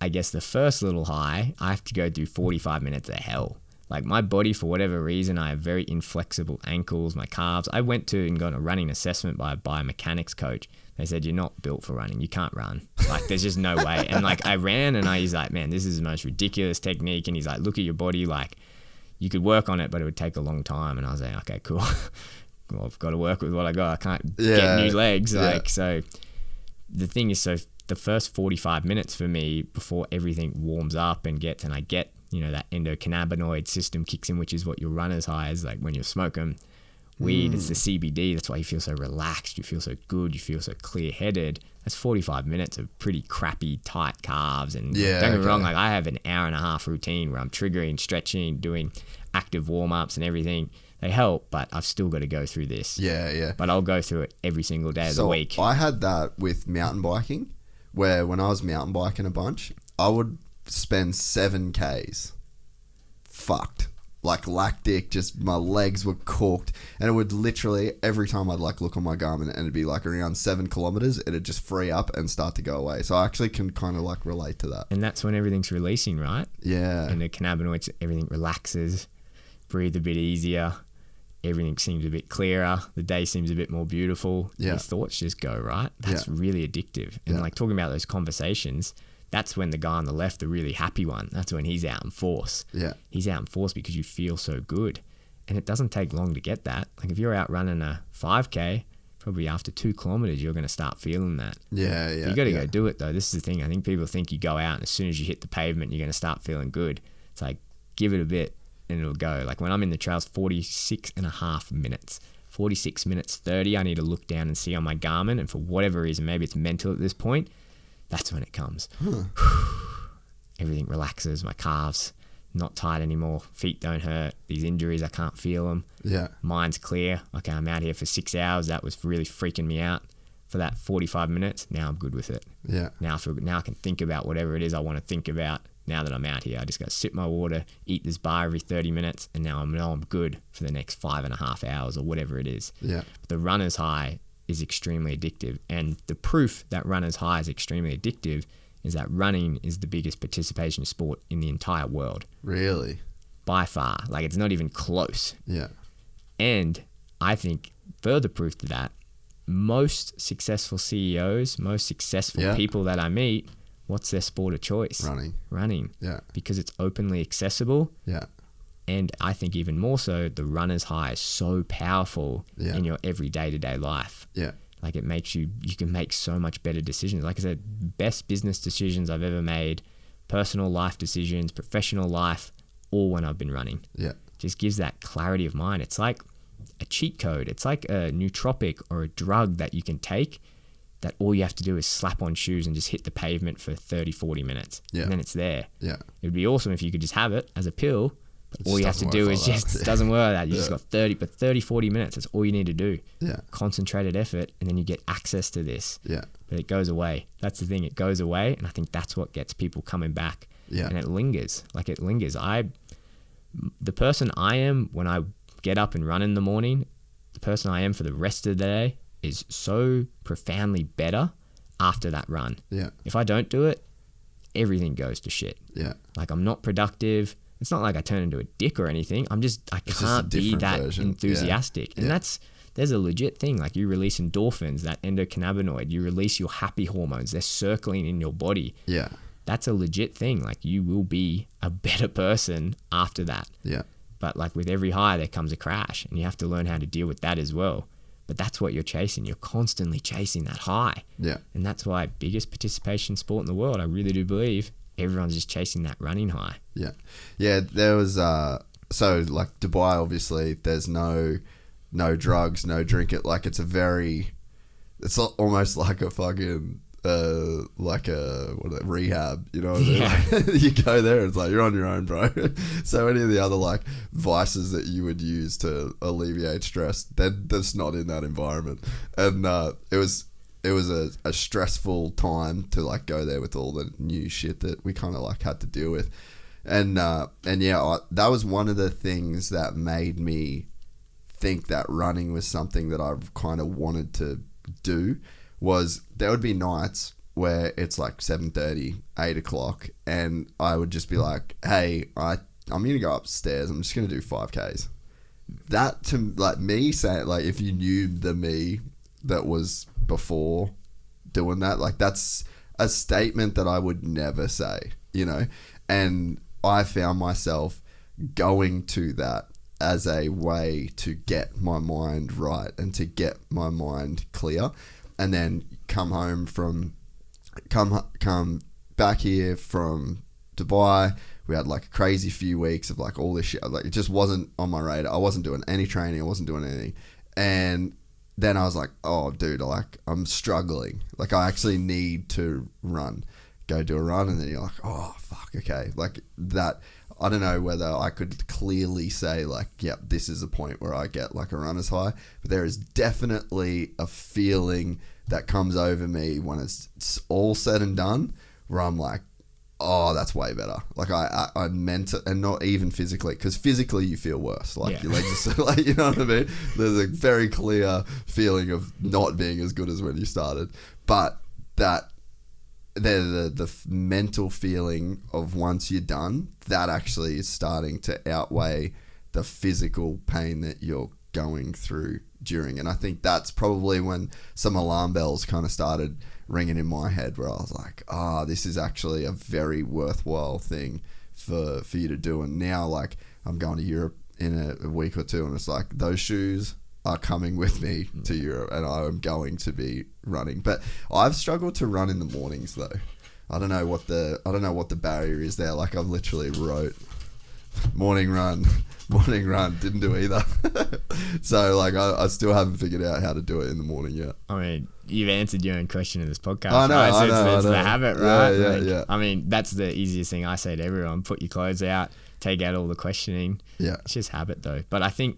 I guess the first little high, I have to go do 45 minutes of hell. Like my body, for whatever reason, I have very inflexible ankles, my calves. I went to and got a running assessment by a biomechanics coach. They said, you're not built for running. You can't run. Like, there's just no way. And like, I ran and he's like, man, this is the most ridiculous technique. And he's like, look at your body. Like, you could work on it, but it would take a long time. And I was like, okay, cool. Well, I've got to work with what I got. I can't get new legs. Like, so the thing is, so the first 45 minutes for me before everything warms up and I get, you know, that endocannabinoid system kicks in, which is what your runner's high is, like when you're smoking weed, it's the CBD. That's why you feel so relaxed, you feel so good, you feel so clear-headed. That's 45 minutes of pretty crappy, tight calves. And don't get me wrong, like I have an hour and a half routine where I'm triggering, stretching, doing active warm-ups and everything. They help, but I've still got to go through this. Yeah. But I'll go through it every single day of the week.
I had that with mountain biking, where when I was mountain biking a bunch, I would spend 7Ks fucked. Like lactic, just my legs were cooked, and it would literally every time I'd like look on my Garmin and it'd be like around 7 kilometers, it'd just free up and start to go away. So I actually can kind of like relate to that.
And that's when everything's releasing, right?
Yeah.
And the cannabinoids, everything relaxes, breathe a bit easier, everything seems a bit clearer, the day seems a bit more beautiful. Your thoughts just go, right? That's really addictive. And like talking about those conversations, that's when the guy on the left, the really happy one, that's when he's out in force.
Yeah.
He's out in force because you feel so good. And it doesn't take long to get that. Like if you're out running a 5K, probably after 2 kilometers, you're going to start feeling that.
Yeah.
You got to go do it though. This is the thing. I think people think you go out and as soon as you hit the pavement, you're going to start feeling good. It's like, give it a bit and it'll go. Like when I'm in the trails, 46 and a half minutes. 46 minutes 30, I need to look down and see on my Garmin. And for whatever reason, maybe it's mental at this point, that's when it comes. Everything relaxes, my calves not tight anymore, feet don't hurt, these injuries I can't feel them. Mind's clear. Okay, I'm out here for 6 hours, that was really freaking me out for that 45 minutes. Now I'm good with it. Now I can think about whatever it is I want to think about. Now that I'm out here, I just got to sip my water, eat this bar every 30 minutes, and now I know I'm good for the next 5.5 hours or whatever it is. The runner's high is extremely addictive, and the proof that runner's high is extremely addictive is that running is the biggest participation sport in the entire world.
Really?
By far. Like, it's not even close.
Yeah.
And I think further proof to that, most successful CEOs, most successful people that I meet, what's their sport of choice? Running. Yeah. Because it's openly accessible.
Yeah.
And I think even more so, the runner's high is so powerful in your every day-to-day life.
Yeah.
Like it makes you can make so much better decisions. Like I said, best business decisions I've ever made, personal life decisions, professional life, all when I've been running.
Yeah.
Just gives that clarity of mind. It's like a cheat code. It's like a nootropic or a drug that you can take that all you have to do is slap on shoes and just hit the pavement for 30, 40 minutes.
Yeah.
And then it's there.
Yeah.
It would be awesome if you could just have it as a pill. But all you have to do is it doesn't work like that. You just got 30, 40 minutes. That's all you need to do.
Yeah.
Concentrated effort, and then you get access to this.
Yeah.
But it goes away. That's the thing. It goes away, and I think that's what gets people coming back.
Yeah.
And it lingers. Like it lingers. The person I am when I get up and run in the morning, the person I am for the rest of the day is so profoundly better after that run.
Yeah.
If I don't do it, everything goes to shit.
Yeah.
Like I'm not productive. It's not like I turn into a dick or anything. I
It's
can't be that
version.
enthusiastic.
Yeah.
And there's a legit thing. Like, you release endorphins, that endocannabinoid, you release your happy hormones. They're circling in your body.
Yeah.
That's a legit thing. Like, you will be a better person after that.
Yeah.
But like with every high, there comes a crash, and you have to learn how to deal with that as well. But that's what you're chasing. You're constantly chasing that high.
Yeah.
And that's why biggest participation sport in the world, I really do believe everyone's just chasing that running high.
Yeah. Yeah, there was so like Dubai, obviously there's no drugs, no drink. It's almost like a fucking rehab, you know what I mean?
Yeah.
Like, you go there, it's like you're on your own, bro. So any of the other like vices that you would use to alleviate stress, that's not in that environment. And it was a stressful time to like go there with all the new shit that we kind of like had to deal with. And yeah, that was one of the things that made me think that running was something that I kind of wanted to do. Was there would be nights where it's like 7:30, 8 o'clock, and I would just be like, hey, I'm going to go upstairs. I'm just going to do 5Ks. That, to like me saying, like, if you knew the me that was before doing that, like, that's a statement that I would never say, you know? And I found myself going to that as a way to get my mind right and to get my mind clear. And then come back here from Dubai. We had like a crazy few weeks of like all this shit. Like, it just wasn't on my radar. I wasn't doing any training. I wasn't doing anything. And then I was like, oh, dude, like, I'm struggling. Like, I actually need to go do a run. And then you're like, oh, fuck, okay. Like that. I don't know whether I could clearly say like, yep, this is the point where I get like a runner's high, but there is definitely a feeling that comes over me when it's all said and done where I'm like, oh, that's way better. Like I meant it, and not even physically, because physically you feel worse. Like your legs are like, you know what I mean? There's a very clear feeling of not being as good as when you started, but that the mental feeling of once you're done, that actually is starting to outweigh the physical pain that you're going through during. And I think that's probably when some alarm bells kind of started ringing in my head, where I was like, this is actually a very worthwhile thing for you to do. And now, like, I'm going to Europe in a week or two, and it's like those shoes are coming with me to Europe, and I'm going to be running. But I've struggled to run in the mornings though. I don't know what the barrier is there. Like, I've literally wrote morning run, didn't do either. So like I still haven't figured out how to do it in the morning yet.
I mean, you've answered your own question in this podcast.
I know,
right? So
I know,
it's the habit, right?
Yeah.
I mean, that's the easiest thing I say to everyone. Put your clothes out, take out all the questioning.
Yeah.
It's just habit though. But I think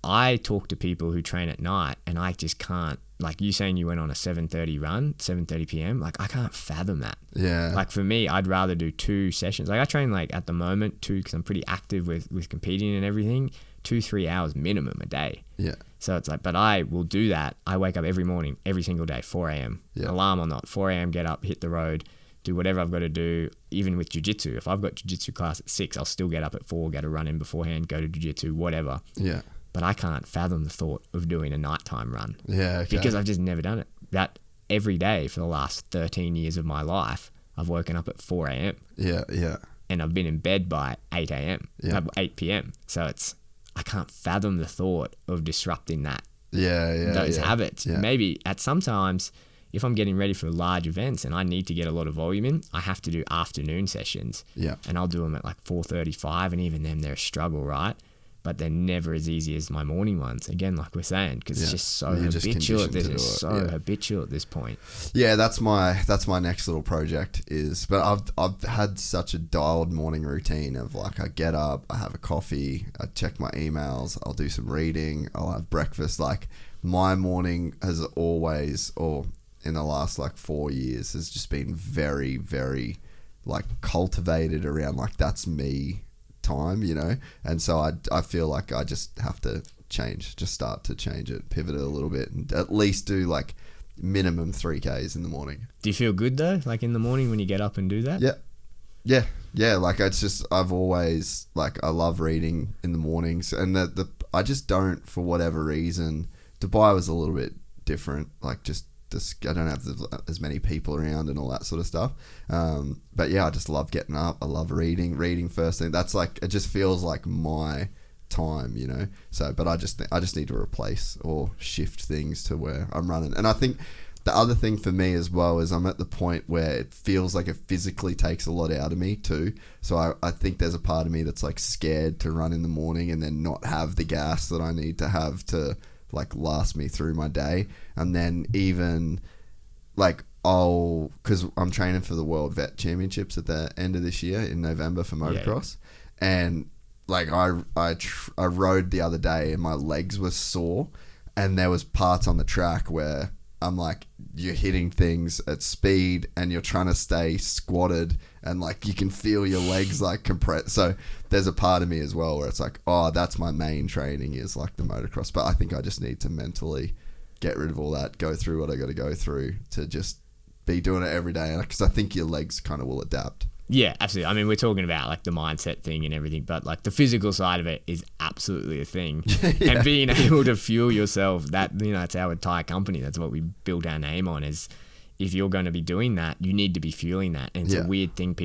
I talk to people who train at night, and I just can't, like you saying you went on a 7:30 run, 7:30 p.m. Like, I can't fathom that.
Yeah.
Like, for me, I'd rather do 2 sessions. Like, I train like at the moment 2, because I'm pretty active with competing and everything, 2-3 hours minimum a day.
Yeah.
So it's like, but I will do that. I wake up every morning, every single day, 4 a.m.
Yeah.
Alarm or not, 4 a.m. get up, hit the road, do whatever I've got to do. Even with Jiu Jitsu, if I've got Jiu Jitsu class at 6, I'll still get up at 4, get a run in beforehand, go to Jiu Jitsu, whatever.
Yeah.
But I can't fathom the thought of doing a nighttime run.
Yeah, okay.
Because I've just never done it. That every day for the last 13 years of my life, I've woken up at 4 a.m.
Yeah.
And I've been in bed by 8 a.m.
Yeah.
8 p.m. So I can't fathom the thought of disrupting that.
Yeah.
Those habits.
Yeah.
Maybe at sometimes, if I'm getting ready for large events and I need to get a lot of volume in, I have to do afternoon sessions.
Yeah.
And I'll do them at like 4:35, and even then they're a struggle, right? But they're never as easy as my morning ones. Again, like we're saying, because it's just so habitual at this. It's so habitual at this point.
Yeah, that's my next little project is. But I've had such a dialed morning routine of like, I get up, I have a coffee, I check my emails, I'll do some reading, I'll have breakfast. Like, my morning has always, or in the last like 4 years, has just been very, very like cultivated around like, that's me time, you know. And so I feel like I just have to start to change it, pivot it a little bit, and at least do like minimum 3Ks in the morning.
Do you feel good though, like in the morning when you get up and do that?
Yeah Yeah, like it's just I've always like I love reading in the mornings, and I just don't, for whatever reason. Dubai was a little bit different, like just I don't have as many people around and all that sort of stuff. But yeah, I just love getting up. I love reading first thing. That's like, it just feels like my time, you know. So, but I just need to replace or shift things to where I'm running. And I think the other thing for me as well is I'm at the point where it feels like it physically takes a lot out of me too. So I think there's a part of me that's like scared to run in the morning and then not have the gas that I need to have to like last me through my day. And then even like because I'm training for the World Vet Championships at the end of this year in November for motocross. Yeah. And like I rode the other day and my legs were sore, and there was parts on the track where I'm like, you're hitting things at speed and you're trying to stay squatted, and like you can feel your legs like compress. So there's a part of me as well where it's like, oh, that's my main training is like the motocross. But I think I just need to mentally get rid of all that, go through what I got to go through to just be doing it every day. Because I think your legs kind of will adapt. Yeah,
absolutely. I mean, we're talking about like the mindset thing and everything, but like the physical side of it is absolutely a thing. Yeah. And being able to fuel yourself, that, you know, it's our entire company. That's what we build our name on, is if you're going to be doing that, you need to be fueling that. And it's a weird thing.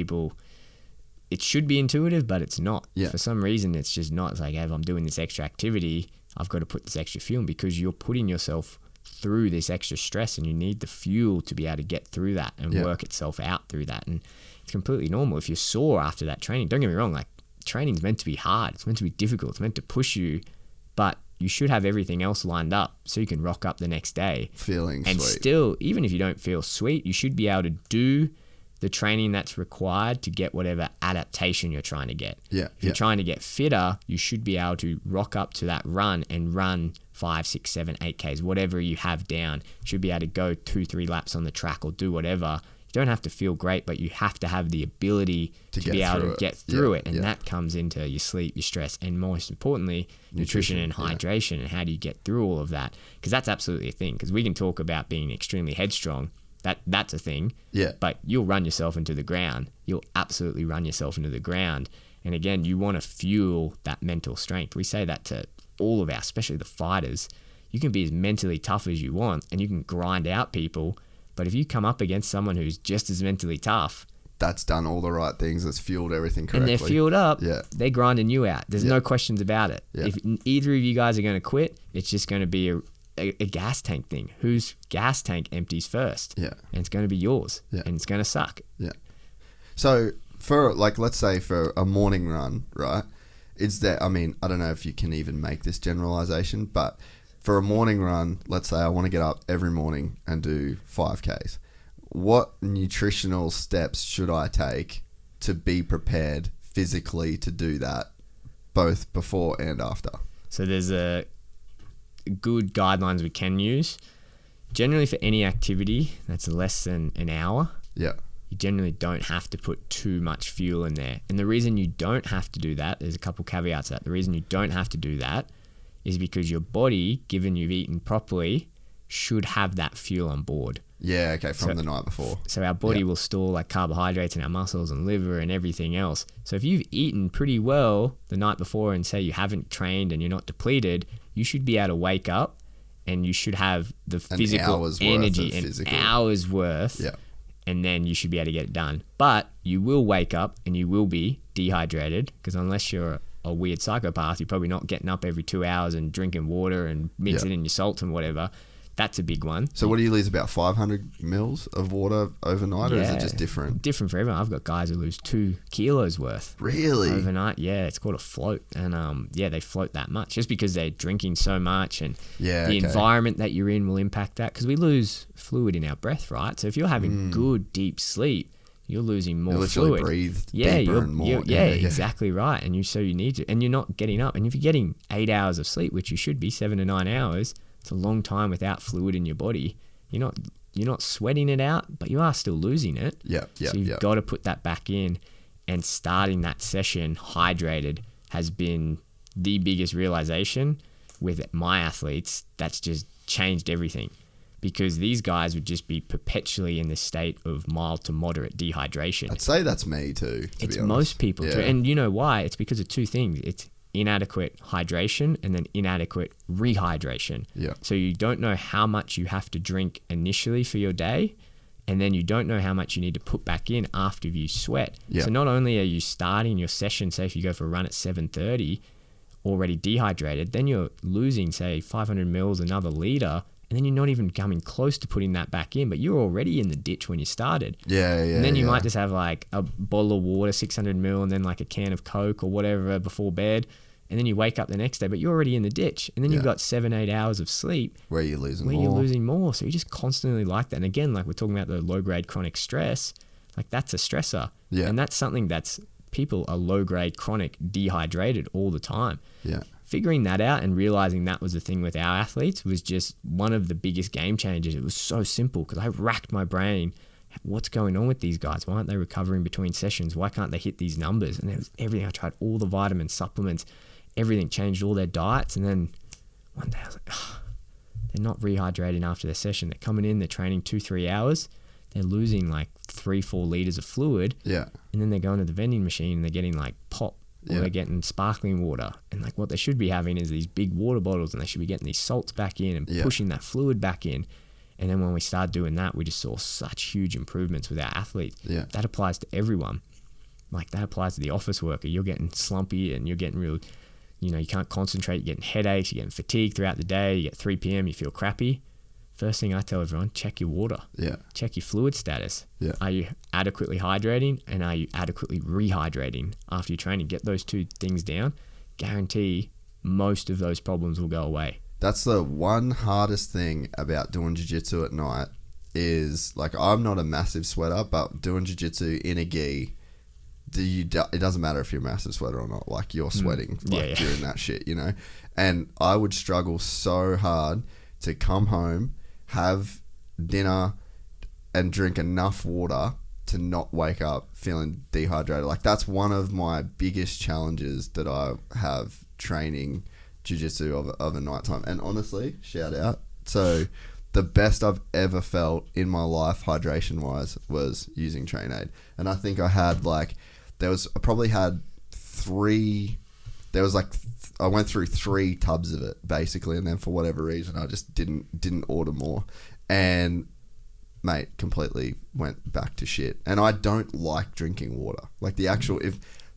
It should be intuitive, but it's not. Yeah. For some reason, it's just not. It's like, hey, if I'm doing this extra activity, I've got to put this extra fuel in, because you're putting yourself through this extra stress, and you need the fuel to be able to get through that and work itself out through that. And it's completely normal if you're sore after that training. Don't get me wrong, like training's meant to be hard, it's meant to be difficult, it's meant to push you, but you should have everything else lined up so you can rock up the next day
feeling
and
sweet.
Still, even if you don't feel sweet, you should be able to do the training that's required to get whatever adaptation you're trying to get. If you're trying to get fitter, you should be able to rock up to that run and run 5, 6, 7, 8Ks, whatever you have down. You should be able to go 2-3 laps on the track or do whatever. You don't have to feel great, but you have to have the ability to be able to get through it. And that comes into your sleep, your stress, and most importantly, nutrition and hydration. And how do you get through all of that? Because that's absolutely a thing. Because we can talk about being extremely headstrong. That's a thing. Yeah. But you'll run yourself into the ground. You'll absolutely run yourself into the ground. And again, you want to fuel that mental strength. We say that to all of our, especially the fighters. You can be as mentally tough as you want, and you can grind out people. But if you come up against someone who's just as mentally tough,
that's done all the right things, that's fueled everything correctly,
and they're fueled up, they're grinding you out. There's no questions about it. If either of you guys are going to quit, it's just going to be a gas tank thing. Whose gas tank empties first? And it's going to be yours, and it's going to suck.
So for, like, let's say for a morning run, right? Is there, I mean, I don't know if you can even make this generalization, but for a morning run, let's say I want to get up every morning and do 5Ks. What nutritional steps should I take to be prepared physically to do that, both before and after?
So there's a good guidelines we can use. Generally, for any activity that's less than an hour, you generally don't have to put too much fuel in there. And the reason you don't have to do that, there's a couple caveats to that. The reason you don't have to do that is because your body, given you've eaten properly, should have that fuel on board.
From the night before.
So our body will store like carbohydrates in our muscles and liver and everything else. So if you've eaten pretty well the night before and say you haven't trained and you're not depleted, you should be able to wake up and you should have the physical energy and hours worth. And then you should be able to get it done. But you will wake up and you will be dehydrated, because unless you're a weird psychopath, you're probably not getting up every 2 hours and drinking water and mixing in your salts and whatever. That's a big one.
So what do you lose, about 500 mils of water overnight, or is it just different?
Different for everyone. I've got guys who lose 2 kilos worth.
Really?
Overnight, it's called a float. And they float that much just because they're drinking so much, and the environment that you're in will impact that, because we lose fluid in our breath, right? So if you're having good deep sleep, you're losing more fluid.
Breathe deeper and more.
Exactly right. And you need to, and you're not getting up. And if you're getting 8 hours of sleep, which you should be, 7 to 9 hours, it's a long time without fluid in your body. You're not sweating it out, but you are still losing it. So you've got to put that back in, and starting that session hydrated has been the biggest realization with my athletes. That's just changed everything. because these guys would just be perpetually in this state of mild to moderate dehydration.
I'd say that's me too, to
It's
be honest.
most people
Yeah.
too. And you know why? It's because of two things. It's inadequate hydration and then inadequate rehydration.
Yeah.
So you don't know how much you have to drink initially for your day, and then you don't know how much you need to put back in after you sweat.
Yeah.
So not only are you starting your session, say if you go for a run at 7:30, already dehydrated, then you're losing, say, 500 mils, another liter, and then you're not even coming close to putting that back in, but you're already in the ditch when you started.
Yeah.
And then you might just have like a bottle of water, 600 mil, and then like a can of Coke or whatever before bed. And then you wake up the next day, but you're already in the ditch. And then you've got 7-8 hours of sleep
where you're losing
more. So you just constantly like that. And again, like we're talking about the low-grade chronic stress, like that's a stressor.
Yeah.
And that's something that's, people are low-grade chronic dehydrated all the time.
Yeah.
Figuring that out and realizing that was the thing with our athletes was just one of the biggest game changers. It was so simple because I racked my brain. What's going on with these guys? Why aren't they recovering between sessions? Why can't they hit these numbers? And it was everything. I tried all the vitamins, supplements, everything, changed all their diets. And then one day I was like, they're not rehydrating after their session. They're coming in, they're training 2-3 hours. They're losing like 3-4 liters of fluid.
Yeah.
And then they're going to the vending machine and they're getting like pop. Or they're getting sparkling water, and like what they should be having is these big water bottles, and they should be getting these salts back in and pushing that fluid back in. And then when we started doing that, we just saw such huge improvements with our athletes.
Yeah.
That applies to everyone. Like that applies to the office worker. You're getting slumpy and you're getting real, you can't concentrate. You're getting headaches. You're getting fatigued throughout the day. You get 3 p.m. You feel crappy. First thing I tell everyone, check your water.
Yeah.
Check your fluid status.
Yeah.
Are you adequately hydrating, and are you adequately rehydrating after your training? Get those two things down. Guarantee most of those problems will go away.
That's the one hardest thing about doing jiu-jitsu at night is, like, I'm not a massive sweater, but doing jiu-jitsu in a gi, it doesn't matter if you're a massive sweater or not. Like, you're sweating during that shit, And I would struggle so hard to come home, have dinner, and drink enough water to not wake up feeling dehydrated. Like, that's one of my biggest challenges that I have training jiu-jitsu of a nighttime. And honestly, shout out. So the best I've ever felt in my life hydration wise was using Train Aid. And I think I had I probably had I went through 3 tubs of it basically, and then for whatever reason I just didn't order more, and mate, completely went back to shit. And I don't like drinking water. Like the actual,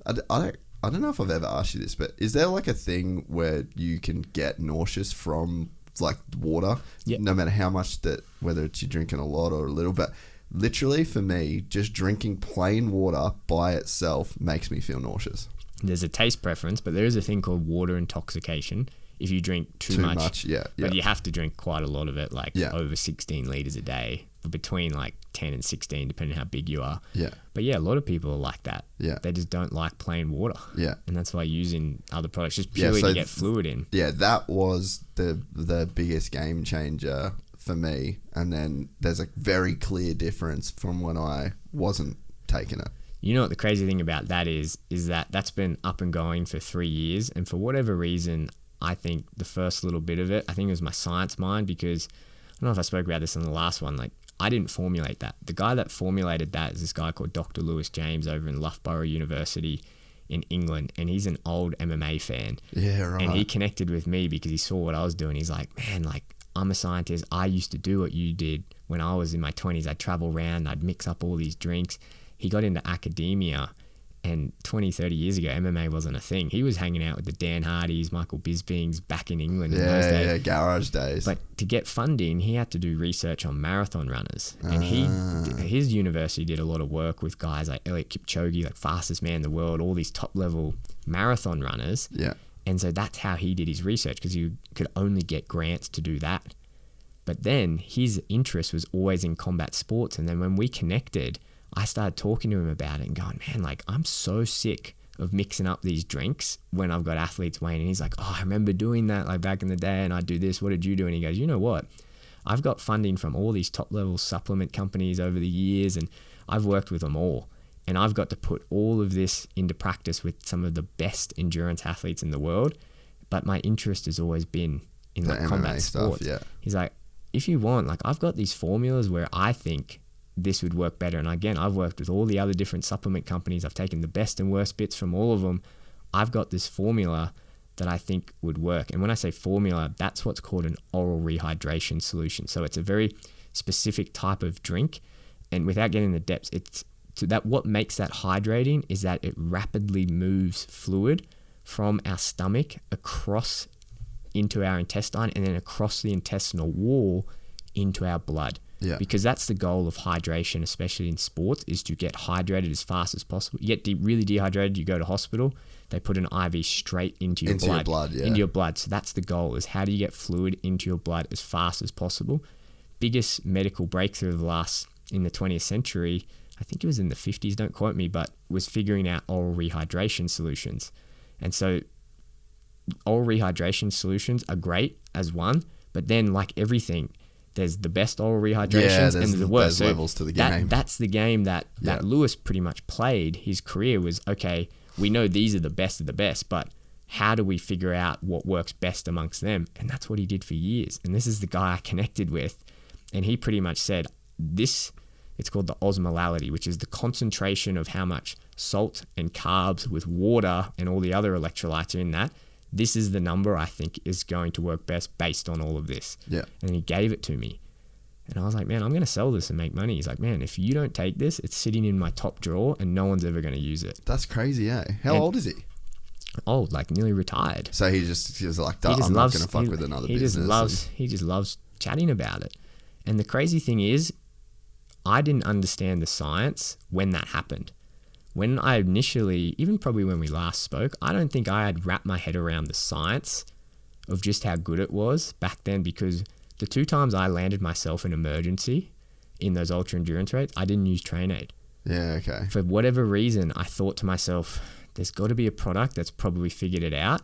I don't know if I've ever asked you this, but is there like a thing where you can get nauseous from like water?
Yeah.
No matter how much whether it's you're drinking a lot or a little, but literally for me, just drinking plain water by itself makes me feel nauseous.
There's a taste preference, but there is a thing called water intoxication. If you drink too much, but you have to drink quite a lot of it, over 16 liters a day, between like 10 and 16, depending how big you are.
Yeah.
But yeah, a lot of people are like that.
Yeah.
They just don't like plain water.
Yeah.
And that's why using other products just purely to get fluid in.
Yeah, that was the biggest game changer for me. And then there's a very clear difference from when I wasn't taking it.
You know what the crazy thing about that is that that's been up and going for 3 years. And for whatever reason, I think the first little bit of it, I think it was my science mind, because I don't know if I spoke about this in the last one. Like, I didn't formulate that. The guy that formulated that is this guy called Dr. Lewis James over in Loughborough University in England. And he's an old MMA fan.
Yeah, right.
And he connected with me because he saw what I was doing. He's like, man, like, I'm a scientist. I used to do what you did when I was in my 20s. I'd travel around. I'd mix up all these drinks. He got into academia, and 20, 30 years ago, MMA wasn't a thing. He was hanging out with the Dan Hardys, Michael Bispings back in England in those days. Yeah,
garage days.
But to get funding, he had to do research on marathon runners. And his university did a lot of work with guys like Eliud Kipchoge, like fastest man in the world, all these top-level marathon runners.
Yeah.
And so that's how he did his research, because you could only get grants to do that. But then his interest was always in combat sports. And then when we connected, I started talking to him about it and going, man, like, I'm so sick of mixing up these drinks when I've got athletes weighing. And he's like, oh, I remember doing that like back in the day, and I'd do this. What did you do? And he goes, you know what? I've got funding from all these top level supplement companies over the years, and I've worked with them all. And I've got to put all of this into practice with some of the best endurance athletes in the world. But my interest has always been in like combat sports.
Yeah.
He's like, if you want, like I've got these formulas where I think this would work better. And again, I've worked with all the other different supplement companies. I've taken the best and worst bits from all of them. I've got this formula that I think would work. And when I say formula, that's what's called an oral rehydration solution. So it's a very specific type of drink. And without getting the depths, it's so that what makes that hydrating is that it rapidly moves fluid from our stomach across into our intestine and then across the intestinal wall into our blood.
Yeah.
Because that's the goal of hydration, especially in sports, is to get hydrated as fast as possible. You get really dehydrated, you go to hospital, they put an IV straight into your blood. Into your blood. So that's the goal, is how do you get fluid into your blood as fast as possible? Biggest medical breakthrough of in the 20th century, I think it was in the 50s, don't quote me, but was figuring out oral rehydration solutions. And so oral rehydration solutions are great as one, but then like everything, there's the best oral rehydrations and the worst.
There's levels to the game.
That's the game that Lewis pretty much played. His career was, okay, we know these are the best of the best, but how do we figure out what works best amongst them? And that's what he did for years. And this is the guy I connected with. And he pretty much said, it's called the osmolality, which is the concentration of how much salt and carbs with water and all the other electrolytes are in that. This is the number I think is going to work best based on all of this.
Yeah.
And he gave it to me. And I was like, man, I'm going to sell this and make money. He's like, man, if you don't take this, it's sitting in my top drawer and no one's ever going to use it.
That's crazy, eh? How old is he?
Old, like nearly retired.
So he's like, I'm not going to fuck with another business.
He just loves chatting about it. And the crazy thing is, I didn't understand the science when that happened. When I initially, even probably when we last spoke, I don't think I had wrapped my head around the science of just how good it was back then, because the 2 times I landed myself in emergency in those ultra endurance rates, I didn't use Train Aid.
Yeah, okay.
For whatever reason, I thought to myself, there's got to be a product that's probably figured it out.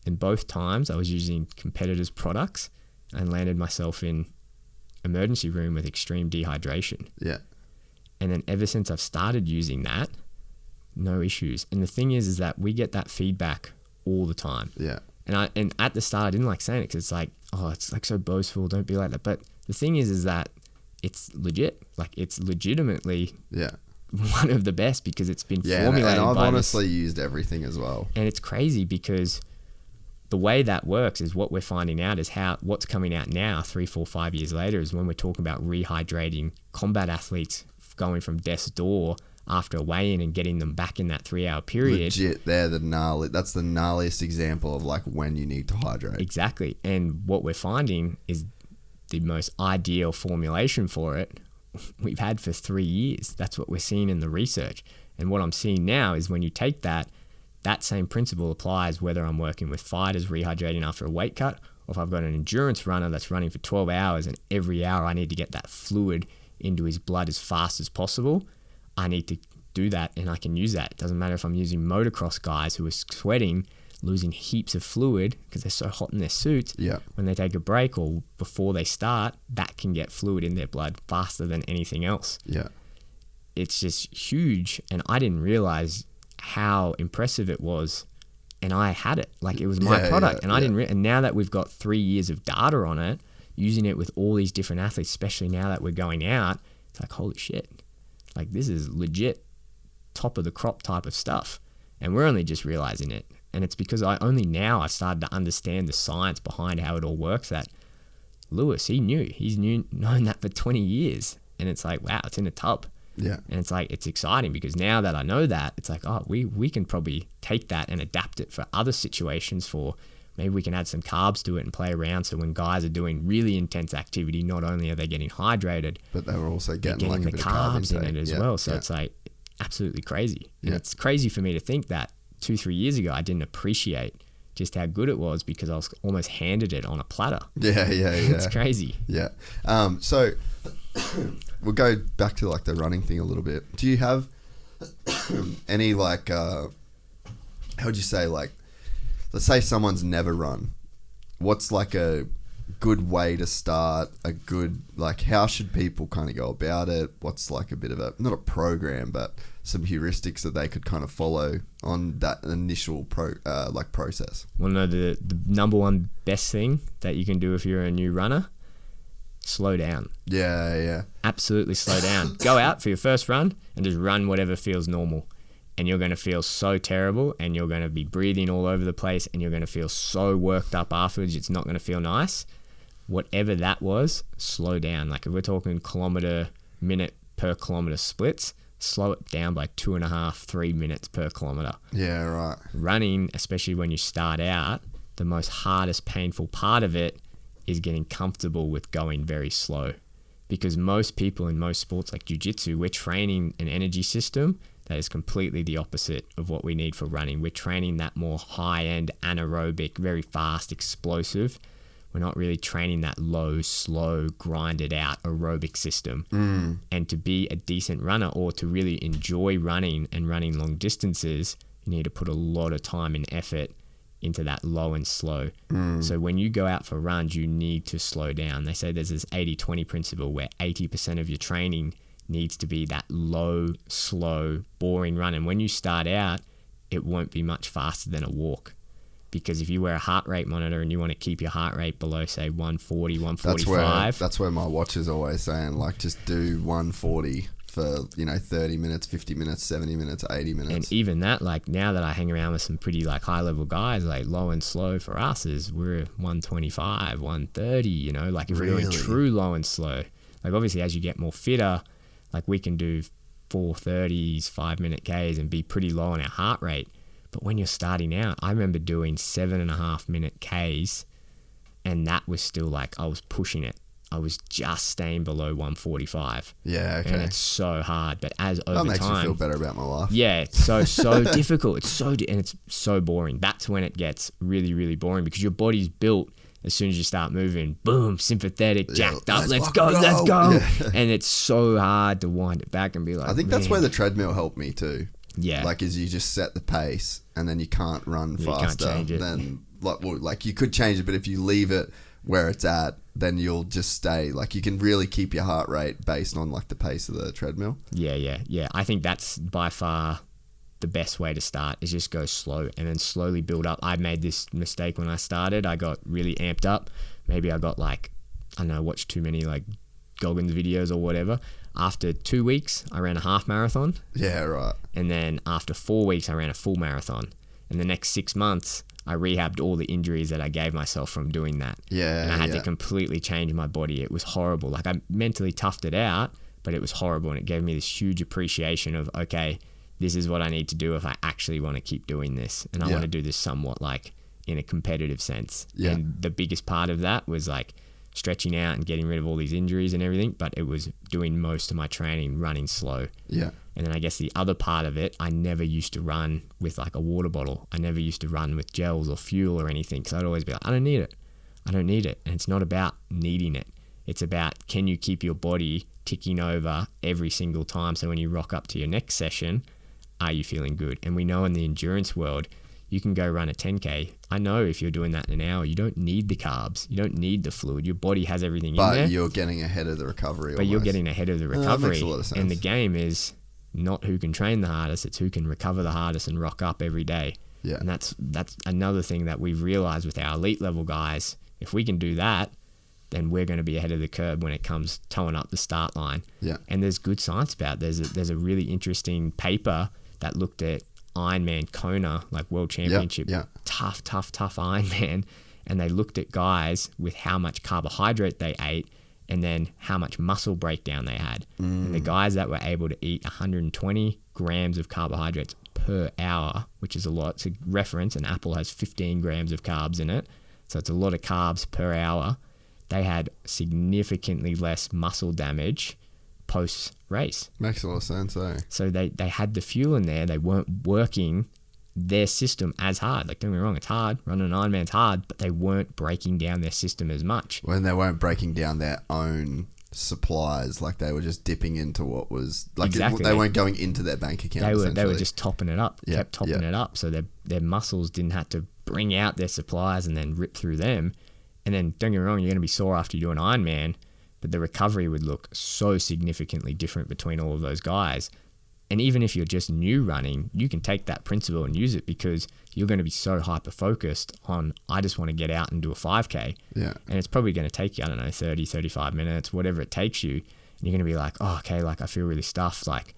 And both times I was using competitors' products and landed myself in emergency room with extreme dehydration.
Yeah.
And then ever since I've started using that, no issues. And the thing is that we get that feedback all the time.
Yeah.
And at the start I didn't like saying it because it's like, oh, it's like so boastful, don't be like that. But the thing is that it's legit. Like it's legitimately one of the best because it's been formulated.
And I've honestly used everything as well.
And it's crazy because the way that works is what we're finding out is what's coming out now 3, 4, 5 years later is when we're talking about rehydrating combat athletes going from death's door after a weigh-in and getting them back in that 3-hour period.
Legit, that's the gnarliest example of like when you need to hydrate.
Exactly. And what we're finding is the most ideal formulation for it we've had for 3 years. That's what we're seeing in the research. And what I'm seeing now is when you take that same principle applies whether I'm working with fighters rehydrating after a weight cut or if I've got an endurance runner that's running for 12 hours and every hour I need to get that fluid into his blood as fast as possible. I need to do that and I can use that. It doesn't matter if I'm using motocross guys who are sweating, losing heaps of fluid because they're so hot in their suits.
Yeah.
When they take a break or before they start, that can get fluid in their blood faster than anything else.
Yeah.
It's just huge. And I didn't realize how impressive it was. And I had it. Like it was my product. And I didn't and now that we've got 3 years of data on it, using it with all these different athletes, especially now that we're going out, it's like, holy shit. Like this is legit top of the crop type of stuff. And we're only just realizing it. And it's because I started to understand the science behind how it all works that Lewis, he's known that for 20 years. And it's like, wow, it's in a tub.
Yeah.
And it's like, it's exciting because now that I know that, it's like, oh, we can probably take that and adapt it for other situations for maybe we can add some carbs to it and play around. So when guys are doing really intense activity, not only are they getting hydrated,
but they were also getting like a
the
bit
carbs
of carb
in it as well. So it's like absolutely crazy. And it's crazy for me to think that 2-3 years ago, I didn't appreciate just how good it was because I was almost handed it on a platter.
Yeah.
It's crazy.
Yeah. So we'll go back to like the running thing a little bit. Do you have any like, how would you say, like, let's say someone's never run. What's like a good way to start? A good, like, how should people kind of go about it? What's like a bit of a, not a program, but some heuristics that they could kind of follow on that initial process?
Well, no, the number one best thing that you can do if you're a new runner, slow down.
Yeah.
Absolutely slow down. Go out for your first run and just run whatever feels normal. And you're going to feel so terrible, and you're going to be breathing all over the place, and you're going to feel so worked up afterwards. It's not going to feel nice. Whatever that was, slow down. Like if we're talking minute per kilometer splits, slow it down by 2.5, 3 minutes per kilometer.
Yeah, right.
Running, especially when you start out, the most hardest, painful part of it is getting comfortable with going very slow. Because most people in most sports like Jiu Jitsu, we're training an energy system that is completely the opposite of what we need for running. We're training that more high-end, anaerobic, very fast, explosive. We're not really training that low, slow, grinded out aerobic system. And to be a decent runner, or to really enjoy running and running long distances, you need to put a lot of time and effort into that low and slow. So when you go out for runs, you need to slow down. They say there's this 80-20 principle where 80% of your training needs to be that low, slow, boring run. And when you start out, it won't be much faster than a walk. Because if you wear a heart rate monitor and you want to keep your heart rate below, say, 140, 145.
That's where my watch is always saying, like, just do 140 for, 30 minutes, 50 minutes, 70 minutes, 80 minutes.
And even that, like, now that I hang around with some pretty, like, high-level guys, like, low and slow for us is we're 125, 130, like, if we're doing true low and slow. Like, obviously, as you get more fitter, like, we can do 430s, 5-minute Ks and be pretty low on our heart rate. But when you're starting out, I remember doing 7.5-minute Ks, and that was still like, I was pushing it. I was just staying below 145.
Yeah, okay.
And it's so hard. But as over time...
That makes me feel better about my life.
Yeah, it's so difficult. It's and it's so boring. That's when it gets really, really boring, because your body's built, as soon as you start moving, boom, sympathetic, jacked up, let's go. Yeah. And it's so hard to wind it back and be like,
I think that's where the treadmill helped me too.
Yeah.
Like, is you just set the pace and then you can't run faster.
You can't change it.
Then, like, you could change it, but if you leave it where it's at, then you'll just stay. Like, you can really keep your heart rate based on, like, the pace of the treadmill.
Yeah. I think that's by far the best way to start, is just go slow and then slowly build up. I made this mistake when I started. I got really amped up. Maybe I got, like, I don't know, watched too many, like, Goggins videos or whatever. After 2 weeks, I ran a half marathon.
Yeah, right.
And then after 4 weeks, I ran a full marathon. And the next 6 months, I rehabbed all the injuries that I gave myself from doing that.
Yeah.
And I had to completely change my body. It was horrible. Like, I mentally toughed it out, but it was horrible. And it gave me this huge appreciation of, okay, this is what I need to do if I actually want to keep doing this. And I want to do this somewhat, like, in a competitive sense. Yeah. And the biggest part of that was, like, stretching out and getting rid of all these injuries and everything, but it was doing most of my training running slow. Yeah. And then I guess the other part of it, I never used to run with, like, a water bottle. I never used to run with gels or fuel or anything, because I'd always be like, I don't need it. And it's not about needing it. It's about, can you keep your body ticking over every single time, so when you rock up to your next session, are you feeling good? And we know in the endurance world, you can go run a 10K. I know if you're doing that in an hour, you don't need the carbs. You don't need the fluid. Your body has everything in there.
But you're getting ahead of the recovery.
You're getting ahead of the recovery.
That makes a lot of sense.
And the game is not who can train the hardest, it's who can recover the hardest and rock up every day. Yeah. And that's another thing that we've realized with our elite level guys. If we can do that, then we're going to be ahead of the curve when it comes towing up the start line. Yeah. And there's good science about it. There's a really interesting paper that looked at Ironman Kona, like world championship, tough Ironman, and they looked at guys with how much carbohydrate they ate and then how much muscle breakdown they had. And the guys that were able to eat 120 grams of carbohydrates per hour, which is a lot. To reference, an apple has 15 grams of carbs in it, so it's a lot of carbs per hour. They had significantly less muscle damage post-race.
Makes a lot of sense, eh?
So they had the fuel in there. They weren't working their system as hard. Like, don't get me wrong, it's hard. Running an Ironman's hard, but they weren't breaking down their system as much.
When they weren't breaking down their own supplies, like they were just dipping into what was... like exactly. They weren't going into their bank account,
They were just topping it up, kept topping it up. So their muscles didn't have to bring out their supplies and then rip through them. And then, don't get me wrong, you're going to be sore after you do an Ironman, but the recovery would look so significantly different between all of those guys. And even if you're just new running, you can take that principle and use it, because you're going to be so hyper focused on, I just want to get out and do a 5K.
Yeah.
And it's probably going to take you, I don't know, 30, 35 minutes, whatever it takes you. And you're going to be like, oh, okay, like I feel really stuffed. Like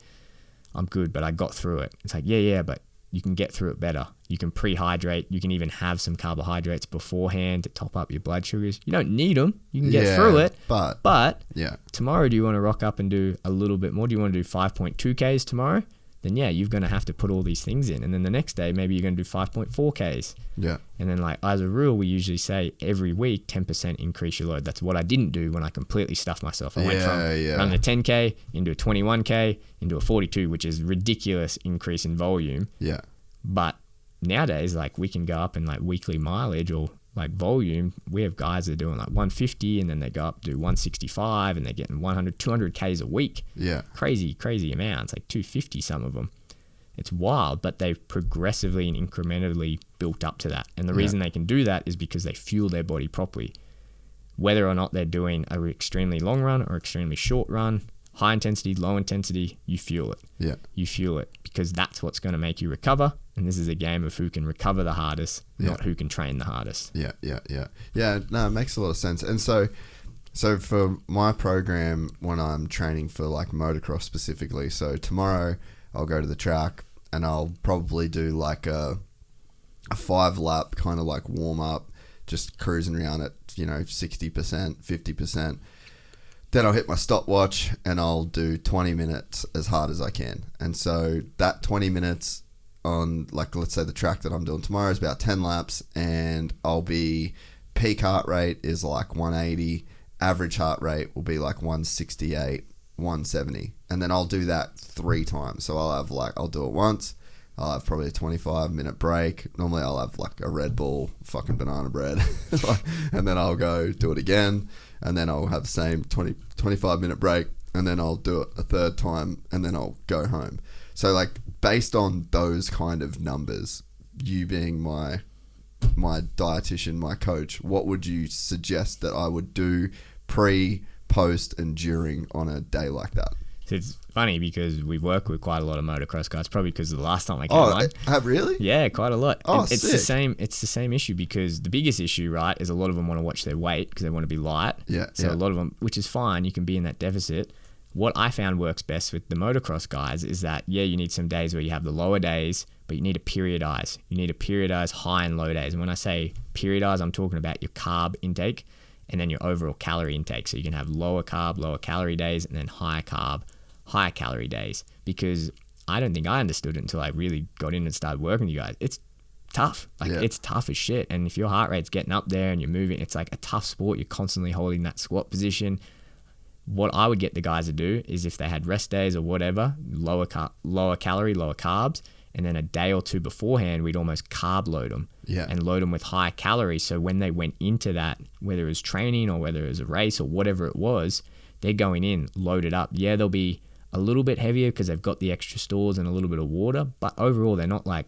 I'm good, but I got through it. It's like, yeah, but you can get through it better. You can pre-hydrate. You can even have some carbohydrates beforehand to top up your blood sugars. You don't need them. You can get through it. But
yeah,
tomorrow, do you want to rock up and do a little bit more? Do you want to do 5.2Ks tomorrow? Then yeah, you're going to have to put all these things in. And then the next day, maybe you're going to do 5.4Ks.
Yeah.
And then like as a rule, we usually say every week, 10% increase your load. That's what I didn't do when I completely stuffed myself. I went from running a 10K into a 21K into a 42, which is ridiculous increase in volume.
Yeah.
But nowadays, like we can go up in like weekly mileage or like volume. We have guys that are doing like 150 and then they go up to 165 and they're getting 100, 200 Ks a week.
Yeah.
Crazy amounts, like 250 some of them. It's wild, but they've progressively and incrementally built up to that. And the reason they can do that is because they fuel their body properly. Whether or not they're doing an extremely long run or extremely short run, high intensity, low intensity, you fuel it.
Yeah.
You fuel it because that's what's going to make you recover. And this is a game of who can recover the hardest, not who can train the hardest.
Yeah. Yeah, no, it makes a lot of sense. And so for my program, when I'm training for like motocross specifically, so tomorrow I'll go to the track and I'll probably do like a 5-lap kind of like warm up, just cruising around at, 60%, 50%. Then I'll hit my stopwatch and I'll do 20 minutes as hard as I can. And so that 20 minutes on, like, let's say the track that I'm doing tomorrow is about 10 laps, and I'll be, peak heart rate is like 180, average heart rate will be like 168, 170. And then I'll do that 3 times. So I'll do it once. I'll have probably a 25-minute break. Normally I'll have like a Red Bull, fucking banana bread. And then I'll go do it again. And then I'll have the same 25-minute break. And then I'll do it a third time. And then I'll go home. So like based on those kind of numbers, you being my dietitian, my coach, what would you suggest that I would do pre, post, and during on a day like that?
So it's funny because we work with quite a lot of motocross guys, probably because of the last time I came on.
Oh, really?
Yeah, quite a lot.
Oh,
and it's
sick.
It's the same issue, because the biggest issue, right, is a lot of them want to watch their weight because they want to be light.
Yeah.
So a lot of them, which is fine, you can be in that deficit. What I found works best with the motocross guys is that, you need some days where you have the lower days, but you need to periodize. You need to periodize high and low days. And when I say periodize, I'm talking about your carb intake and then your overall calorie intake. So you can have lower carb, lower calorie days, and then higher carb, higher calorie days. Because I don't think I understood it until I really got in and started working with you guys. It's tough. It's tough as shit. And if your heart rate's getting up there and you're moving, it's like a tough sport. You're constantly holding that squat position. What I would get the guys to do is, if they had rest days or whatever, lower calorie, lower carbs, and then a day or two beforehand, we'd almost carb load them and load them with high calories. So when they went into that, whether it was training or whether it was a race or whatever it was, they're going in loaded up. Yeah, they'll be a little bit heavier because they've got the extra stores and a little bit of water, but overall they're not like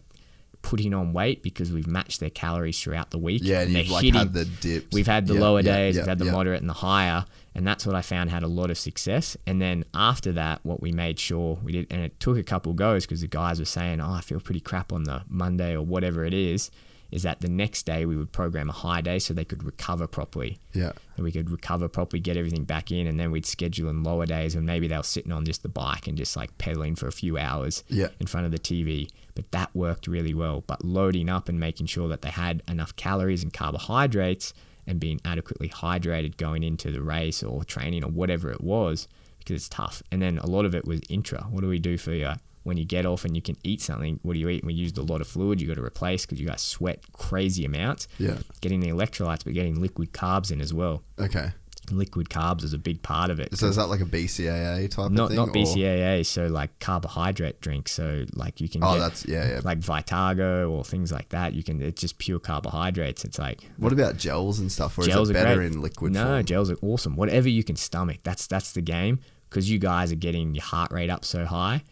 putting on weight because we've matched their calories throughout the week.
Yeah, and you've like had the dips.
We've had the lower days, we've had the moderate and the higher, and that's what I found had a lot of success. And then after that, what we made sure we did, and it took a couple goes because the guys were saying, I feel pretty crap on the Monday or whatever it is that the next day we would program a high day so they could recover properly.
Yeah.
And we could recover properly, get everything back in, and then we'd schedule in lower days when maybe they were sitting on just the bike and just like pedaling for a few hours in front of the TV. But that worked really well. But loading up and making sure that they had enough calories and carbohydrates and being adequately hydrated going into the race or training or whatever it was, because it's tough. And then a lot of it was intra. What do we do for you? When you get off and you can eat something, what do you eat? We used a lot of fluid. You got to replace because you guys sweat crazy amounts.
Yeah.
Getting the electrolytes, but getting liquid carbs in as well.
Okay.
Liquid carbs is a big part of it.
So is that like a BCAA type of thing?
Not BCAA, so like carbohydrate drinks. So like you can get like Vitago or things like that. It's just pure carbohydrates. It's like,
what about gels and stuff? Or
gels
is it better in liquid form?
No, gels are awesome. Whatever you can stomach, that's the game, because you guys are getting your heart rate up so high.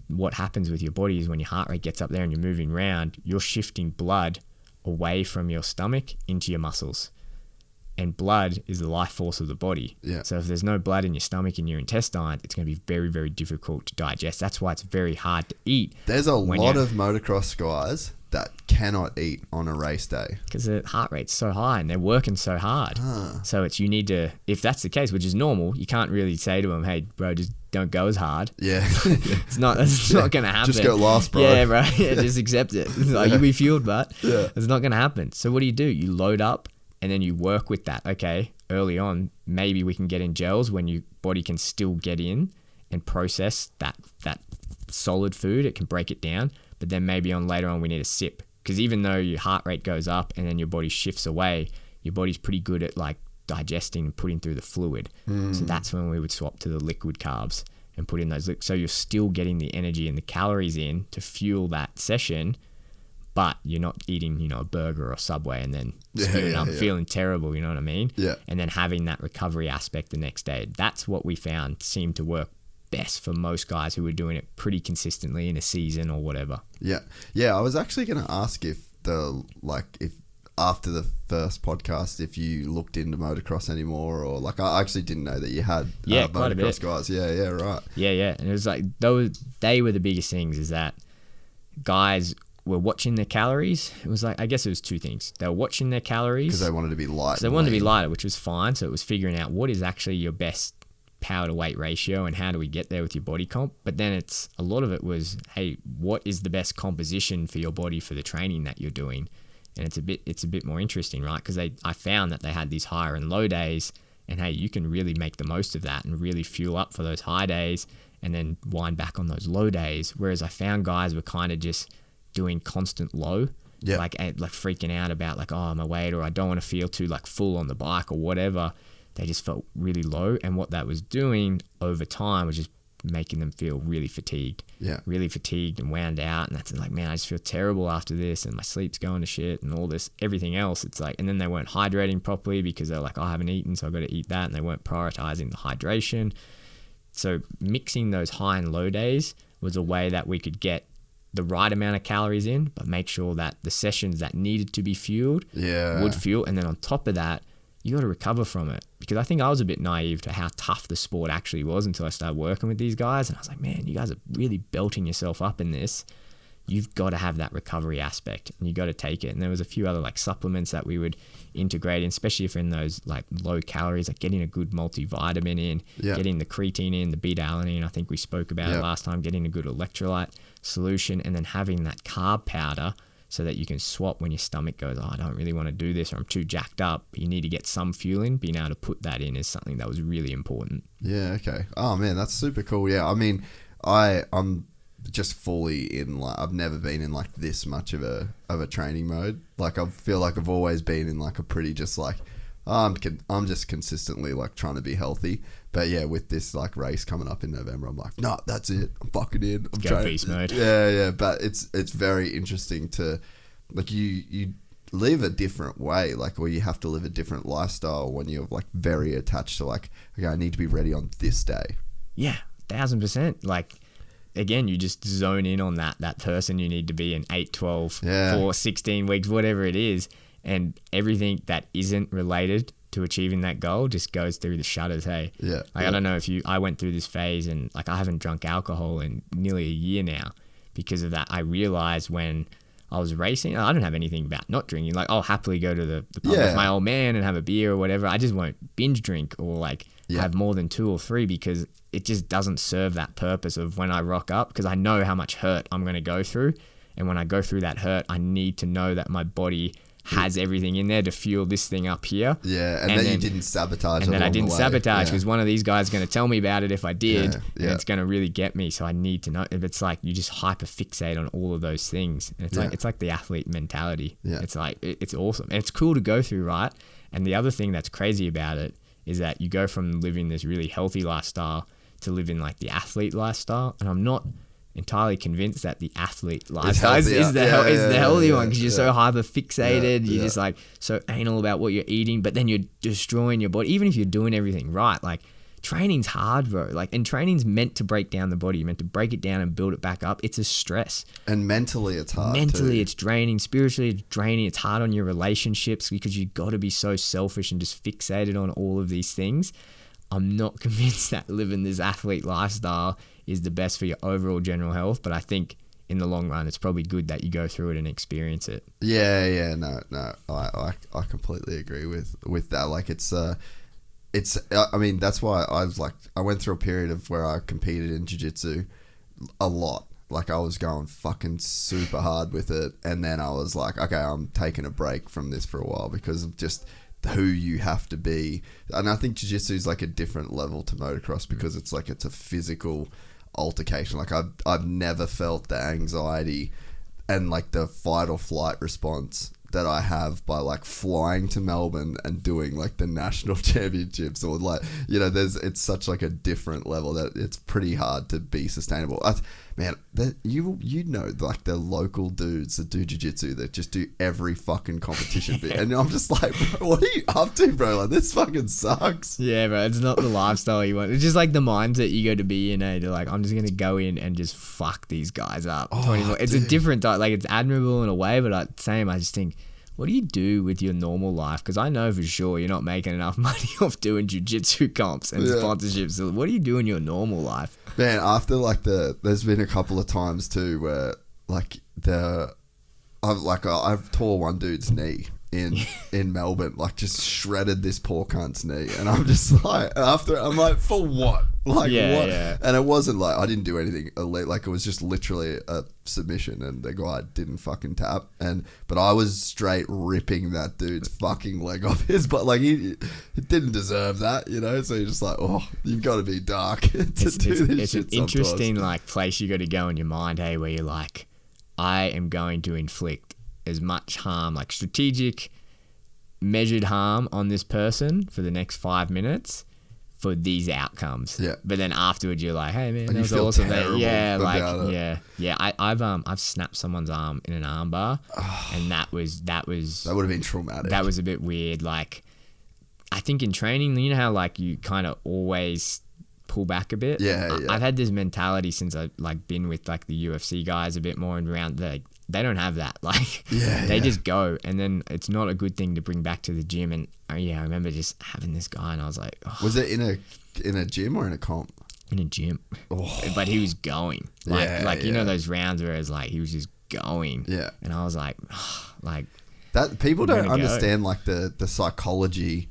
What happens with your body is when your heart rate gets up there and you're moving around, you're shifting blood away from your stomach into your muscles. And blood is the life force of the body.
Yeah.
So if there's no blood in your stomach and your intestine, it's going to be very, very difficult to digest. That's why it's very hard to eat.
There's a lot of motocross guys that cannot eat on a race day.
Because the heart rate's so high and they're working so hard. So you need to, if that's the case, which is normal, you can't really say to them, hey, bro, just don't go as hard.
Yeah.
It's not going to happen.
Just go last, bro.
Yeah, bro. Yeah, just accept it. It's like, you'll be fueled, but it's not going to happen. So what do? You load up and then you work with that. Okay, early on, maybe we can get in gels when your body can still get in and process that solid food. It can break it down. But then maybe later on we need a sip, because even though your heart rate goes up and then your body shifts away, your body's pretty good at like digesting and putting through the fluid. So that's when we would swap to the liquid carbs and put in those. So you're still getting the energy and the calories in to fuel that session, but you're not eating, a burger or a Subway and then spewing up, feeling terrible. You know what I mean?
Yeah.
And then having that recovery aspect the next day. That's what we found seemed to work best for most guys who were doing it pretty consistently in a season or whatever.
Yeah. I was actually going to ask if after the first podcast, if you looked into motocross anymore, or like, I actually didn't know that you had motocross guys. Yeah, right.
Yeah. And it was like, they were the biggest things, is that guys were watching their calories. It was like, I guess it was two things. They were watching their calories.
Because they wanted to be light.
They wanted to be lighter, which was fine. So it was figuring out what is actually your best power to weight ratio and how do we get there with your body comp. But then a lot of it was, hey, what is the best composition for your body for the training that you're doing? And it's a bit more interesting, right? Because I found that they had these higher and low days, and hey, you can really make the most of that and really fuel up for those high days and then wind back on those low days. Whereas I found guys were kind of just doing constant low, like freaking out about like, oh, my weight, or I don't want to feel too like full on the bike or whatever. They just felt really low, and what that was doing over time was just making them feel really fatigued and wound out. And that's like, man, I just feel terrible after this, and my sleep's going to shit and all this, everything else. It's like, and then they weren't hydrating properly because they're like, I haven't eaten, so I've got to eat that, and they weren't prioritizing the hydration. So mixing those high and low days was a way that we could get the right amount of calories in, but make sure that the sessions that needed to be fueled would fuel. And then on top of that, you got to recover from it. Because I think I was a bit naive to how tough the sport actually was until I started working with these guys. And I was like, man, you guys are really belting yourself up in this. You've got to have that recovery aspect, and you got to take it. And there was a few other like supplements that we would integrate in, especially if in those like low calories, like getting a good multivitamin in, getting the creatine in, the beta-alanine, I think we spoke about it last time, getting a good electrolyte solution, and then having that carb powder so that you can swap when your stomach goes, oh, I don't really want to do this, or I'm too jacked up. You need to get some fueling. Being able to put that in is something that was really important. Yeah,
okay. Oh, man, that's super cool. Yeah, I mean, I'm just fully in, like, I've never been in like this much of a training mode. Like, I feel like I've always been in like a pretty just like, I'm just consistently like trying to be healthy. But yeah, with this like race coming up in November, I'm like, no, that's it. I'm fucking in. I'm
Go beast mode.
Yeah. But it's very interesting to like you live a different way, like, or you have to live a different lifestyle when you're like very attached to like, okay, I need to be ready on this day.
Yeah, 1000%. Like, again, you just zone in on that person you need to be in 8, 12, 4, 16 weeks, whatever it is. And everything that isn't related to achieving that goal just goes through the shutters, hey?
Yeah.
Like, I don't know if I went through this phase, and like I haven't drunk alcohol in nearly a year now because of that. I realized when I was racing, I don't have anything about not drinking. Like, I'll happily go to the pub with my old man and have a beer or whatever. I just won't binge drink or like have more than 2 or 3 because it just doesn't serve that purpose of when I rock up, because I know how much hurt I'm going to go through. And when I go through that hurt, I need to know that my body has everything in there to fuel this thing up here.
Yeah, and then you didn't sabotage.
And then I didn't sabotage because one of these guys is going to tell me about it if I did, and it's going to really get me. So I need to know. If it's like you just hyper fixate on all of those things, and it's like the athlete mentality. Yeah. It's like it's awesome and it's cool to go through, right? And the other thing that's crazy about it is that you go from living this really healthy lifestyle to living like the athlete lifestyle, and I'm not entirely convinced that the athlete lifestyle is the healthy one, because you're so hyper fixated, you're just like so anal about what you're eating, but then you're destroying your body. Even if you're doing everything right, like training's hard, bro. Like, and training's meant to break down the body, meant to break it down and build it back up. It's a stress.
And mentally it's hard.
Mentally it's draining. Spiritually it's draining. It's hard on your relationships because you got to be so selfish and just fixated on all of these things. I'm not convinced that living this athlete lifestyle is the best for your overall general health, but I think in the long run, it's probably good that you go through it and experience it.
Yeah, no, I completely agree with that. Like, it's I mean, that's why I went through a period of where I competed in Jiu Jitsu a lot. Like, I was going fucking super hard with it, and then I was like, okay, I'm taking a break from this for a while because of just who you have to be. And I think Jiu Jitsu is like a different level to motocross because it's like, it's a physical altercation. Like, I've never felt the anxiety and like the fight or flight response that I have by like flying to Melbourne and doing like the national championships, or like, you know, it's such like a different level that it's pretty hard to be sustainable. Man, you know, like the local dudes that do jiu-jitsu that just do every fucking competition bit, and I'm just like, bro, what are you up to, bro? Like, this fucking sucks.
Yeah, bro, it's not the lifestyle you want. It's just like the mindset you go to be in. They're like, I'm just gonna go in and just fuck these guys up. It's a different like, it's admirable in a way, but same. I just think, what do you do with your normal life? Because I know for sure you're not making enough money off doing jiu-jitsu comps and sponsorships. So what do you do in your normal life? Man,
after like there's been a couple of times too where like I've tore one dude's knee in Melbourne, like just shredded this poor cunt's knee, and I'm just like, I'm like, for what? Like, what? Yeah. And it wasn't like I didn't do anything elite. Like, it was just literally a submission, and the guy didn't fucking tap. But I was straight ripping that dude's fucking leg off his butt. Like, he didn't deserve that, you know. So you're just like, oh, you've got to be dark to do this shit. It's an
interesting like place you got to go in your mind, hey, where you're like, I am going to inflict as much harm, like strategic, measured harm on this person for the next 5 minutes for these outcomes.
Yeah.
But then afterwards you're like, hey man,
and
that was awesome.
Yeah, like,
yeah. I've snapped someone's arm in an arm bar, and that would have
been traumatic.
That was a bit weird. Like, I think in training, you know how like you kind of always pull back a bit.
Yeah.
I've had this mentality since I've like been with like the UFC guys a bit more and around they don't have that. Like, they just go, and then it's not a good thing to bring back to the gym. And I remember just having this guy, and I was like, oh.
Was it in a gym or in a comp?
In a gym. But he was going. You know those rounds where it's like he was just going.
Yeah.
And I was like, like
that people don't understand like the psychology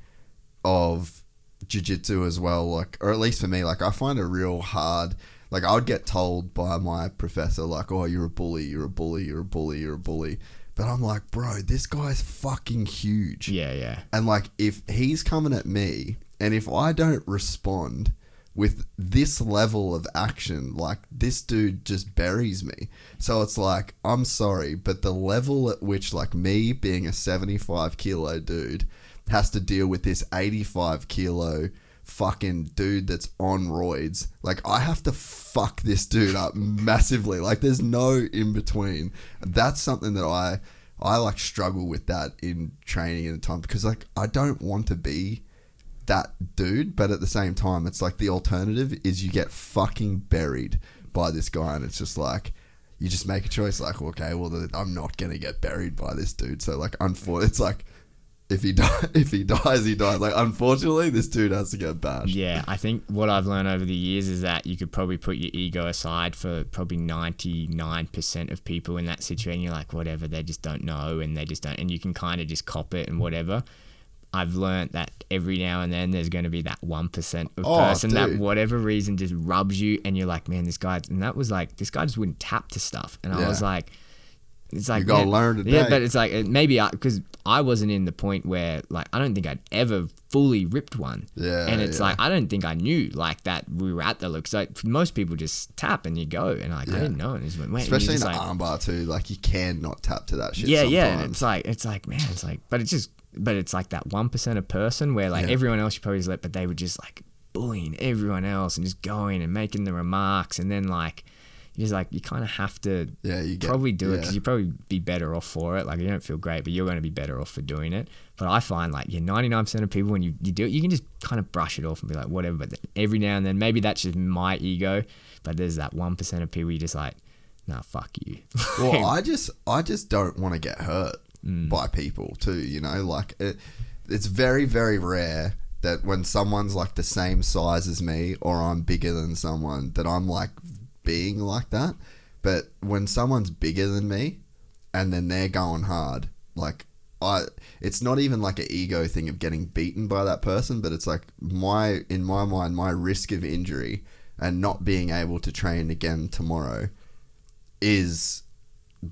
of jiu-jitsu as well, like, or at least for me, like, I find it real hard. Like, I would get told by my professor, like, oh, you're a bully, you're a bully, you're a bully, you're a bully. But I'm like, bro, this guy's fucking huge.
Yeah.
And, like, if he's coming at me, and if I don't respond with this level of action, like, this dude just buries me. So it's like, I'm sorry, but the level at which, like, me being a 75 kilo dude has to deal with this 85 kilo fucking dude that's on roids, like, I have to fuck this dude up massively. Like, there's no in between. That's something that I like struggle with that in training and time, because like, I don't want to be that dude, but at the same time, it's like the alternative is you get fucking buried by this guy, and it's just like, you just make a choice, like, okay, well, I'm not gonna get buried by this dude. So like, it's like, if he dies, he dies. Like, unfortunately, this dude has to get bashed.
Yeah, I think what I've learned over the years is that you could probably put your ego aside for probably 99% of people in that situation. You're like, whatever, they just don't know, and they just don't, and you can kind of just cop it and whatever. I've learned that every now and then there's going to be that 1% of person that whatever reason just rubs you, and you're like, man, this guy just wouldn't tap to stuff. And I was like, it's like,
you gotta learn today.
Yeah, but it's like, maybe because I wasn't in the point where, like, I don't think I'd ever fully ripped one.
Yeah.
And it's like, I don't think I knew like that we were at the look. So most people just tap and you go, and like, I didn't know. And just went, wait,
especially in the
like,
armbar too. Like, you can not tap to that shit.
Yeah,
sometimes.
yeah. And it's like, man, it's like, but it's like that 1% of person where like everyone else you probably just let, but they were just like bullying everyone else and just going and making the remarks, and then like, You're just like, you kind of have to
do
it because you'd probably be better off for it. Like, you don't feel great, but you're going to be better off for doing it. But I find like 99% of people, when you do it, you can just kind of brush it off and be like, whatever. But every now and then, maybe that's just my ego, but there's that 1% of people you're just like, nah, fuck you.
Well, I just don't want to get hurt by people too, you know? Like, it's very, very rare that when someone's like the same size as me or I'm bigger than someone that I'm like being like that. But when someone's bigger than me and then they're going hard, like, it's not even like an ego thing of getting beaten by that person, but it's like in my mind, my risk of injury and not being able to train again tomorrow is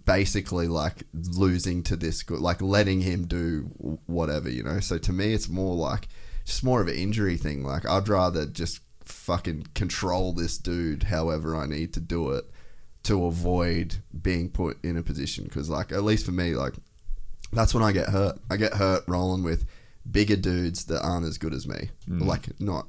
basically like losing to this, like letting him do whatever, you know? So to me, it's more of an injury thing. Like, I'd rather just fucking control this dude however I need to do it to avoid being put in a position. Because, like, at least for me, like, that's when I get hurt. I get hurt rolling with bigger dudes that aren't as good as me. Like, not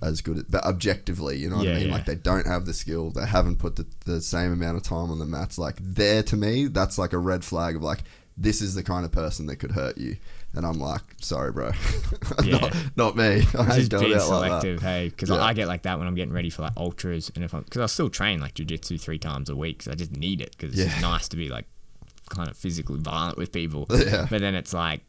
as good, but objectively, you know what I mean? Like, they don't have the skill. They haven't put the same amount of time on the mats. Like, there, to me, that's like a red flag of like, this is the kind of person that could hurt you. And I'm like, sorry, bro. not me. I
just being selective, hey, because I get like that when I'm getting ready for like ultras, and because I still train like Jiu Jitsu 3 times a week, because I just need it, because it's just nice to be like kind of physically violent with people. But then it's like,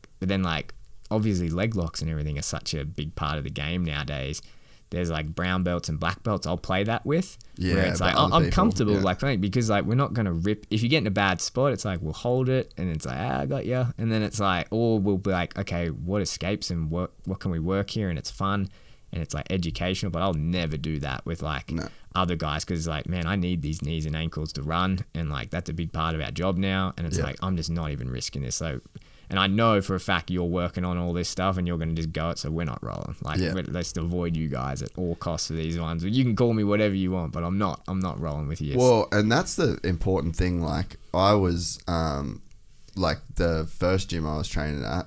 obviously leg locks and everything are such a big part of the game nowadays. There's like brown belts and black belts I'll play that with, where it's like, I'm comfortable, like, because like, we're not going to rip. If you get in a bad spot, it's like, we'll hold it, and it's like, I got you. And then it's like, or we'll be like, okay, what escapes and what can we work here? And it's fun and it's like educational, but I'll never do that with like other guys, because like, man, I need these knees and ankles to run, and like, that's a big part of our job now. And it's like, I'm just not even risking this. So, and I know for a fact you're working on all this stuff and you're going to just go it, so we're not rolling. Like, let's avoid you guys at all costs for these ones. You can call me whatever you want, but I'm not rolling with you.
Well, and that's the important thing. Like, I was, like, the first gym I was training at,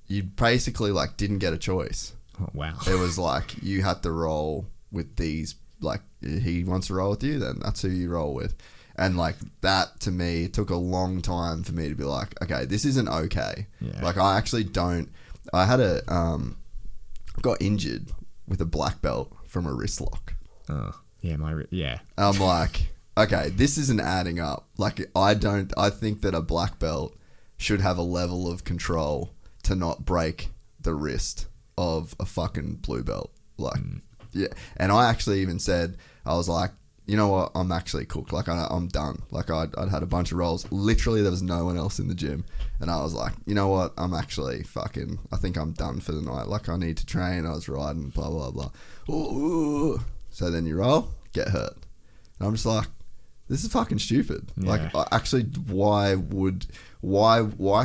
you basically, like, didn't get a choice.
Oh, wow.
It was like, you had to roll with these, like, he wants to roll with you, then that's who you roll with. And like, that to me took a long time for me to be like, okay, this isn't okay. Like, I actually don't. I had got injured with a black belt from a wrist lock.
Oh yeah,
I'm like, okay, this isn't adding up. Like, I think that a black belt should have a level of control to not break the wrist of a fucking blue belt. Like, and I actually even said, I was like, you know what, I'm actually cooked. Like, I'm done. Like, I'd had a bunch of rolls. Literally, there was no one else in the gym. And I was like, you know what, I'm actually I think I'm done for the night. Like, I need to train. I was riding, blah, blah, blah. Ooh. So then you roll, get hurt. And I'm just like, this is fucking stupid. Like, actually, why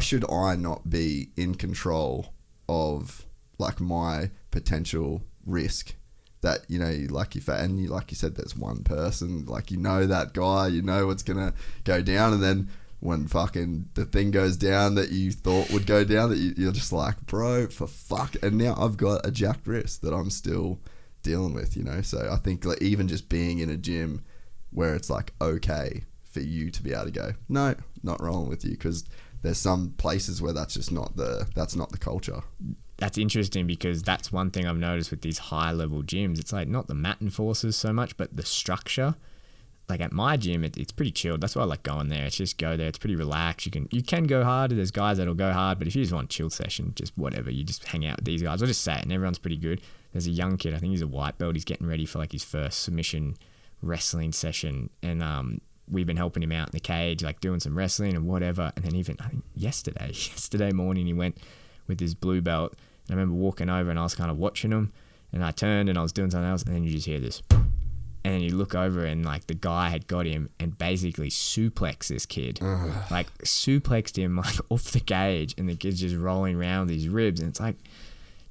should I not be in control of, like, my potential risk? That, you know, like you said, there's one person, like, you know, that guy, you know what's gonna go down, and then when fucking the thing goes down that you thought would go down, that you're just like, bro, for fuck. And now I've got a jacked wrist that I'm still dealing with, you know. So I think, like, even just being in a gym where it's like okay for you to be able to go, no, not rolling with you, because there's some places where that's just not the culture.
That's interesting, because that's one thing I've noticed with these high level gyms. It's like not the mat enforcers so much, but the structure. Like, at my gym, it's pretty chilled. That's why I like going there. It's just go there. It's pretty relaxed. You can go hard. There's guys that'll go hard, but if you just want a chill session, just whatever, you just hang out with these guys. I'll just say it, and everyone's pretty good. There's a young kid, I think he's a white belt. He's getting ready for like his first submission wrestling session, and we've been helping him out in the cage, like doing some wrestling and whatever. And then even, I think yesterday morning, he went with his blue belt. And I remember walking over and I was kind of watching him, and I turned and I was doing something else, and then you just hear this, and then you look over and like the guy had got him and basically suplexed this kid. Like, suplexed him like off the cage, and the kid's just rolling around with his ribs. And it's like,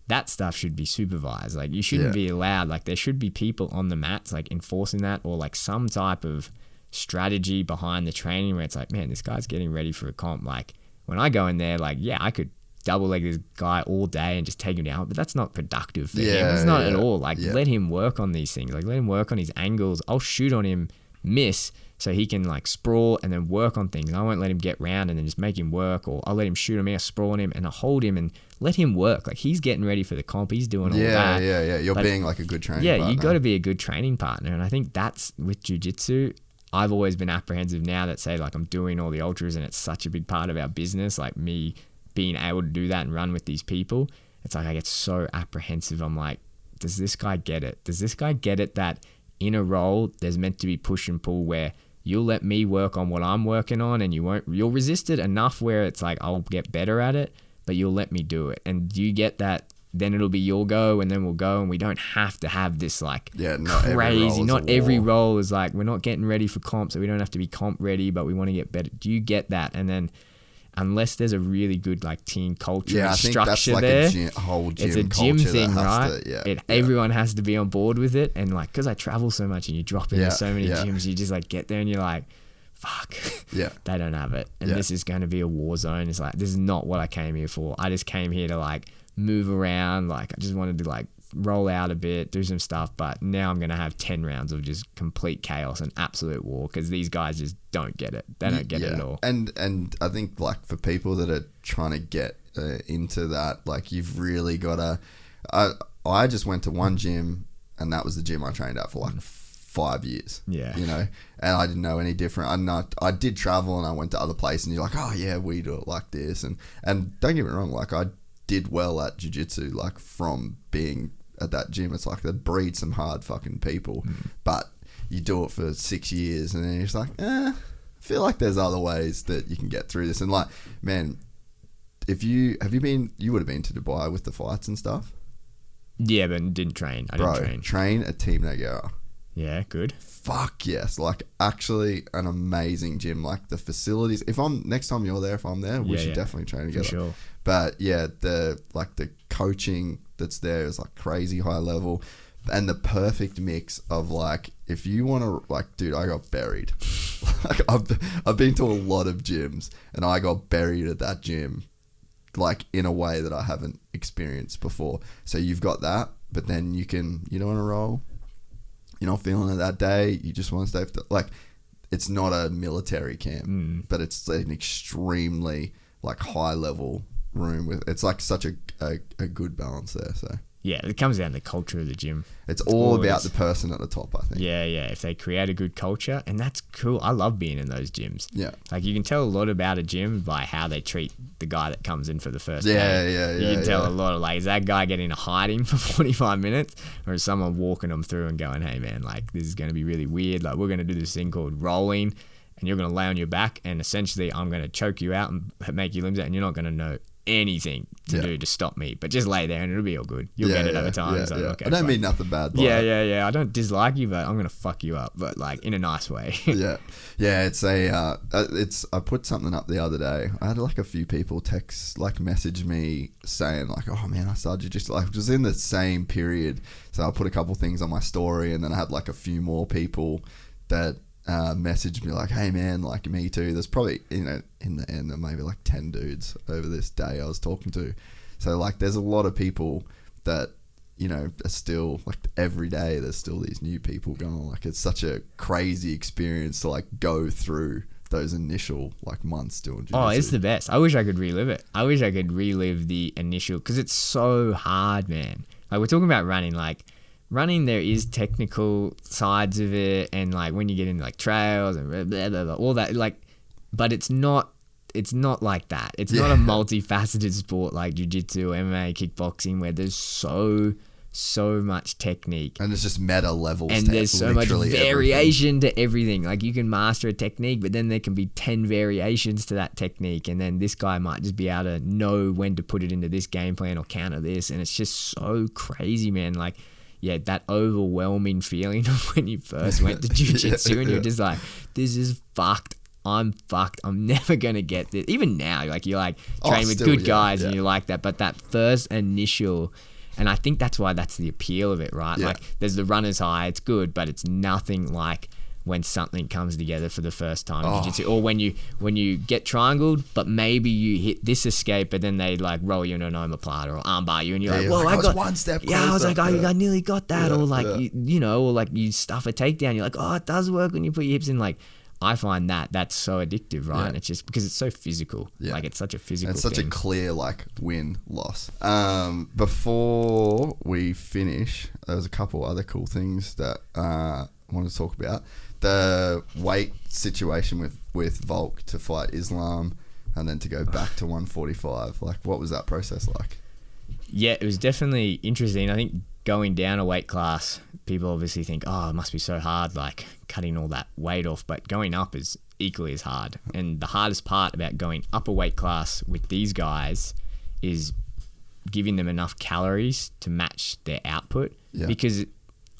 that stuff should be supervised. Like, you shouldn't be allowed. Like, there should be people on the mats like enforcing that, or like some type of strategy behind the training where it's like, man, this guy's getting ready for a comp. Like, when I go in there, like, I could double leg this guy all day and just take him down, but that's not productive for him. It's not at all. Like, let him work on these things. Like, let him work on his angles. I'll shoot on him miss so he can like sprawl and then work on things. And I won't let him get round and then just make him work, or I'll let him shoot him out, sprawl on him, and I'll hold him and let him work. Like, he's getting ready for the comp. He's doing all that.
Yeah. You're being like a good training partner.
Yeah, you got to be a good training partner. And I think that's with jiu-jitsu. I've always been apprehensive now that, say, like, I'm doing all the ultras and it's such a big part of our business, like me being able to do that and run with these people. It's like I get so apprehensive. I'm like, does this guy get it? Does this guy get it that in a role there's meant to be push and pull where you'll let me work on what I'm working on, and you'll resist it enough where it's like I'll get better at it, but you'll let me do it. And you get that, then it'll be your go, and then we'll go, and we don't have to have this like crazy. Not every role is like, we're not getting ready for comp, so we don't have to be comp ready, but we want to get better. Do you get that? And then unless there's a really good like team culture and structure there, it's a gym thing, right? Everyone has to be on board with it. And like, because I travel so much and you drop into so many gyms, you just like get there and you're like, fuck, they don't have it. And this is going to be a war zone. It's like, this is not what I came here for. I just came here to like move around. Like, I just wanted to like roll out a bit, do some stuff, but now I'm going to have 10 rounds of just complete chaos and absolute war, because these guys just don't get it. They don't get it at all.
And I think like for people that are trying to get into that, like, you've really got to, I just went to one gym, and that was the gym I trained at for like 5 years. You know, and I didn't know any different. I did travel and I went to other places, and you're like, oh yeah, we do it like this. And don't get me wrong, like I did well at jiu-jitsu, like from being at that gym. It's like they breed some hard fucking people, but you do it for 6 years and then you're just like, I feel like there's other ways that you can get through this. And like, man, you would have been to Dubai with the fights and stuff?
Yeah, but didn't train. I didn't
train at Team Nagara.
Yeah, good.
Fuck yes. Like, actually an amazing gym. Like, the facilities, next time you're there, if I'm there, we should definitely train together.
For sure.
But yeah, the coaching that's there is like crazy high level, and the perfect mix of like, if you want to, like, dude, I got buried. Like, I've been to a lot of gyms, and I got buried at that gym, like in a way that I haven't experienced before. So you've got that, but then you don't want to roll. You're not feeling it that day. You just want to stay. Like, it's not a military camp, but it's an extremely like high level room with. It's like such a good balance there. So
yeah, it comes down to the culture of the gym.
It's all about the person at the top, I think.
Yeah. If they create a good culture, and that's cool. I love being in those gyms.
Yeah.
Like, you can tell a lot about a gym by how they treat the guy that comes in for the first day. You can tell a lot of, like, is that guy getting to hide him for 45 minutes, or is someone walking them through and going, hey man, like, this is going to be really weird. Like, we're going to do this thing called rolling, and you're going to lay on your back, and essentially I'm going to choke you out and make your limbs out, and you're not going to know anything to do to stop me, but just lay there and it'll be all good. You'll get it over time. Okay,
I don't mean nothing bad.
I don't dislike you, but I'm gonna fuck you up, but like in a nice way.
It's I put something up the other day. I had like a few people message me saying like, oh man, I started just like, it was in the same period, so I put a couple things on my story, and then I had like a few more people that messaged me like, hey man, like, me too. There's probably, in the end, there maybe like 10 dudes over this day I was talking to. So like, there's a lot of people that, are still like, every day there's still these new people going. Like, it's such a crazy experience to like go through those initial like months doing jiu-jitsu.
Oh, it's the best. I wish I could relive it. I wish I could relive the initial, because it's so hard, man. Like, we're talking about running, like, running, there is technical sides of it, and like when you get into like trails and blah, blah, blah, all that, like, but it's not like that. It's not a multifaceted sport like jiu-jitsu, MMA, kickboxing, where there's so much technique,
and there's just meta levels,
and there's so much variation to everything. Like, you can master a technique, but then there can be 10 variations to that technique, and then this guy might just be able to know when to put it into this game plan or counter this, and it's just so crazy, man. Like, yeah, that overwhelming feeling of when you first went to jiu-jitsu and you're just like, this is fucked. I'm fucked. I'm never going to get this. Even now, like, you're like train with good guys and you like that. But that first initial, and I think that's why that's the appeal of it, right? Like, there's the runner's high. It's good, but it's nothing like when something comes together for the first time in jiu-jitsu, or when you get triangled, but maybe you hit this escape, but then they like roll you in an omoplata or armbar you, and you're like, whoa, I got
one step closer.
Yeah, I was like, I nearly got that, or like you know, or like you stuff a takedown, you're like, oh, it does work when you put your hips in. Like, I find that's so addictive, right? And it's just because it's so physical. Like, it's such a physical
and such
thing.
a clear like win-loss. Before we finish, there was a couple other cool things that I wanted to talk about. The weight situation with Volk to fight Islam and then to go back to 145. Like, what was that process like?
Yeah, it was definitely interesting. I think going down a weight class, people obviously think, oh, it must be so hard, like cutting all that weight off. But going up is equally as hard. And the hardest part about going up a weight class with these guys is giving them enough calories to match their output. Yeah. Because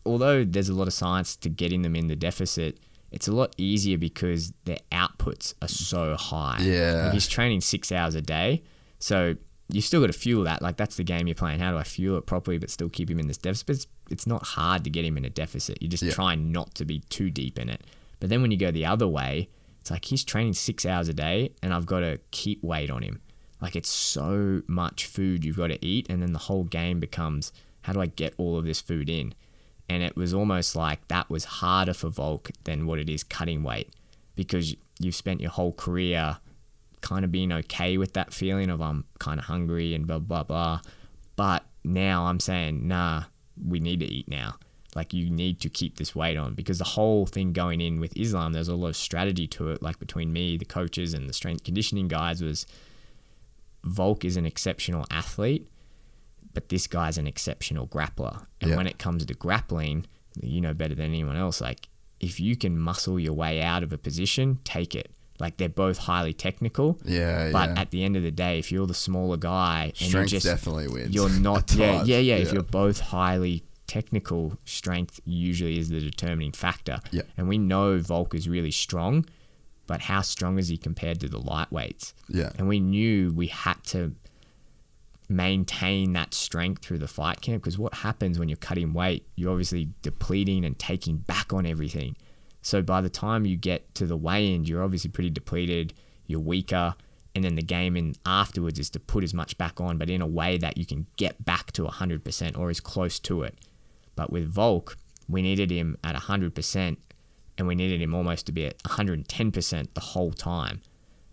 although there's a lot of science to getting them in the deficit, it's a lot easier because their outputs are so high.
Yeah.
Like, he's training 6 hours a day. So you still got to fuel that. Like, that's the game you're playing. How do I fuel it properly but still keep him in this deficit? But it's not hard to get him in a deficit. You just try not to be too deep in it. But then when you go the other way, it's like he's training 6 hours a day and I've got to keep weight on him. Like, it's so much food you've got to eat, and then the whole game becomes, how do I get all of this food in? And it was almost like that was harder for Volk than what it is cutting weight, because you've spent your whole career kind of being okay with that feeling of I'm kind of hungry and blah, blah, blah. But now I'm saying, nah, we need to eat now. Like, you need to keep this weight on, because the whole thing going in with Islam, there's a lot of strategy to it. Like, between me, the coaches, and the strength conditioning guys, was Volk is an exceptional athlete, but this guy's an exceptional grappler. And when it comes to grappling, you know better than anyone else, like, if you can muscle your way out of a position, take it. Like, they're both highly technical. But at the end of the day, if you're the smaller guy, and
strength definitely wins.
You're not. If you're both highly technical, strength usually is the determining factor. And we know Volk is really strong, but how strong is he compared to the lightweights? And we knew we had to maintain that strength through the fight camp, because what happens when you're cutting weight, you're obviously depleting and taking back on everything. So by the time you get to the weigh-in, you're obviously pretty depleted, you're weaker, and then the game in afterwards is to put as much back on, but in a way that you can get back to 100% or as close to it. But with Volk, we needed him at 100%, and we needed him almost to be at 110% the whole time.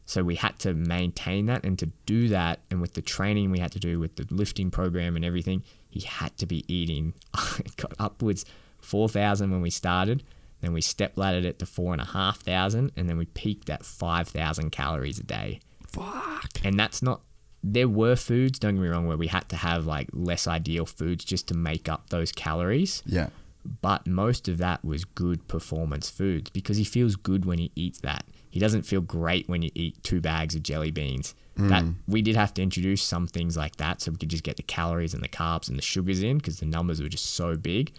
So we had to maintain that, and to do that, and with the training we had to do with the lifting program and everything, he had to be eating. It got upwards 4,000 when we started. Then we step laddered it to 4,500, and then we peaked at 5,000 calories a day.
Fuck.
And that's not, there were foods, don't get me wrong, where we had to have like less ideal foods just to make up those calories. But most of that was good performance foods, because he feels good when he eats that. He doesn't feel great when you eat 2 bags of jelly beans. That we did have to introduce some things like that so we could just get the calories and the carbs and the sugars in, because the numbers were just so big.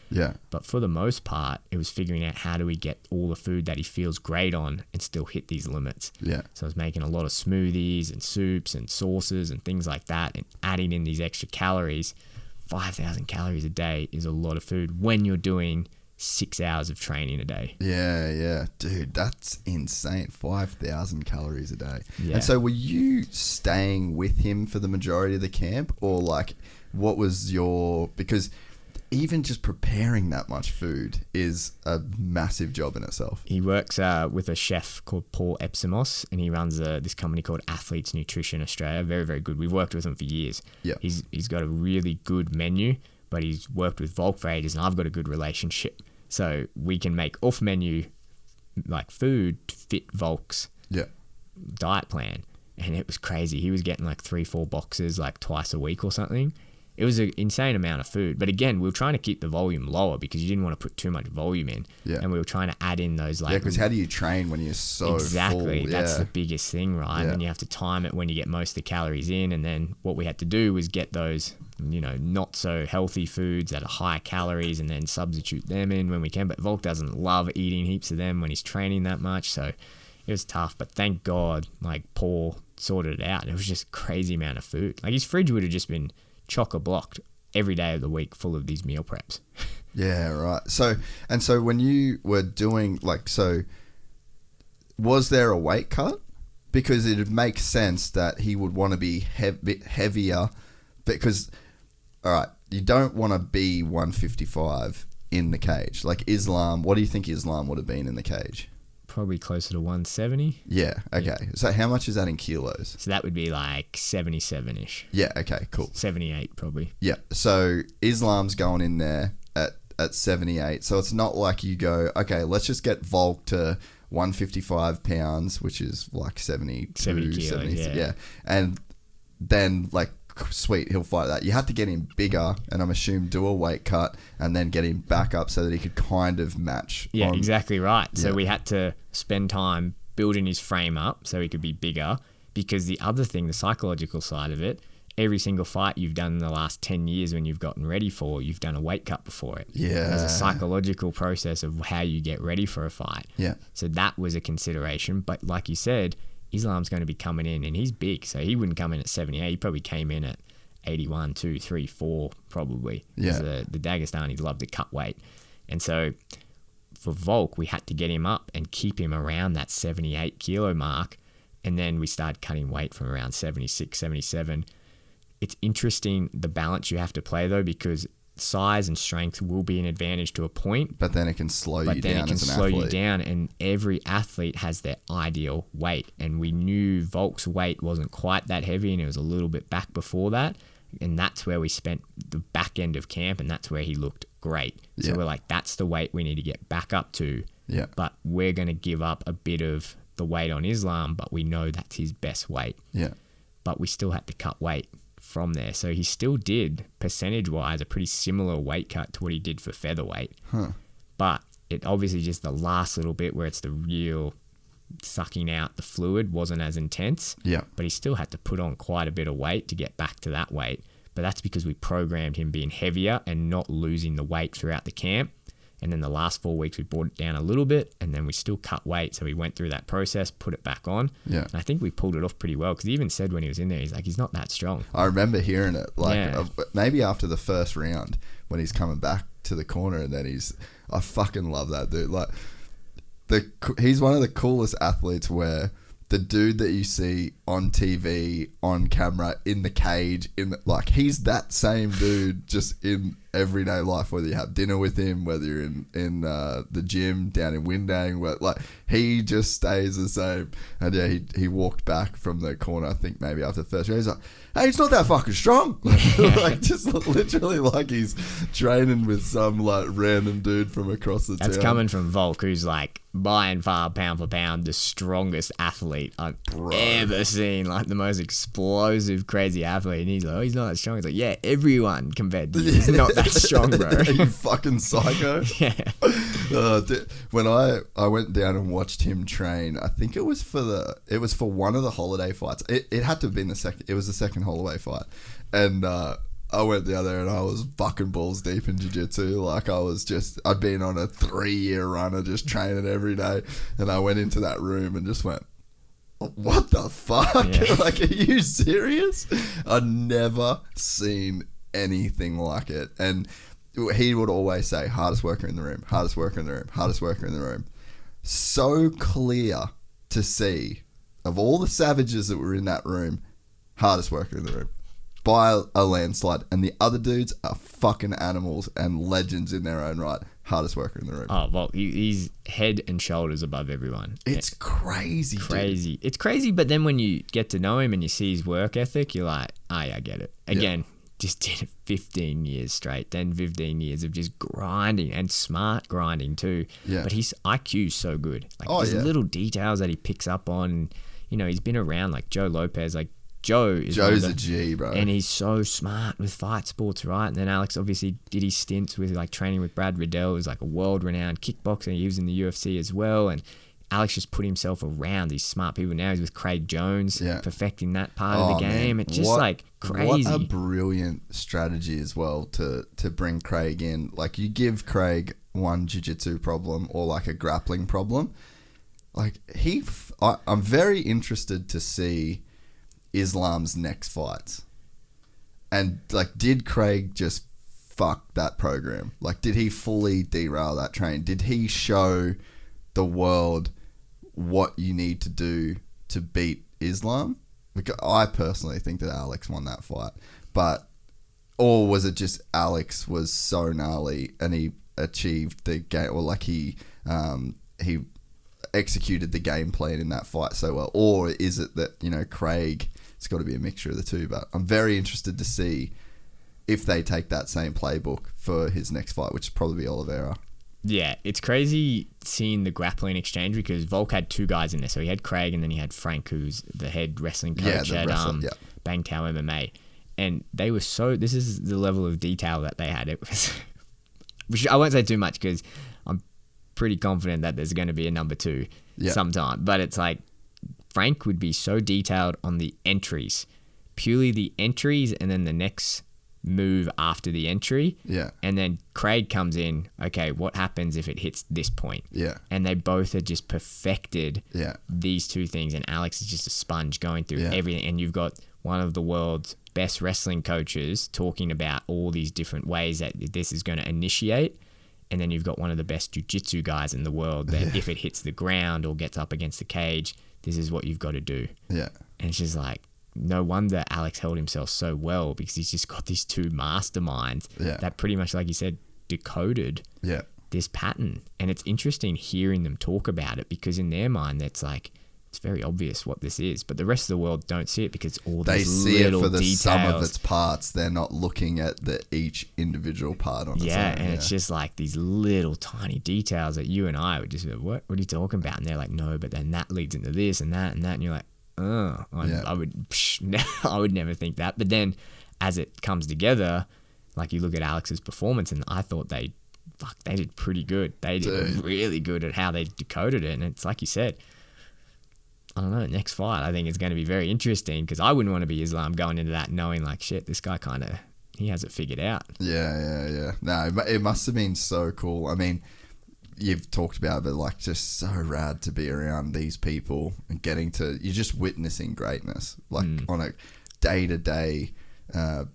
But for the most part, it was figuring out how do we get all the food that he feels great on and still hit these limits. So I was making a lot of smoothies and soups and sauces and things like that, and adding in these extra calories. 5,000 calories a day is a lot of food when you're doing 6 hours of training a day.
Dude, that's insane. 5,000 calories a day. And so were you staying with him for the majority of the camp, or like, what was your, because even just preparing that much food is a massive job in itself.
He works with a chef called Paul Epsimos, and he runs this company called Athletes Nutrition Australia. Very, very good. We've worked with him for years. He's got a really good menu, but he's worked with Volk for ages, and I've got a good relationship. So we can make off-menu like food to fit Volk's diet plan. And it was crazy. He was getting like 3-4 boxes like twice a week or something. It was an insane amount of food. But again, we were trying to keep the volume lower because you didn't want to put too much volume in. And we were trying to add in those like...
because how do you train when you're so full?
That's the biggest thing, right? And then you have to time it when you get most of the calories in. And then what we had to do was get those, you know, not so healthy foods that are high calories and then substitute them in when we can. But Volk doesn't love eating heaps of them when he's training that much. So it was tough. But thank God, like, Paul sorted it out. It was just a crazy amount of food. Like, his fridge would have just been chock-a-blocked every day of the week full of these meal preps.
Yeah, right. So when you were doing was there a weight cut? Because it would make sense that he would want to be bit heavier, because, all right, you don't want to be 155 in the cage. Like Islam, what do you think Islam would have been in the cage?
Probably closer to 170.
Yeah, okay. Yeah. So how much is that in kilos?
So that would be like 77-ish.
Yeah, okay, cool.
78 probably.
Yeah, so Islam's going in there at 78. So it's not like you go, okay, let's just get Volk to 155 pounds, which is like 70
kilos,
70,
yeah.
And then like, sweet, he'll fight that. You had to get him bigger, and I'm assuming do a weight cut and then get him back up so that he could kind of match.
Yeah, exactly right. So
Yeah.
we had to spend time building his frame up so he could be bigger, because the other thing, the psychological side of it, every single fight you've done in the last 10 years when you've gotten ready for, you've done a weight cut before it.
Yeah.
There's a psychological process of how you get ready for a fight.
Yeah.
So that was a consideration. But like you said, Islam's going to be coming in, and he's big, so he wouldn't come in at 78. He probably came in at 81, 2, 3, 4 probably.
Yeah.
The Dagestanis love to cut weight. And so for Volk, we had to get him up and keep him around that 78 kilo mark. And then we started cutting weight from around 76, 77. It's interesting the balance you have to play though, because size and strength will be an advantage to a point.
But then it can slow you down as an athlete.
But then it can slow you down, and every athlete has their ideal weight. And we knew Volk's weight wasn't quite that heavy, and it was a little bit back before that. And that's where we spent the back end of camp, and that's where he looked great. So we're like, that's the weight we need to get back up to.
Yeah.
But we're going to give up a bit of the weight on Islam, but we know that's his best weight.
Yeah.
But we still had to cut weight from there. So he still did, percentage-wise, a pretty similar weight cut to what he did for featherweight.
Huh.
But it obviously just the last little bit where it's the real sucking out the fluid wasn't as intense.
Yeah.
But he still had to put on quite a bit of weight to get back to that weight. But that's because we programmed him being heavier and not losing the weight throughout the camp. And then the last 4 weeks, we brought it down a little bit, and then we still cut weight. So we went through that process, put it back on.
Yeah.
And I think we pulled it off pretty well, because he even said when he was in there, he's like, he's not that strong.
I remember hearing it, like
Yeah.
maybe after the first round when he's coming back to the corner, and then I fucking love that dude. Like he's one of the coolest athletes, where the dude that you see on TV, on camera, in the cage, like he's that same dude just in everyday life, whether you have dinner with him, whether you're in the gym down in Windang, like he just stays the same. And yeah, he walked back from the corner, I think maybe after the first round, he's like, hey, he's not that fucking strong. Like just literally like he's training with some like random dude from across the town.
That's coming from Volk, who's like by and far, pound for pound, the strongest athlete I've ever seen. Like the most explosive, crazy athlete. And he's like, oh, he's not that strong. He's like, yeah, everyone compared to you is not that strong, bro.
You fucking psycho.
Yeah.
When I went down and watched him train, I think it was for one of the holiday fights. It had to have been the second Holloway fight, and I went the other, and I was fucking balls deep in jiu-jitsu. Like I'd been on a 3-year run of just training every day, and I went into that room and just went, what the fuck?
Yeah.
Like, are you serious? I'd never seen anything like it. And he would always say, hardest worker in the room, hardest worker in the room, hardest worker in the room. So clear to see, of all the savages that were in that room, hardest worker in the room by a landslide. And the other dudes are fucking animals and legends in their own right. Hardest worker in the room.
Oh, well, he's head and shoulders above everyone.
It's crazy,
crazy. Dude. It's crazy, but then when you get to know him and you see his work ethic, you're like, oh, yeah, I get it. Again, just did it 15 years straight, then 15 years of just grinding, and smart grinding too.
Yeah.
But his IQ's so good. Like, there's little details that he picks up on. You know, he's been around like Joe Lopez, like Joe's
a G, bro.
And he's so smart with fight sports, right? And then Alex obviously did his stints with like training with Brad Riddell, who's like a world-renowned kickboxer. He was in the UFC as well. And Alex just put himself around these smart people. Now he's with Craig Jones, perfecting that part of the game.
Man.
It's just like crazy.
What a brilliant strategy as well to bring Craig in. Like, you give Craig one jiu-jitsu problem or like a grappling problem. Like, I'm very interested to see Islam's next fights. And like, did Craig just fuck that program? Like, did he fully derail that train? Did he show the world what you need to do to beat Islam? Because I personally think that Alex won that fight, or was it just Alex was so gnarly and he achieved the game, or like he executed the game plan in that fight so well? Or is it that, you know, Craig, it's got to be a mixture of the two? But I'm very interested to see if they take that same playbook for his next fight, which is probably Oliveira.
Yeah, it's crazy seeing the grappling exchange because Volk had two guys in there. So he had Craig and then he had Frank, who's the head wrestling coach at Bang Tao MMA. And they were this is the level of detail that they had. It was, which I won't say too much because I'm pretty confident that there's going to be a number 2 sometime. But it's like Frank would be so detailed on the entries, purely the entries, and then the next move after the entry.
Yeah.
And then Craig comes in, okay, what happens if it hits this point?
Yeah.
And they both had just perfected these two things. And Alex is just a sponge going through everything. And you've got one of the world's best wrestling coaches talking about all these different ways that this is going to initiate. And then you've got one of the best jiu-jitsu guys in the world that if it hits the ground or gets up against the cage, this is what you've got to do.
Yeah.
And it's just like, no wonder Alex held himself so well because he's just got these two masterminds that pretty much, like you said, decoded this pattern. And it's interesting hearing them talk about it because in their mind, it's like, it's very obvious what this is. But the rest of the world don't see it because all
they
these
see
little
it for the
details.
sum of its parts. They're not looking at each individual part on its own.
And it's just like these little tiny details that you and I would just be like, what are you talking about? And they're like, no, but then that leads into this and that and that. And you're like, I would never think that. But then as it comes together, like you look at Alex's performance and I thought they did pretty good. They did really good at how they decoded it. And it's like you said, I don't know, next fight I think it's going to be very interesting because I wouldn't want to be Islam going into that knowing like, shit, this guy he has it figured out.
Yeah. No, it must have been so cool. I mean, you've talked about it, but like just so rad to be around these people and you're just witnessing greatness like on a day-to-day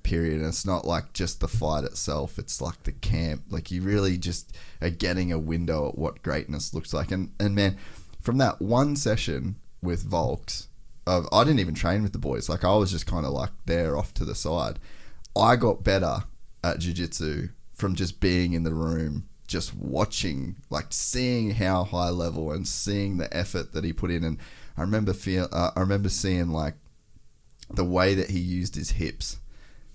period. And it's not like just the fight itself, it's like the camp. Like you really just are getting a window at what greatness looks like. And man, from that one session with Volks, I didn't even train with the boys. Like I was just kind of like there off to the side. I got better at jiu-jitsu from just being in the room, just watching, like seeing how high level and seeing the effort that he put in. And I remember seeing like the way that he used his hips,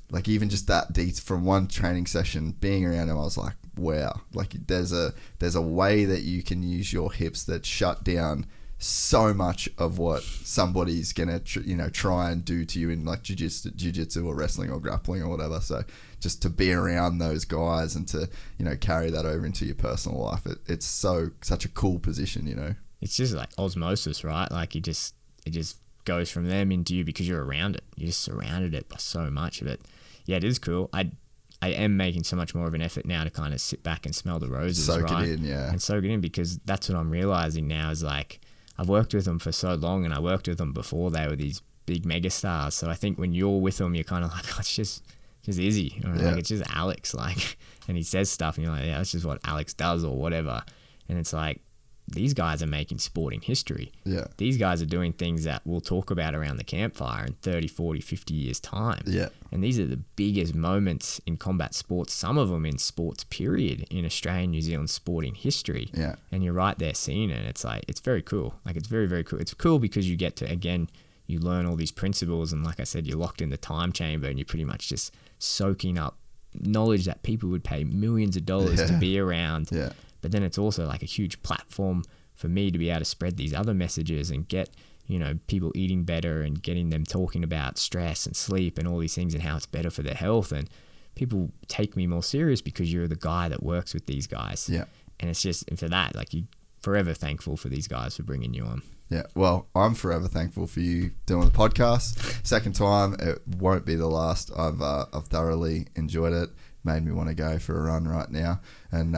like even just that from one training session being around him, I was like, wow, like there's a way that you can use your hips that shut down so much of what somebody's gonna try and do to you in like jiu-jitsu or wrestling or grappling or whatever. So just to be around those guys and to carry that over into your personal life, it's such a cool position.
It's just like osmosis, right? Like it just goes from them into you because you're around it. You're just surrounded it by so much of it. Yeah, it is cool. I am making so much more of an effort now to kind of sit back and smell the roses,
soak
right?
it in, yeah.
And soak it in because that's what I'm realizing now is like I've worked with them for so long and I worked with them before they were these big mega stars. So I think when you're with them, you're kind of like, oh, it's just Izzy. Or like, it's just Alex. Like, and he says stuff and you're like, yeah, that's just what Alex does or whatever. And it's like, these guys are making sporting history.
Yeah.
These guys are doing things that we'll talk about around the campfire in 30, 40, 50 years time.
Yeah.
And these are the biggest moments in combat sports, some of them in sports period in Australia and New Zealand sporting history.
Yeah.
And you're right there seeing it. It's like, it's very cool. Like it's very, very cool. It's cool because you get to, again, you learn all these principles. And like I said, you're locked in the time chamber and you're pretty much just soaking up knowledge that people would pay millions of dollars to be around.
Yeah.
But then it's also like a huge platform for me to be able to spread these other messages and get, people eating better and getting them talking about stress and sleep and all these things and how it's better for their health. And people take me more serious because you're the guy that works with these guys.
Yeah.
And it's just, and for that, like you forever thankful for these guys for bringing you on.
Yeah, well, I'm forever thankful for you doing the podcast. Second time, it won't be the last. I've thoroughly enjoyed it. Made me want to go for a run right now. And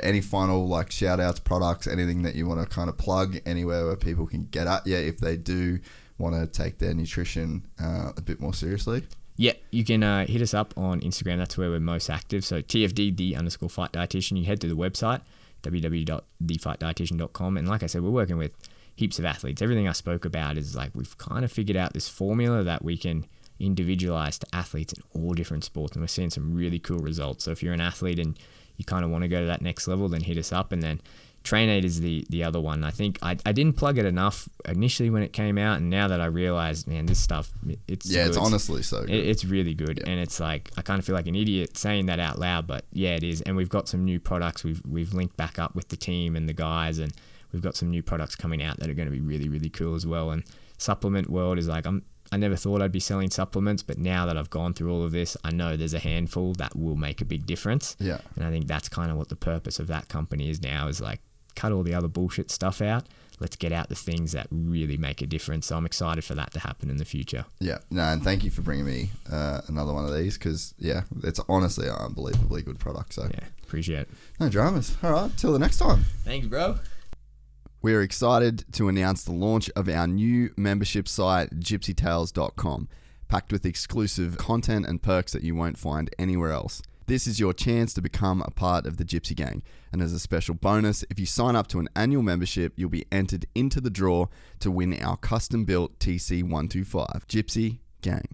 any final like shout outs, products, anything that you want to kind of plug anywhere where people can get at you if they do want to take their nutrition a bit more seriously?
Yeah, you can hit us up on Instagram. That's where we're most active. So TFD_Fight Dietition. You head to the website, www.thefightdietition.com. And like I said, we're working with heaps of athletes. Everything I spoke about is like we've kind of figured out this formula that we can individualize to athletes in all different sports. And we're seeing some really cool results. So if you're an athlete and you kind of want to go to that next level, then hit us up. And then Trainade is the other one. I think I didn't plug it enough initially when it came out, and now that I realized, man, this stuff, it's good.
It's honestly so good.
It's really good, and it's like I kind of feel like an idiot saying that out loud, but yeah, it is. And we've got some new products. We've linked back up with the team and the guys, and we've got some new products coming out that are going to be really, really cool as well. And supplement world is like I never thought I'd be selling supplements, but now that I've gone through all of this, I know there's a handful that will make a big difference.
Yeah,
and I think that's kind of what the purpose of that company is now, is like, cut all the other bullshit stuff out. Let's get out the things that really make a difference. So I'm excited for that to happen in the future.
Yeah. No, and thank you for bringing me another one of these, because, yeah, it's honestly an unbelievably good product. So
yeah, appreciate it.
No dramas. All right. Till the next time.
Thanks, bro.
We're excited to announce the launch of our new membership site, gypsytales.com, packed with exclusive content and perks that you won't find anywhere else. This is your chance to become a part of the Gypsy Gang. And as a special bonus, if you sign up to an annual membership, you'll be entered into the draw to win our custom-built TC125. Gypsy Gang.